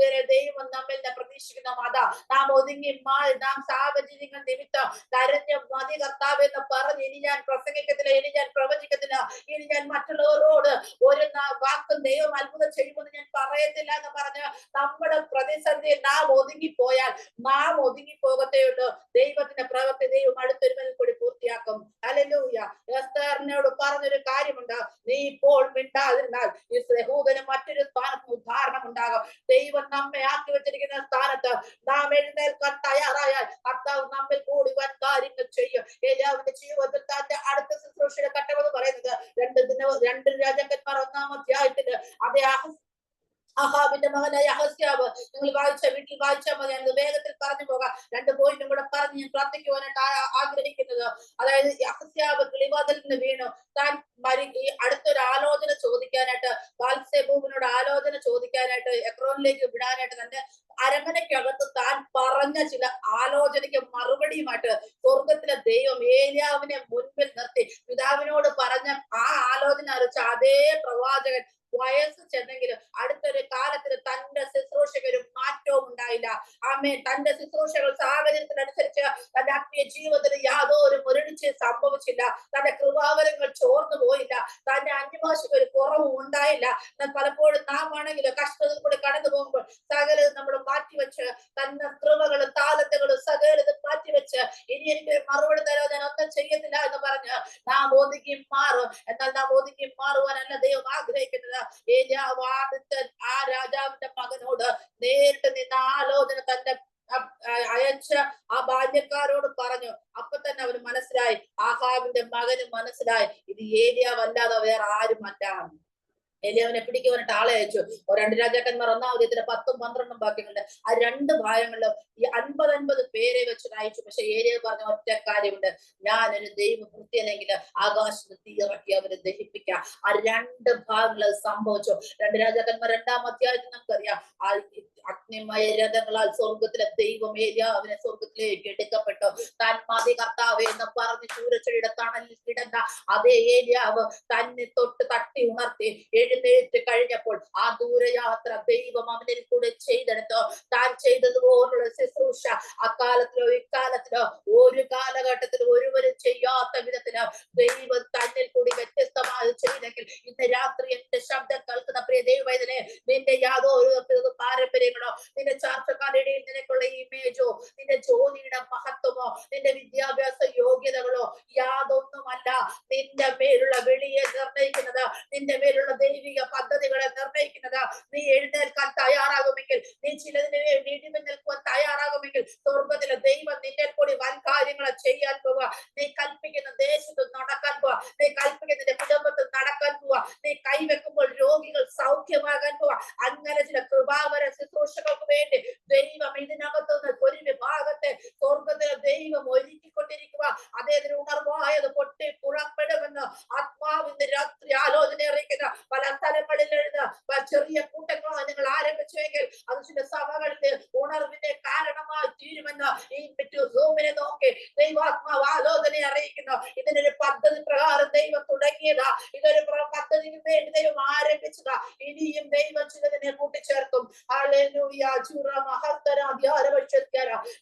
ദൈവം നമ്മിൽ പ്രതീക്ഷിക്കുന്ന അതാ. നാം ഒതുങ്ങി മാറി നാം സാഹചര്യങ്ങൾ നിമിത്തം കരഞ്ഞ് മതി കർത്താവ് എന്ന് പറഞ്ഞ് ഇനി ഞാൻ പ്രസംഗിക്കത്തില്ല, ഇനി ഞാൻ പ്രവചിക്കത്തില്ല, ഇനി ഞാൻ മറ്റുള്ളവരോട് ഒരു വാക്കും ദൈവം അത്ഭുതം ചെയ്യുമെന്ന് ഞാൻ പറയത്തില്ല എന്ന് പറഞ്ഞ് നമ്മുടെ പ്രതിസന്ധിയിൽ നാം ഒതുങ്ങിപ്പോയാൽ നാം ഒതുങ്ങിപ്പോകത്തേയുള്ളൂ. ദൈവത്തിന്റെ പ്രവൃത്തി ദൈവം അടുത്തൊരുമനിൽ കൂടി പൂർത്തിയാക്കും. ഹല്ലേലൂയ. എസ്തേറിനോട് പറഞ്ഞൊരു കാര്യമുണ്ട്, നീ ഇപ്പോൾ മിണ്ടാതിരുന്നാൽ ഈ യഹൂദന് മറ്റൊരു സ്ഥാനത്ത് ഉദ്ധാരണം ഉണ്ടാകും. ദൈവം നമ്മെ ആക്കി വെച്ചിരിക്കുന്ന സ്ഥാനത്ത് നാം എഴുന്നേൽക്കാൻ തയ്യാറായാൽ കർത്താവ് നമ്മിൽ കൂടി വൻ കാര്യങ്ങൾ ചെയ്യും. ഏലിയാവിന്റെ ജീവിതത്തിൽ തന്റെ അടുത്ത ശുശ്രൂഷയുടെ ഘട്ടമെന്ന് പറയുന്നത് 2 രാജാക്കന്മാർ 1-ാം അധ്യായത്തില് അതേ അഹാബിന്റെ മകനായ അഹസ്യാവ് നിങ്ങൾ വീട്ടിൽ വായിച്ചാൽ മതി. ഞാനത് വേഗത്തിൽ പറഞ്ഞു പോകാം. 2 പോയിന്റും കൂടെ പറഞ്ഞ് ഞാൻ പ്രാർത്ഥിക്കുവാനായിട്ട് ആഗ്രഹിക്കുന്നത്. അതായത് അഹസ്യാവ് കിളിവാതിൽ നിന്ന് വീണു. താൻ അടുത്തൊരു ആലോചന ചോദിക്കാനായിട്ട് ബാൽസെബൂബിനോട് ആലോചന ചോദിക്കാനായിട്ട് എക്രോനിലേക്ക് വിടാനായിട്ട് തന്റെ അരമനയ്ക്കകത്ത് താൻ പറഞ്ഞ ചില ആലോചനയ്ക്ക് മറുപടിയുമായിട്ട് സ്വർഗത്തിലെ ദൈവം ഏലിയാവിനെ മുൻപിൽ നിർത്തി പിതാവിനോട് പറഞ്ഞ ആ ആലോചന അറിയിച്ച അതേ പ്രവാചകൻ വയസ്സ് ചെന്നെങ്കിലും അടുത്തൊരു കാലത്തിന് തന്റെ ശുശ്രൂഷയ്ക്ക് ഒരു മാറ്റവും ഉണ്ടായില്ല. ആമേൻ. തന്റെ ശുശ്രൂഷകൾ സാഹചര്യത്തിനനുസരിച്ച് തന്റെ ആത്മീയ ജീവിതത്തിന് യാതൊരു മുരടിച്ച് സംഭവിച്ചില്ല. തന്റെ കൃപാവരങ്ങൾ ചോർന്നു പോയില്ല. തന്റെ അന്യഭാഷയ്ക്ക് ഒരു കുറവും ഉണ്ടായില്ല. എന്നാൽ പലപ്പോഴും നാം ആണെങ്കിലും കഷ്ടതയിൽ കൂടി കടന്നു പോകുമ്പോൾ സകലത് നമ്മൾ മാറ്റിവെച്ച് തന്റെ കൃപകളും താലത്തുകളും സകലതും മാറ്റിവെച്ച് ഇനി എനിക്കൊരു മറുപടി തരാൻ ഞാൻ ഒന്നും ചെയ്യത്തില്ല എന്ന് പറഞ്ഞ് നാം ഒതുങ്ങി മാറും. എന്നാൽ നാം ഒതുങ്ങി മാറുവാനല്ല ദൈവം ആഗ്രഹിക്കുന്നത്. ആ രാജാവിന്റെ മകനോട് നേരിട്ട് നിന്ന് ആലോചന തന്റെ അയച്ച ആ ബാല്യക്കാരോട് പറഞ്ഞു. അപ്പൊ തന്നെ അവന് മനസ്സിലായി, ആഹാബിന്റെ മകന് മനസ്സിലായി, ഇത് ഏലിയാവല്ലാതെ വേറെ ആരുമല്ല. ഏലിയാവിനെ പിടിക്കുവാനായിട്ട് ആളെ അയച്ചു. 2 രാജാക്കന്മാർ 1-ാം അധ്യായത്തിലെ 10-12 വാക്യങ്ങളുണ്ട്. ആ 2 ഭാഗങ്ങളിലും ഈ 50 പേരെ വെച്ച് അയച്ചു. പക്ഷെ ഏലിയാവ് പറഞ്ഞ ഒറ്റ കാര്യമുണ്ട്, ഞാനൊരു ദൈവഭൃത്യനെങ്കിൽ ആകാശത്ത് തീ ഇറക്കി അവരെ ദഹിപ്പിക്കാം. ആ 2 ഭാഗങ്ങൾ സംഭവിച്ചു. 2 രാജാക്കന്മാർ 2-ാം അധ്യായത്തിൽ നമുക്കറിയാം, ആ അഗ്നിമയ രഥങ്ങളാൽ സ്വർഗത്തിലെ ദൈവം ഏലിയാവിനെ സ്വർഗത്തിലേക്ക് എടുക്കപ്പെട്ടു. താൻ മതി കർത്താവേ എന്ന് പറഞ്ഞ് ചൂരച്ചെടിയുടെ തണലിൽ കിടന്ന അതേ ഏലിയാവ് തന്നെ തൊട്ട് തട്ടി ഉണർത്തി എഴുന്നേറ്റ് കഴിഞ്ഞപ്പോൾ ആ ദൂരയാത്ര ദൈവം അവനിൽ കൂടെ ചെയ്തെടുത്തു. താൻ ചെയ്തതുപോലുള്ള ശുശ്രൂഷ അക്കാലത്തിലോ ഇക്കാലത്തിലോ ഒരു കാലഘട്ടത്തിലും ഒരുവരും ചെയ്യാത്ത വിധത്തില് ദൈവം തന്നിൽ കൂടി വ്യത്യസ്തമായി ചെയ്തെങ്കിൽ ഇന്ന് രാത്രി എന്റെ ശബ്ദം കേൾക്കുന്ന പ്രിയ ദൈവവേദനെ, നിന്റെ യാതൊരു പാരമ്പര്യങ്ങളോ നിന്റെ ചാർച്ചക്കാരുടെ നിനക്കുള്ള ഇമേജോ നിന്റെ ജോലിയുടെ മഹത്വമോ നിന്റെ വിദ്യാഭ്യാസ യോഗ്യതകളോ യാതൊന്നുമല്ല നിന്റെ മേലുള്ള വിളിയെ നിർണയിക്കുന്നത്, നിന്റെ മേലുള്ള ദൈവിക പദ്ധതികളെ നിർണയിക്കുന്നത്. നീ എഴുന്നേൽക്കാൻ തയ്യാറാകുമെങ്കിൽ, നീ ചിലതിന് വേണ്ടി നിൽക്കുവാൻ തയ്യാറാകുമെങ്കിൽ സ്വർഗത്തിലെ ദൈവം നിന്നെ കൂടി വൻ കാര്യങ്ങൾ ചെയ്യാൻ പോവുക. നീ കൽപ്പിക്കുന്ന ദേശത്ത് നടക്കാൻ പോവാ, നീ കൽപ്പിക്കുന്ന നിന്റെ കുടുംബത്തിൽ നടക്കാൻ പോവാ, നീ കൈവെക്കുമ്പോൾ രോഗികൾ സൗഖ്യമാകാൻ പോവാ. അങ്ങനെ ചില കൃപാവര ശുശ്രൂഷകൾക്ക് വേണ്ടി ദൈവം ഇതിനകത്തുനിന്ന് ഒരു വിഭാഗത്തെ സ്വർഗത്തിലെ ദൈവം ഒരുക്കിക്കൊണ്ടിരിക്കുക. അദ്ദേഹത്തിന് ഉണർവായത് പൊട്ടി പുറപ്പെടുമെന്ന് ആത്മാവിന്റെ രാത്രി ആലോചന അറിയിക്കുന്ന പല സ്ഥലങ്ങളിൽ എഴുതുക. ചെറിയ കൂട്ടങ്ങളോ നിങ്ങൾ ആരംഭിച്ചുവെങ്കിൽ അത് ചില സഭകളിൽ ഉണർവിന്റെ കാരണമായി തീരുമെന്ന് ഈ സൂമിനെ നോക്കി ദൈവാത്മാവ് ആലോചന അറിയിക്കുന്നു. ഇതിനൊരു പദ്ധതി പ്രകാരം ദൈവം തുടങ്ങിയതാ, ഇതൊരു പദ്ധതിക്ക് വേണ്ടി ദൈവം ആരംഭിച്ചതാ. ഇനിയും ദൈവം ചിലതിനെ കൂട്ടിച്ചേർക്കും.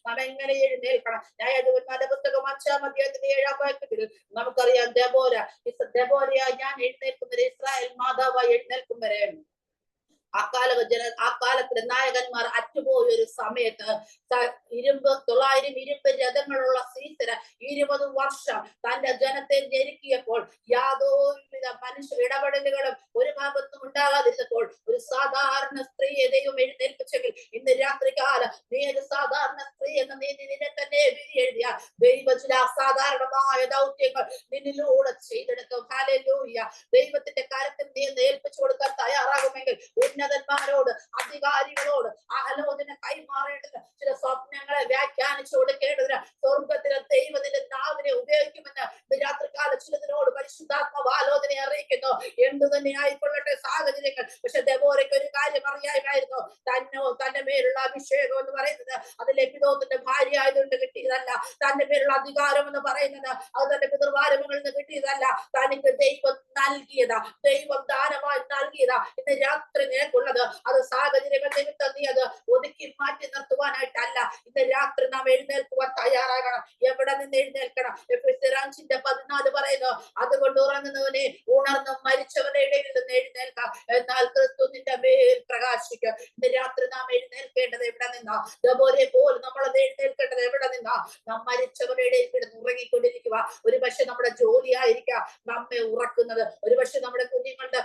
നാം എങ്ങനെ എഴുന്നേൽക്കണം? ന്യായാധിപന്മാരുടെ പുസ്തകം 5-ാം അധ്യായത്തിന്റെ 7-ാം വാക്യത്തിൽ നമുക്കറിയാം, ദെബോരയായി ഞാൻ എഴുന്നേൽക്കുന്നവരെ, ഇസ്രായേൽ മാതാവായി എഴുന്നേൽക്കും വരെ. ആ കാലത്തിലെ നായകന്മാർ അറ്റുപോയ ഒരു സമയത്ത് 900 ഇരുമ്പ് രഥങ്ങളുള്ള സീസര് 20 വർഷം തന്റെ ജനത്തെ ഞെരുക്കിയപ്പോൾ യാതൊരുവിധ മനുഷ്യ ഇടപെടലുകളും ഒരു ഭാഗത്തും ഉണ്ടാകാതിരുന്നപ്പോൾ ഒരു സാധാരണ സ്ത്രീയെ ദൈവം എഴുന്നേൽപ്പിച്ചെങ്കിൽ ഇന്ന് രാത്രികാലം നീ ഒരു സാധാരണ സ്ത്രീ എന്ന നീ നിന്നെ തന്നെ എഴുതിയ ദൈവം ചില അസാധാരണമായ ദൗത്യങ്ങൾ നിന്നിലൂടെ ചെയ്തെടുക്കും. ഹല്ലേലൂയ. ദൈവത്തിന്റെ കാര്യത്തിൽ നീ ഏൽപ്പിച്ചു കൊടുക്കാൻ തയ്യാറാകുമെങ്കിൽ ഉന്നതന്മാരോട് അധികാരികളോട് ആലോചന കൈമാറേണ്ടത്, ചില സ്വപ്നങ്ങളെ വ്യാഖ്യാനിച്ചു കൊടുക്കേണ്ടതിന് സ്വർഗത്തിലെ ദൈവത്തിന്റെ നാവിനെ ഉപയോഗിക്കുമെന്ന് രാത്രികാലം ചിലതിനോട് പരിശുദ്ധാത്മാവ് ആലോചന അറിയിക്കുന്നു. എന്തു തന്നെ ആയിക്കൊള്ളട്ടെ സാഹചര്യങ്ങൾ. പക്ഷെ ദെബോരയ്ക്ക് ഒരു കാര്യം അറിയാമായിരുന്നു, തന്റെ മേലുള്ള അഭിഷേകം എന്ന് പറയുന്നത് അത് ലെബിനോത്തിന്റെ ഭാര്യ ആയതുകൊണ്ട് കിട്ടിയതല്ല. തന്റെ മേലുള്ള അധികാരം എന്ന് പറയുന്നത് അത് തന്റെ പിതൃവാരങ്ങളിൽ നിന്ന് കിട്ടിയതല്ല. തനിക്ക് ദൈവം നൽകിയതാ, ദൈവം ദാനമായി നൽകിയതാ. ഇന്ന് രാത്രി നിനക്കുള്ളത് അത് സാഹചര്യങ്ങൾ നിമിത്തം നീ അത് ഒതുക്കി മാറ്റി നിർത്തുവാനായിട്ടല്ല. ഇന്ന് രാത്രി നാം എഴുന്നേൽക്കുവാൻ തയ്യാറാകണം. എവിടെ നിന്ന് എഴുന്നേൽക്കണം? എഫെസ്യർ 5:14 പറയുന്നു, അതുകൊണ്ട് ഉറങ്ങുന്നവനെ ഉണർന്ന് മരിച്ചവരുടെ ഇടയിൽ നിന്ന് എഴുന്നേൽക്കാം, എന്നാൽ ക്രിസ്തു നിന്റെ മേൽ പ്രകാശിക്കും. ഇന്ന് രാത്രി നാം എഴുന്നേൽക്കേണ്ടത് എവിടെ നിന്നാ? ദെബോരയെ പോലെ നമ്മളത് എഴുന്നേൽക്കേണ്ടത് എവിടെ നിന്നാ? നാം മരിച്ചവരുടെ ഇടയിൽ കിടന്ന് ഉറങ്ങിക്കൊണ്ടിരിക്കുക. ഒരു പക്ഷെ നമ്മുടെ ജോലിയായിരിക്കാം നമ്മെ ഉറക്കുന്നത്. ഒരു പക്ഷെ നമ്മുടെ കുഞ്ഞുങ്ങളുടെ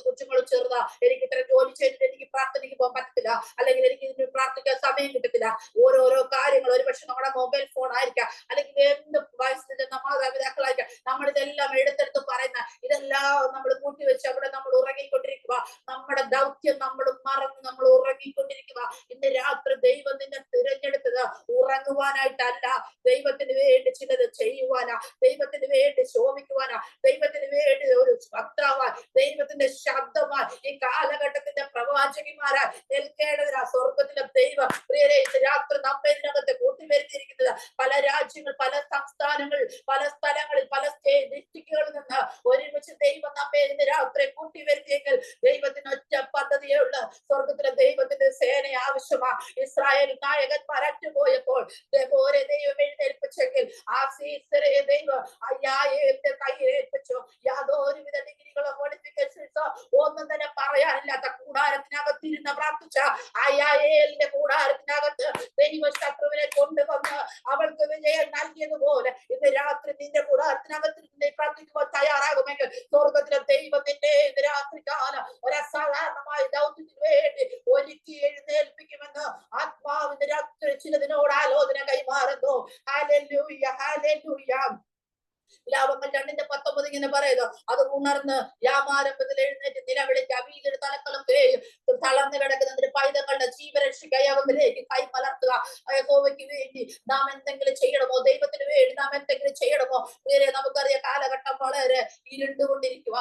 കൊച്ചുങ്ങൾ ചെറുതാ, എനിക്ക് ഇത്ര ജോലി ചെയ്തിട്ട് എനിക്ക് പ്രാർത്ഥനയ്ക്ക് പോകാൻ പറ്റത്തില്ല, അല്ലെങ്കിൽ എനിക്ക് ഇതിന് പ്രാർത്ഥിക്കാൻ സമയം കിട്ടത്തില്ല. ഓരോരോ കാര്യങ്ങൾ ഒരു പക്ഷെ നമ്മുടെ മൊബൈൽ ഫോൺ ആയിരിക്കാം, അല്ലെങ്കിൽ എന്ത് വയസ്സിന്റെ മാതാപിതാക്കളായിരിക്കാം. നമ്മളിതെല്ലാം എടുത്തെടുത്ത് പറയുന്ന ഇതെല്ലാം നമ്മൾ കൂട്ടിവെച്ച് അവിടെ നമ്മൾ ഉറങ്ങിക്കൊണ്ടിരിക്കുക. നമ്മുടെ ദൗത്യം നമ്മൾ മറന്ന് നമ്മൾ ഉറങ്ങിക്കൊണ്ടിരിക്കുക. ഇന്ന് രാത്രി ദൈവം നിന്നെ തിരഞ്ഞെടുത്തത് ഉറങ്ങുവാനായിട്ടല്ല, ദൈവത്തിന് വേണ്ടി ചിലത് ചെയ്യുവാനാ, ദൈവത്തിന് വേണ്ടി ശോഭിക്കുവാനാ, ദൈവത്തിന് വേണ്ടി ഒരു വക്താവാൻ, ദൈവത്തിന്റെ ശബ്ദമായി ഈ കാലഘട്ടത്തിന്റെ പ്രവാചകിമാരായി നിൽക്കേണ്ടതിനാ സ്വർഗത്തിലെ ദൈവം പ്രിയരെ ഇന്ന് രാത്രി നമ്മെ ഇതിനകത്ത് കൂട്ടിവരുത്തിയിരിക്കുന്നത്. പല രാജ്യങ്ങൾ, പല സംസ്ഥാനങ്ങൾ, പല സ്ഥലങ്ങളിൽ, പല ഡിസ്ട്രിക്റ്റുകളിൽ നിന്ന് ഒരുമിച്ച് ദൈവം നമ്മെ ഇന്ന് രാത്രി കൂട്ടിവരുത്തിയെങ്കിൽ ദൈവത്തിന് ഒറ്റ പദ്ധതിയേ ഉള്ളൂ. സ്വർഗത്തിലെ ദൈവത്തിന്റെ സേന ആവശ്യമാ. ഇസ്രായേൽ നായകന്മാർ അറ്റുപോയപ്പോൾ ദെബോരയെ ദൈവം എഴുന്നേൽപ്പിച്ചെങ്കിൽ ആ സീസരയെ ദൈവം യായേലിന്റെ കയ്യിൽ ഏൽപ്പിച്ചു. യാതൊരുവിധ ഡിഗ്രികളോ ക്വാളിഫിക്കേഷൻസോ ഒന്നും തന്നെ പറയാനില്ലാത്ത കൂടാരത്തിനകത്തിരുന്ന് പ്രാർത്ഥിച്ച യായേലിന്റെ കൂടാരത്തിനകത്ത് ദൈവ ശത്രുവിനെ കൊണ്ടുവന്ന് അവൾക്ക് വിജയം നൽകിയതുപോലെ ഇന്ന് രാത്രി നിന്റെ കൂടാരത്തിനകത്തിരുന്ന് പ്രാർത്ഥിക്കുവാൻ തയ്യാറാകുമെങ്കിൽ സ്വർഗത്തിലെ ദൈവം നിന്നെ ഇന്ന് രാത്രി കാലം ഒരസാധാരണമായ ദൗത്യത്തിന് വേണ്ടി ഒരുക്കി എഴുന്നേൽപ്പിക്കുമെന്ന് ആത്മാവിന്റെ രാത്രി ചിലതിനോട് ആലോചന കൈമാറുന്നു. Hallelujah, hallelujah. ലാഭങ്ങൾ 2:19 ഇങ്ങനെ പറയുന്നു, അത് ഉണർന്ന് യാമാരംഭത്തിൽ എഴുന്നേറ്റ് നിലവിളിച്ച് അവീലൊരു തലക്കളം തളർന്നു കിടക്കുന്ന പൈതങ്ങളുടെ ജീവരക്ഷയ്ക്കായി അവരിലേക്ക് കൈമലർത്തുക. യഹോവയ്ക്ക് വേണ്ടി നാം എന്തെങ്കിലും ചെയ്യണമോ? ദൈവത്തിന് വേണ്ടി നാം എന്തെങ്കിലും ചെയ്യണമോ? വേറെ നമുക്കറിയാം കാലഘട്ടം വളരെ ഇരുണ്ടുകൊണ്ടിരിക്കുക.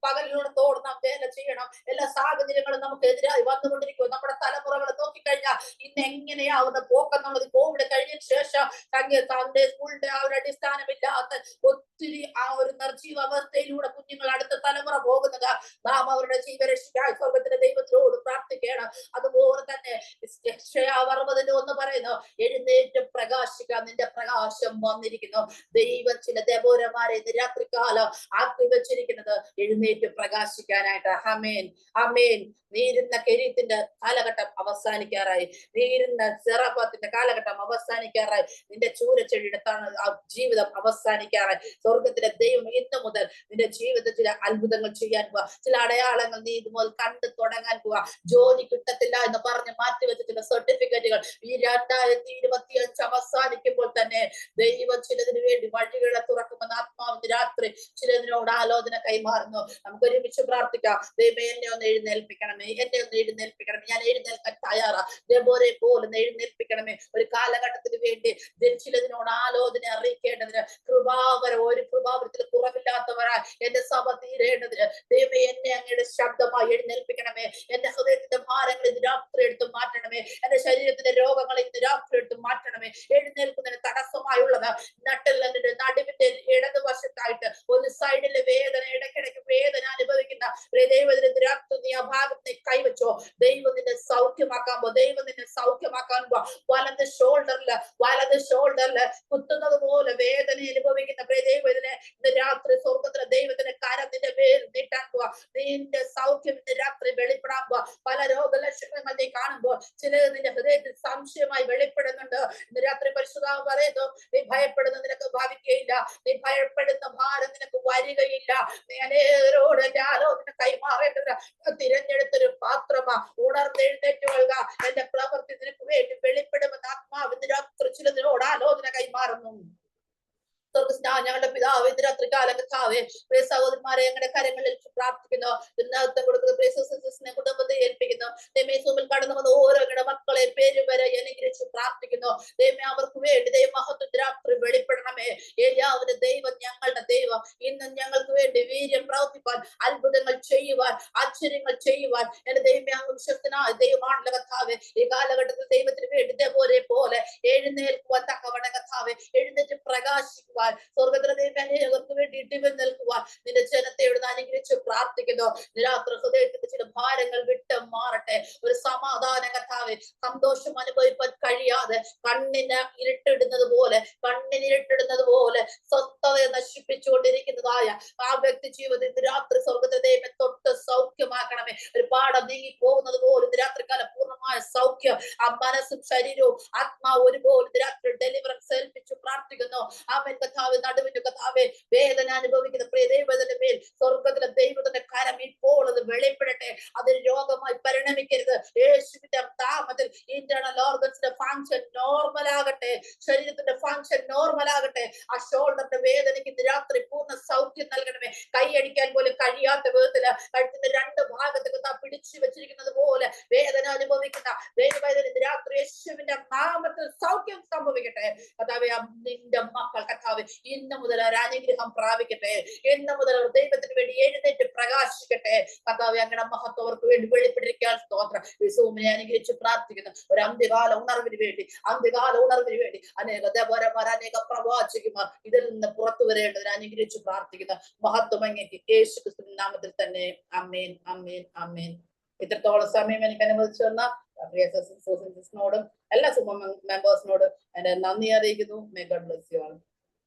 പകലിനോടത്തോട് നാം വേല ചെയ്യണം. എല്ലാ സാഹചര്യങ്ങളും നമുക്ക് എതിരായി വന്നുകൊണ്ടിരിക്കുക. നമ്മുടെ തലമുറകൾ നോക്കിക്കഴിഞ്ഞാൽ ഇന്ന് എങ്ങനെയാവുന്ന പോക്കെന്നുള്ളത് കോവിഡ് കഴിഞ്ഞതിന് ശേഷം സൺഡേ സ്കൂളിന്റെ ആ ഒരു അടിസ്ഥാനമില്ലാത്ത ഒത്തിരി ആ ഒരു നിർജീവ അവസ്ഥയിലൂടെ കുഞ്ഞുങ്ങൾ അടുത്ത തലമുറ പോകുന്നത്. നാം അവരുടെ ജീവരക്ഷയ്ക്കായി സ്വർഗത്തിന്റെ ദൈവത്തിനോട് പ്രാർത്ഥിക്കണം. അതുപോലെ തന്നെ 60:1 പറയുന്നു, എഴുന്നേറ്റ് പ്രകാശിക്കാൻ നിന്റെ പ്രകാശം വന്നിരിക്കുന്നു. ദൈവം ചില ദെബോരമാരെ ഇന്ന് രാത്രികാലം ആക്കി വെച്ചിരിക്കുന്നത് എഴുന്നേറ്റ് പ്രകാശിക്കാനായിട്ട്. ആമേൻ, ആമേൻ. നീരുന്ന കെരീത്തിന്റെ കാലഘട്ടം അവസാനിക്കാറായി, നീരുന്ന സെറാഫത്തിന്റെ കാലഘട്ടം അവസാനിക്കാറായി, നിന്റെ ചൂരച്ചെടിയുടെ ജീവിതം അവസാനിക്കാറായി. സ്വർഗത്തിലെ ദൈവം ഇന്ന് മുതൽ നിന്റെ ജീവിതത്തിൽ ചില അത്ഭുതങ്ങൾ ചെയ്യാൻ പോവാ. ചില അടയാളങ്ങൾ നീ ഇതുപോലെ കണ്ടു തുടങ്ങാൻ പോവാ. ജോലി കിട്ടത്തില്ല എന്ന് പറഞ്ഞ് മാറ്റിവെച്ച ചില സർട്ടിഫിക്കറ്റ് മൊമെന്റുകൾ ഈ 2025 അവസാനിക്കുമ്പോൾ തന്നെ ദൈവം ചിലതിനു വേണ്ടി വഴികളെ തുറക്കുമെന്ന് ആത്മാവിന് രാത്രി ചിലതിനോട് ആലോചന കൈമാറുന്നു. നമുക്ക് ഒരുമിച്ച് പ്രാർത്ഥിക്കാം. ദൈവമേ, എന്നെ ഒന്ന് എഴുന്നേൽപ്പിക്കണമേ, എന്നെ ഒന്ന് എഴുന്നേൽപ്പിക്കണമേ, ഞാൻ എഴുന്നേൽക്കാൻ തയ്യാറാ. ദെബോരെ പോലെ എഴുന്നേൽപ്പിക്കണമേ. ഒരു കാലഘട്ടത്തിന് വേണ്ടി ചിലതിനോട് ആലോചന അറിയിക്കേണ്ടതിന് ഒരു കൃപാവരത്തിൽ കുറവില്ലാത്തവരാ എന്റെ സഭ തീരേണ്ടതിന് ദൈവമേ, എന്നെ അങ്ങയുടെ ശബ്ദമായി എഴുന്നേൽപ്പിക്കണമേ. എന്റെ ഹൃദയത്തിന്റെ ഭാരങ്ങൾ ഇന്ന് രാത്രി എടുത്ത് മാറ്റണമേ. എന്റെ ശരീരത്തിന്റെ രോഗങ്ങൾ ഇന്ന് രാത്രി എടുത്ത് മാറ്റണമേ. എഴുന്നേൽക്കുന്നതിന് തടസ്സമായുള്ളത് നട്ടെല്ലിന്റെ നടുവിന്റെ ഇടതുവശത്തായിട്ട് ഒരു സൈഡിലെ വേദന, ഇടയ്ക്കിടയ്ക്ക് വേദന അനുഭവിക്കുന്ന ദൈവത്തിന്റെ രാത്രി നീ ആ ഭാഗത്ത് കൈവച്ചോ. ദൈവം നിന്നെ സൗഖ്യമാക്കാൻ ദൈവം നിന്നെ സൗഖ്യമാക്കാൻ വലത് ഷോൾഡറില് കുത്തുന്നത് പോലെ വേദന അനുഭവിക്കുന്ന ദൈവത്തിനെ ഇന്ന് രാത്രി സ്വർഗത്തിലെ ദൈവത്തിന്റെ കരത്തിന്റെ മേൽ നീട്ടാൻ പോവാ. നിന്റെ സൗഖ്യം ഇന്ന് രാത്രി വെളിപ്പെടാൻ പോവാ. പല രോഗലക്ഷണങ്ങൾ നീ കാണുമ്പോൾ ചിലത് നിന്റെ ഹൃദയത്തിൽ സംശയമായി വെളിപ്പെടുന്നുണ്ട്. ഇന്ന് രാത്രി പരിശുദ്ധാത്മാവ് പറയുന്നു, നീ ഭയപ്പെടുന്ന നിനക്ക് ഭാവിക്കുകയില്ല, നീ ഭയപ്പെടുന്ന ഭാരം നിനക്ക് വരികയില്ല. നീ അനേകരോട് എന്റെ ആലോചന കൈമാറേണ്ടത് തിരഞ്ഞെടുത്തൊരു പാത്രമാ. ഉണർന്നെഴുന്നേറ്റ് കൊള്ളുക. എന്റെ പ്രവൃത്തി നിനക്ക് വേണ്ടി വെളിപ്പെടുമെന്ന് ആത്മാവ് ഇന്ന് രാത്രി ചിലതിനോട് ആലോചന കൈമാറുന്നു. ഞങ്ങളുടെ പിതാവ് ഇന്ന് രാത്രി കാലം കർത്താവേ, സഹോദരന്മാരെ ഞങ്ങളുടെ കരങ്ങളിൽ പ്രാർത്ഥിക്കുന്നു. കുടുംബത്തെ ഏൽപ്പിക്കുന്നു. ദൈവമേൽ കടന്നു വന്ന ഓരോ മക്കളെ പേര് വരെ അനുഗ്രഹിച്ച് പ്രാർത്ഥിക്കുന്നു. ദൈവമേ, അവർക്ക് വേണ്ടി ദൈവമഹത്വം രാത്രി വെളിപ്പെടണമേ. ഏലിയാവിന്റെ ദൈവം ഞങ്ങളുടെ ദൈവം ഇന്നും ഞങ്ങൾക്ക് വേണ്ടി വീര്യം പ്രവർത്തിപ്പാൻ, അത്ഭുതങ്ങൾ ചെയ്യുവാൻ, ആശ്ചര്യങ്ങൾ ചെയ്യുവാൻ എന്റെ ദൈവമേ അങ്ങ് വിശ്വസ്തനായ ദൈവമാണല്ലോ കർത്താവേ. ഈ കാലഘട്ടത്തിൽ ദൈവത്തിന് വേണ്ടി ഇതേപോലെ പോലെ എഴുന്നേൽക്കുവാൻ തക്കവണ്ണം കർത്താവേ, എഴുന്നേറ്റ് പ്രകാശിക്കുവാൻ, സ്വർഗത്തിലെ ദൈവങ്ങൾക്ക് വേണ്ടി ഇടിവ് നിൽക്കുവാൻ നിന്റെ ജനത്തെ എഴുതാൻ അനുഗ്രഹിച്ച് പ്രാർത്ഥിക്കുന്നു. രാത്രി ഹൃദയത്തിന്റെ ചില ഭാരങ്ങൾ വിട്ട് മാറട്ടെ. ഒരു സമാധാന കർത്താവേ, സന്തോഷം അനുഭവിക്കാൻ കഴിയാതെ കണ്ണിന് ഇരുട്ടിടുന്നത് പോലെ സ്വസ്ഥതയെ നശിപ്പിച്ചുകൊണ്ടിരിക്കുന്നതായ ആ വ്യക്തി ജീവിതം ഇന്ന് രാത്രി സ്വർഗത്തിലെ ദൈവം തൊട്ട് സൗഖ്യമാക്കണമേ. ഒരു പാഠം നീങ്ങി പോകുന്നത് പോലെ ഇന്ന് രാത്രികാലം പൂർണ്ണമായ സൗഖ്യം ആ മനസ്സും ശരീരവും ആത്മാവ് ഒരുപോലെ ഇന്ന് രാത്രി ഡെലിവറൻസ് ഏൽപ്പിച്ചു പ്രാർത്ഥിക്കുന്നു. ആമേൻ കർത്താവേ, നടുവിന്റെ കർത്താവേ, വേദന അനുഭവിക്കുന്ന പ്രിയ ദൈവത്തിന്റെ മേൽ സ്വർഗത്തിലെ ദൈവത്തിന്റെ കരം ഇപ്പോൾ അത് വെളിപ്പെടട്ടെ. അത് രോഗമായി പരിണമിക്കരുത്. യേശുവിന്റെ നാമത്തിൽ ഇന്റേണൽ ഓർഗൻസിന്റെ ഫങ്ഷൻ നോർമൽ ആകട്ടെ, ശരീരത്തിന്റെ ഫങ്ഷൻ നോർമൽ ആകട്ടെ. ആ ഷോൾഡറിന്റെ വേദനയ്ക്ക് ഇന്ന് രാത്രി പൂർണ്ണ സൗഖ്യം നൽകണമേ. കൈയടിക്കാൻ പോലും കഴിയാത്ത വിധത്തില് കഴുത്തിന്റെ രണ്ട് ഭാഗത്ത് പിടിച്ചു വെച്ചിരിക്കുന്നത് പോലെ വേദന അനുഭവിക്കുന്ന ദൈവവേദന ഇന്ന് രാത്രി യേശുവിന്റെ നാമത്തിൽ സൗഖ്യം സംഭവിക്കട്ടെ. കർത്താവേ, നിന്റെ മക്കൾ കർത്താവേ ഇന്ന് മുതൽ ഒരു അനുഗ്രഹം പ്രാപിക്കട്ടെ. ഇന്ന് മുതൽ അവർ ദൈവത്തിന് വേണ്ടി എഴുന്നേറ്റ് പ്രകാശിക്കട്ടെ. കർത്താവേ, അങ്ങയുടെ മഹത്വം അവർക്ക് വേണ്ടി വെളിപ്പെട്ടിരിക്കാൻ സ്തോത്രം. യേശുവിനെ അനുഗ്രഹിച്ച് പ്രാർത്ഥിക്കുന്നു. ഒരു അന്ത്യകാല ഉണർവിന് വേണ്ടി അനേക ദേവന്മാർ, അനേക പ്രവാചകന്മാർ ഇതിൽ നിന്ന് പുറത്തു വരേണ്ടതിന് അനുഗ്രഹിച്ച് പ്രാർത്ഥിക്കുന്നു. മഹത്വം അങ്ങേക്ക് യേശു ക്രിസ്തുവിന്റെ നാമത്തിൽ തന്നെ. ആമേൻ, ആമേൻ, ആമേൻ. ഇത്രത്തോളം സമയം എനിക്ക് അനുവദിച്ചു തന്ന പ്രിയ സിസ്റ്റേഴ്സിനോടും എല്ലാ സുമ മെമ്പേഴ്സിനോടും എന്റെ നന്ദി അറിയിക്കുന്നു. May God bless you all.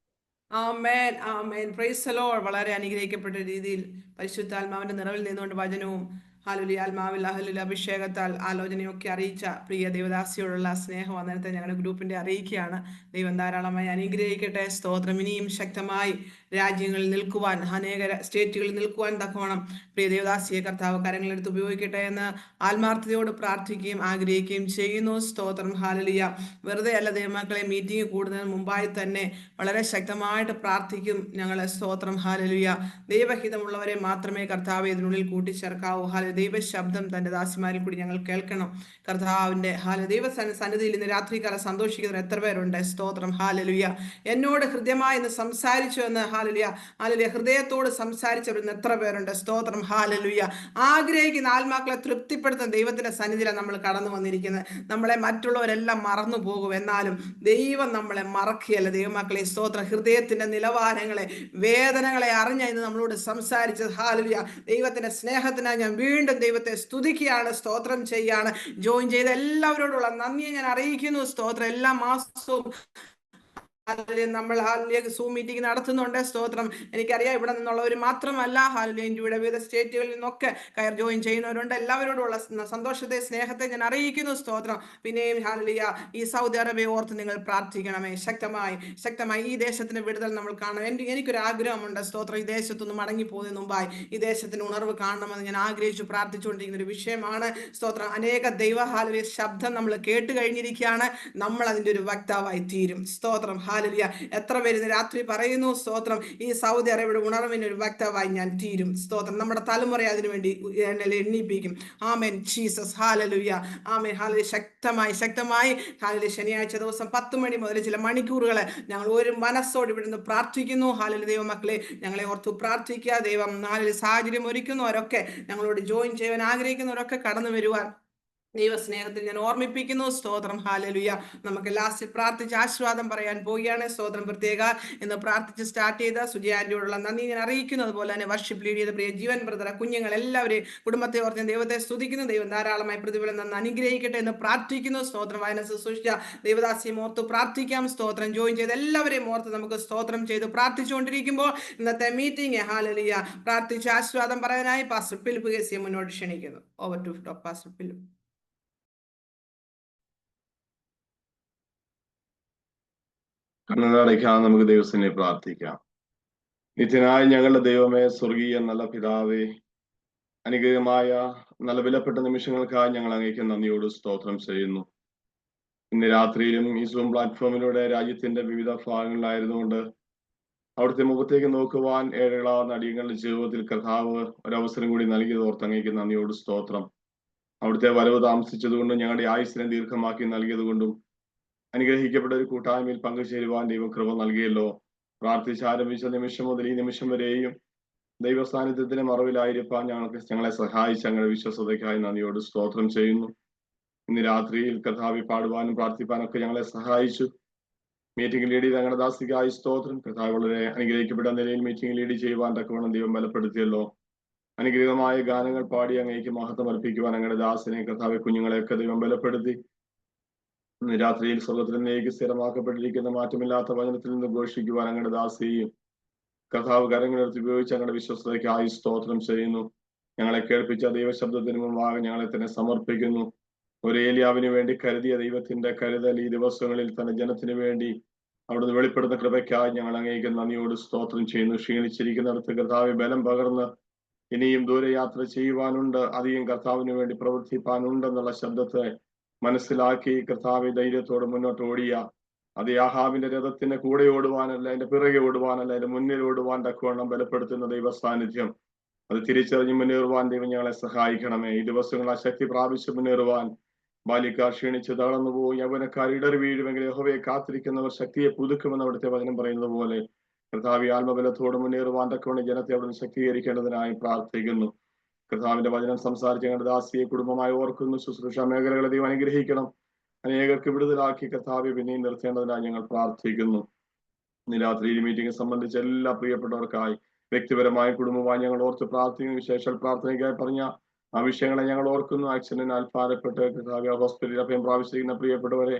Amen, amen. Praise the Lord. വളരെ അനുഗ്രഹിക്കപ്പെട്ട രീതിയിൽ പരിശുദ്ധാത്മാവിന്റെ നിറവിൽ നിന്നുകൊണ്ട് വചനവും ഹല്ലേലൂയ ആത്മാവിൽ ഹല്ലേലൂയ അഭിഷേകത്താൽ ആലോചനയൊക്കെ അറിയിച്ച പ്രിയ ദേവദാസിയോടുള്ള സ്നേഹം അന്നേരത്തെ ഞങ്ങളുടെ ഗ്രൂപ്പിന്റെ അറിയിക്കുകയാണ്. ദൈവം ധാരാളമായി അനുഗ്രഹിക്കട്ടെ. സ്തോത്രം. ഇനിയും ശക്തമായി രാജ്യങ്ങളിൽ നിൽക്കുവാൻ, അനേക സ്റ്റേറ്റുകളിൽ നിൽക്കുവാൻ തക്കവണ്ണം പ്രിയ ദേവദാസിയെ കർത്താവ് കരങ്ങളെടുത്ത് ഉപയോഗിക്കട്ടെ എന്ന് ആത്മാർത്ഥതയോട് പ്രാർത്ഥിക്കുകയും ആഗ്രഹിക്കുകയും ചെയ്യുന്നു. സ്തോത്രം. ഹല്ലേലൂയ. വെറുതെ അല്ല ദൈവമക്കളെ, മീറ്റിംഗ് കൂടുന്നതിന് മുമ്പായി തന്നെ വളരെ ശക്തമായിട്ട് പ്രാർത്ഥിക്കും ഞങ്ങൾ. സ്തോത്രം. ഹല്ലേലൂയ. ദൈവഹിതമുള്ളവരെ മാത്രമേ കർത്താവ് ഇതിനുള്ളിൽ കൂട്ടിച്ചേർക്കാവൂ. ദൈവ ശബ്ദം തന്റെ ദാസിമാരിൽ കൂടി ഞങ്ങൾ കേൾക്കണം. കർത്താവിന്റെ ദൈവ സന്നിധിയിൽ ഇന്ന് രാത്രികാലം സന്തോഷിക്കുന്നവർ എത്ര പേരുണ്ട്? സ്തോത്രം. ഹല്ലേലൂയ. എന്നോട് ഹൃദ്യമായി ഇന്ന് സംസാരിച്ചു എന്ന് ഹല്ലേലൂയ ഹൃദയത്തോട് സംസാരിച്ചവർ ഇന്ന് എത്ര പേരുണ്ട്? സ്തോത്രം. ഹല്ലേലൂയ. ആഗ്രഹിക്കുന്ന ആത്മാക്കളെ തൃപ്തിപ്പെടുത്തുന്ന ദൈവത്തിന്റെ സന്നിധിയിലാണ് നമ്മൾ കടന്നു വന്നിരിക്കുന്നത്. നമ്മളെ മറ്റുള്ളവരെല്ലാം മറന്നു പോകും, എന്നാലും ദൈവം നമ്മളെ മറക്കുകയല്ല. ദൈവമക്കളെ സ്തോത്രം. ഹൃദയത്തിന്റെ നിലവാരങ്ങളെ, വേദനകളെ അറിഞ്ഞ ഇന്ന് നമ്മളോട് സംസാരിച്ചത്. ഹല്ലേലൂയ. ദൈവത്തിന്റെ സ്നേഹത്തിനായി ഞാൻ വീണ്ടും ദൈവത്തെ സ്തുതിക്കുകയാണ്, സ്തോത്രം ചെയ്യാണ്. ജോയിൻ ചെയ്ത എല്ലാവരോടുള്ള നന്ദിയെ ഞാൻ അറിയിക്കുന്നു. സ്തോത്രം. എല്ലാ മാസവും നമ്മൾ ഹാലിലേക്ക് സൂം മീറ്റിംഗ് നടത്തുന്നുണ്ട്. സ്തോത്രം. എനിക്കറിയാം ഇവിടെ നിന്നുള്ളവർ മാത്രമല്ല, ഹാലിലെ ഇന്ത്യയുടെ വിവിധ സ്റ്റേറ്റുകളിൽ നിന്നൊക്കെ ജോയിൻ ചെയ്യുന്നവരുണ്ട്. എല്ലാവരോടുള്ള സന്തോഷത്തെ, സ്നേഹത്തെ ഞാൻ അറിയിക്കുന്നു. സ്തോത്രം. പിന്നെയും ഹാലിയ ഈ സൗദി അറേബ്യ ഓർത്ത് നിങ്ങൾ പ്രാർത്ഥിക്കണമേ. ശക്തമായി ഈ ദേശത്തിന് വിടുതൽ നമ്മൾ കാണണം. എനിക്കൊരു ആഗ്രഹമുണ്ട്. സ്തോത്രം. ഈ ദേശത്തൊന്ന് മടങ്ങിപ്പോകുന്നതിന് മുമ്പായി ഈ ദേശത്തിന് ഉണർവ് കാണണമെന്ന് ഞാൻ ആഗ്രഹിച്ചു പ്രാർത്ഥിച്ചുകൊണ്ടിരിക്കുന്ന ഒരു വിഷയമാണ്. സ്തോത്രം. അനേക ദൈവഹാലിയ ശബ്ദം നമ്മൾ കേട്ട് കഴിഞ്ഞിരിക്കുകയാണ്. നമ്മൾ അതിൻ്റെ ഒരു വക്താവായി തീരും. സ്തോത്രം. ഹാലലിയ. എത്ര പേര് രാത്രി പറയുന്നു, സ്തോത്രം, ഈ സൗദി അറേബ്യയുടെ ഉണർവിന് ഒരു വക്താവായി ഞാൻ തീരും. സ്തോത്രം. നമ്മുടെ തലമുറ അതിനുവേണ്ടി എണ്ണിപ്പിക്കും. ആമേൻ ജീസസ്. ഹാലലുയ. ആമേൻ. ഹാലലിയ. ശക്തമായി ഹാലലിയ. ശനിയാഴ്ച ദിവസം 10 മണി മുതൽ ചില മണിക്കൂറുകൾ ഞങ്ങൾ ഒരു മനസ്സോട് ഇവിടുന്ന് പ്രാർത്ഥിക്കുന്നു. ഹാലലിയ. ദൈവമക്കളെ, ഞങ്ങളെ ഓർത്തു പ്രാർത്ഥിക്കുക. ദൈവം ഹാലലിയ സാഹചര്യം ഒരുക്കുന്നവരൊക്കെ, ഞങ്ങളോട് ജോയിൻ ചെയ്യാൻ ആഗ്രഹിക്കുന്നവരൊക്കെ കടന്നു വരുവാൻ ദൈവസ്നേഹത്തിൽ ഞാൻ ഓർമ്മിപ്പിക്കുന്നു. സ്തോത്രം. ഹാലലുയ. നമുക്ക് ലാസ്റ്റിൽ പ്രാർത്ഥിച്ച് ആശീർവാദം പറയാൻ പോവുകയാണ്. സ്തോത്രം. പ്രത്യേക എന്ന് പ്രാർത്ഥിച്ച് സ്റ്റാർട്ട് ചെയ്ത സുജി ആന്റിയോടുള്ള നന്ദി ഞാൻ അറിയിക്കുന്നു. അതുപോലെ തന്നെ വർഷിപ്പ് ലീഡ് ചെയ്ത പ്രിയ ജീവൻ ബ്രദർ, കുഞ്ഞുങ്ങൾ എല്ലാവരെയും, കുടുംബത്തെ ഓർത്ത് ദൈവത്തെ സ്തുതിക്കുന്നു. ദൈവം ധാരാളമായി പ്രതിഫലം നന്ന് അനുഗ്രഹിക്കട്ടെ എന്ന് പ്രാർത്ഥിക്കുന്നു. സ്തോത്രം. വായന ശുശ്രൂഷിച്ച ദേവദാസിയും ഓർത്ത് പ്രാർത്ഥിക്കാം. സ്തോത്രം. ജോയിൻ ചെയ്ത് എല്ലാവരെയും ഓർത്ത് നമുക്ക് സ്തോത്രം ചെയ്ത് പ്രാർത്ഥിച്ചുകൊണ്ടിരിക്കുമ്പോൾ ഇന്നത്തെ മീറ്റിംഗ് ഹാലലിയ പ്രാർത്ഥിച്ച് ആശീർവാദം പറയാനായി പാസ്റ്റർ ഫിലിപ്പ് കേസിയെ മുന്നോട്ട് ക്ഷണിക്കുന്നു. Over to pastor Philip. കണ്ണടയ്ക്കാൻ നമുക്ക് ദൈവത്തിനെ പ്രാർത്ഥിക്കാം. നിത്യനായ ഞങ്ങളുടെ ദൈവമേ, സ്വർഗീയ നല്ല പിതാവേ, അനുഗ്രഹമായ നല്ല വിലപ്പെട്ട നിമിഷങ്ങൾക്കായി ഞങ്ങൾ അങ്ങേക്ക് നന്ദിയോട് സ്തോത്രം ചെയ്യുന്നു. ഇന്ന് രാത്രിയിലും ഈ സൂം പ്ലാറ്റ്ഫോമിലൂടെ രാജ്യത്തിന്റെ വിവിധ ഭാഗങ്ങളിലായിരുന്നുകൊണ്ട് അവിടുത്തെ മുഖത്തേക്ക് നോക്കുവാൻ ഏഴകളാവുന്ന അടിയങ്ങളുടെ ജീവിതത്തിൽ കർത്താവ് ഒരവസരം കൂടി നൽകിയത് ഓർത്ത് അങ്ങേക്ക് നന്ദിയോട് സ്തോത്രം. അവിടുത്തെ വരവ് താമസിച്ചതുകൊണ്ടും ഞങ്ങളുടെ ആയുസ്സിനെ ദീർഘമാക്കി നൽകിയതുകൊണ്ടും അനുഗ്രഹിക്കപ്പെട്ട ഒരു കൂട്ടായ്മയിൽ പങ്കുചേരുവാൻ ദൈവകൃപ നൽകിയല്ലോ. പ്രാർത്ഥിച്ച് ആരംഭിച്ച നിമിഷം മുതൽ ഈ നിമിഷം വരെയും ദൈവ സാന്നിധ്യത്തിന്റെ മറവിലായിരിക്കാൻ ഞങ്ങളെ സഹായിച്ച ഞങ്ങളുടെ വിശ്വസതയ്ക്കായി നന്ദിയോട് സ്തോത്രം ചെയ്യുന്നു. ഇന്ന് രാത്രിയിൽ കർത്താവി പാടുവാനും പ്രാർത്ഥിപ്പാനും ഒക്കെ ഞങ്ങളെ സഹായിച്ചു. മീറ്റിംഗ് ലീഡ് ചെയ്ത് ഞങ്ങളുടെ ദാസിക്കായി സ്തോത്രം. കർത്താവ് വളരെ അനുഗ്രഹിക്കപ്പെട്ട നിലയിൽ മീറ്റിംഗ് ലീഡ് ചെയ്യുവാൻ തക്കവണ്ണം ദൈവം ബലപ്പെടുത്തിയല്ലോ. അനുഗ്രഹമായ ഗാനങ്ങൾ പാടി അങ്ങേക്ക് മഹത്വം അർപ്പിക്കുവാൻ ഞങ്ങളുടെ ദാസിനെ, കർത്താവ് കുഞ്ഞുങ്ങളെയൊക്കെ ദൈവം ബലപ്പെടുത്തി. ഇന്ന് രാത്രിയിൽ സ്വർഗത്തിൽ നിന്നേക്ക് സ്ഥിരമാക്കപ്പെട്ടിരിക്കുന്ന മാറ്റമില്ലാത്ത വചനത്തിൽ നിന്ന് ഘോഷിക്കുവാൻ ഞങ്ങളുടെ ദാസിയെയും കർത്താവ് കരങ്ങളെടുത്ത് ഉപയോഗിച്ച് ഞങ്ങളുടെ വിശ്വസ്തതയ്ക്കായി സ്തോത്രം ചെയ്യുന്നു. ഞങ്ങളെ കേൾപ്പിച്ച ദൈവശബ്ദത്തിന് മുമ്പാകെ ഞങ്ങളെ തന്നെ സമർപ്പിക്കുന്നു. ഒരു ഏലിയാവിന് വേണ്ടി കരുതിയ ദൈവത്തിന്റെ കരുതൽ ഈ ദിവസങ്ങളിൽ തന്റെ ജനത്തിന് വേണ്ടി അവിടുന്ന് വെളിപ്പെടുന്ന കൃപയ്ക്കായി ഞങ്ങൾ അങ്ങേക്ക് നന്ദിയോട് സ്തോത്രം ചെയ്യുന്നു. ക്ഷീണിച്ചിരിക്കുന്നിടത്ത് കർത്താവ് ബലം പകർന്ന് ഇനിയും ദൂരയാത്ര ചെയ്യുവാനുണ്ട്, അധികം കർത്താവിന് വേണ്ടി പ്രവർത്തിപ്പാനുണ്ടെന്നുള്ള ശബ്ദത്തെ മനസ്സിലാക്കി കർത്താവ് ധൈര്യത്തോടെ മുന്നോട്ട് ഓടിയ അത് ആഹാബിന്റെ രഥത്തിന് കൂടെ ഓടുവാനല്ല, അതിന്റെ പിറകെ ഓടുവാനല്ല, അതിന്റെ മുന്നിൽ ഓടുവാൻ തക്കവണ്ണം ബലപ്പെടുത്തുന്ന ദൈവ സാന്നിധ്യം അത് തിരിച്ചറിഞ്ഞ് മുന്നേറുവാൻ ദൈവം ഞങ്ങളെ സഹായിക്കണമേ. ഈ ദിവസങ്ങൾ ആ ശക്തി പ്രാപിച്ച് മുന്നേറുവാൻ ബാലിക്കാർ ക്ഷീണിച്ച് തളർന്നു പോയി, യൗവനക്കാർ ഇടറി വീഴുമെങ്കിൽ യഹോവയെ കാത്തിരിക്കുന്നവർ ശക്തിയെ പുതുക്കുമെന്ന് അവിടുത്തെ വചനം പറയുന്നത് പോലെ കർത്താവ് ആത്മബലത്തോട് മുന്നേറുവാൻ തക്കവണ്ണം ജനത്തെ അവിടുന്ന് ശക്തീകരിക്കേണ്ടതിനായി പ്രാർത്ഥിക്കുന്നു. കർത്താവിന്റെ വചനം സംസാരിച്ച് ഞങ്ങളുടെ ദാസിയെ കുടുംബമായി ഓർക്കുന്നു. ശുശ്രൂഷ മേഖലകളെ ദൈവം അനുഗ്രഹിക്കണം. അനേകർക്ക് വിടുതലാക്കി കർത്താവെ പിന്നെയും നിർത്തേണ്ടതിനായി ഞങ്ങൾ പ്രാർത്ഥിക്കുന്നു. ഇന്ന് രാത്രി ഈ മീറ്റിംഗ് സംബന്ധിച്ച എല്ലാ പ്രിയപ്പെട്ടവർക്കായി വ്യക്തിപരമായ കുടുംബമായി ഞങ്ങൾ ഓർത്ത് പ്രാർത്ഥിക്കുന്നു. വിശേഷ പ്രാർത്ഥനയ്ക്കായി പറഞ്ഞ ആ വിഷയങ്ങളെ ഞങ്ങൾ ഓർക്കുന്നു. ആക്സിഡന്റിനാൽ ഭാരപ്പെട്ട് കർത്താവ് ഹോസ്പിറ്റലിൽ അഭയം പ്രാപിച്ചിരിക്കുന്ന പ്രിയപ്പെട്ടവരെ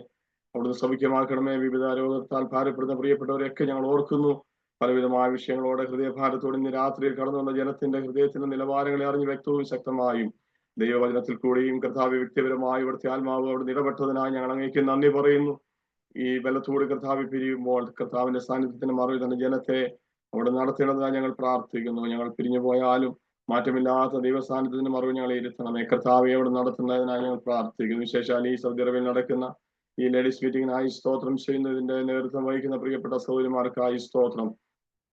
അവിടുന്ന് സൗഖ്യമാക്കണമേ. വിവിധ രോഗത്താൽ ഭാരപ്പെടുന്ന പ്രിയപ്പെട്ടവരെയൊക്കെ ഞങ്ങൾ ഓർക്കുന്നു. പലവിധമായ വിഷയങ്ങളോടെ ഹൃദയഭാരത്തോടെ ഇന്ന് രാത്രിയിൽ കടന്നു വന്ന ജനത്തിന്റെ ഹൃദയത്തിന്റെ നിലവാരങ്ങളെ അറിഞ്ഞ് വ്യക്തവും ശക്തമായും ദൈവവചനത്തിൽ കൂടിയും കർത്താവ് വ്യക്തിപരമായി ഇവിടുത്തെ ആത്മാവ് അവിടുന്ന് ഇടപെട്ടതിനായി ഞങ്ങൾ അങ്ങേക്ക് നന്ദി പറയുന്നു. ഈ ബലത്തോട് കർത്താവ് പിരിയുമ്പോൾ കർത്താവിന്റെ സാന്നിധ്യത്തിന് മറവിൽ തന്നെ ജനത്തെ അവിടെ നടത്തേണ്ടതിനായി ഞങ്ങൾ പ്രാർത്ഥിക്കുന്നു. ഞങ്ങൾ പിരിഞ്ഞു പോയാലും മാറ്റമില്ലാത്ത ദൈവ സാന്നിധ്യത്തിന് മറവ് ഞങ്ങളെ ഇരുത്തണമേ. കർത്താവെ അവിടെ നടത്തുന്നതിനായി ഞങ്ങൾ പ്രാർത്ഥിക്കുന്നു. വിശേഷാൽ ഈ സൗദി അറേബ്യയിൽ നടക്കുന്ന ഈ ലേഡീസ് മീറ്റിംഗിനായി സ്തോത്രം ചെയ്യുന്നതിന്റെ നേതൃത്വം വഹിക്കുന്ന പ്രിയപ്പെട്ട സഹോദരിമാർക്കായി സ്തോത്രം.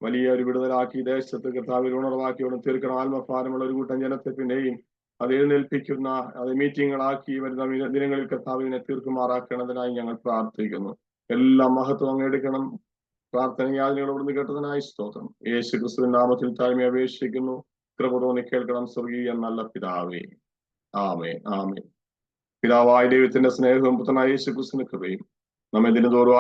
വലിയ ഒരു വിടുതലാക്കി ദേശത്ത് കർത്താവിൽ ഉണർവാക്കി അവിടെ തീർക്കണം. ആത്മഭാരമുള്ള ഒരു കൂട്ടം ജനത്തെ പിന്നെയും അത് എഴുന്നേൽപ്പിക്കുന്ന അത് മീറ്റിങ്ങുകളാക്കി വരുന്ന ദിനങ്ങളിൽ കർത്താവിനെ തീർക്കുമാറാക്കണതിനായി ഞങ്ങൾ പ്രാർത്ഥിക്കുന്നു. എല്ലാ മഹത്വം അങ്ങെടുക്കണം. പ്രാർത്ഥന യാതനകളോട് കേട്ടതിനായി സ്തോത്രം. യേശു ക്രിസ്തുവിന്റെ നാമത്തിൽ താഴ്മ അപേക്ഷിക്കുന്നു. കൃപ തോന്നി കേൾക്കണം സ്വർഗീയ നല്ല പിതാവേ. ആമേൻ. ആമേൻ. പിതാവായ ദൈവത്തിന്റെ സ്നേഹവും പുത്രനായ യേശു ക്രിസ്തുവിന്റെ കൃപയും നമ്മെ ദിനതോറും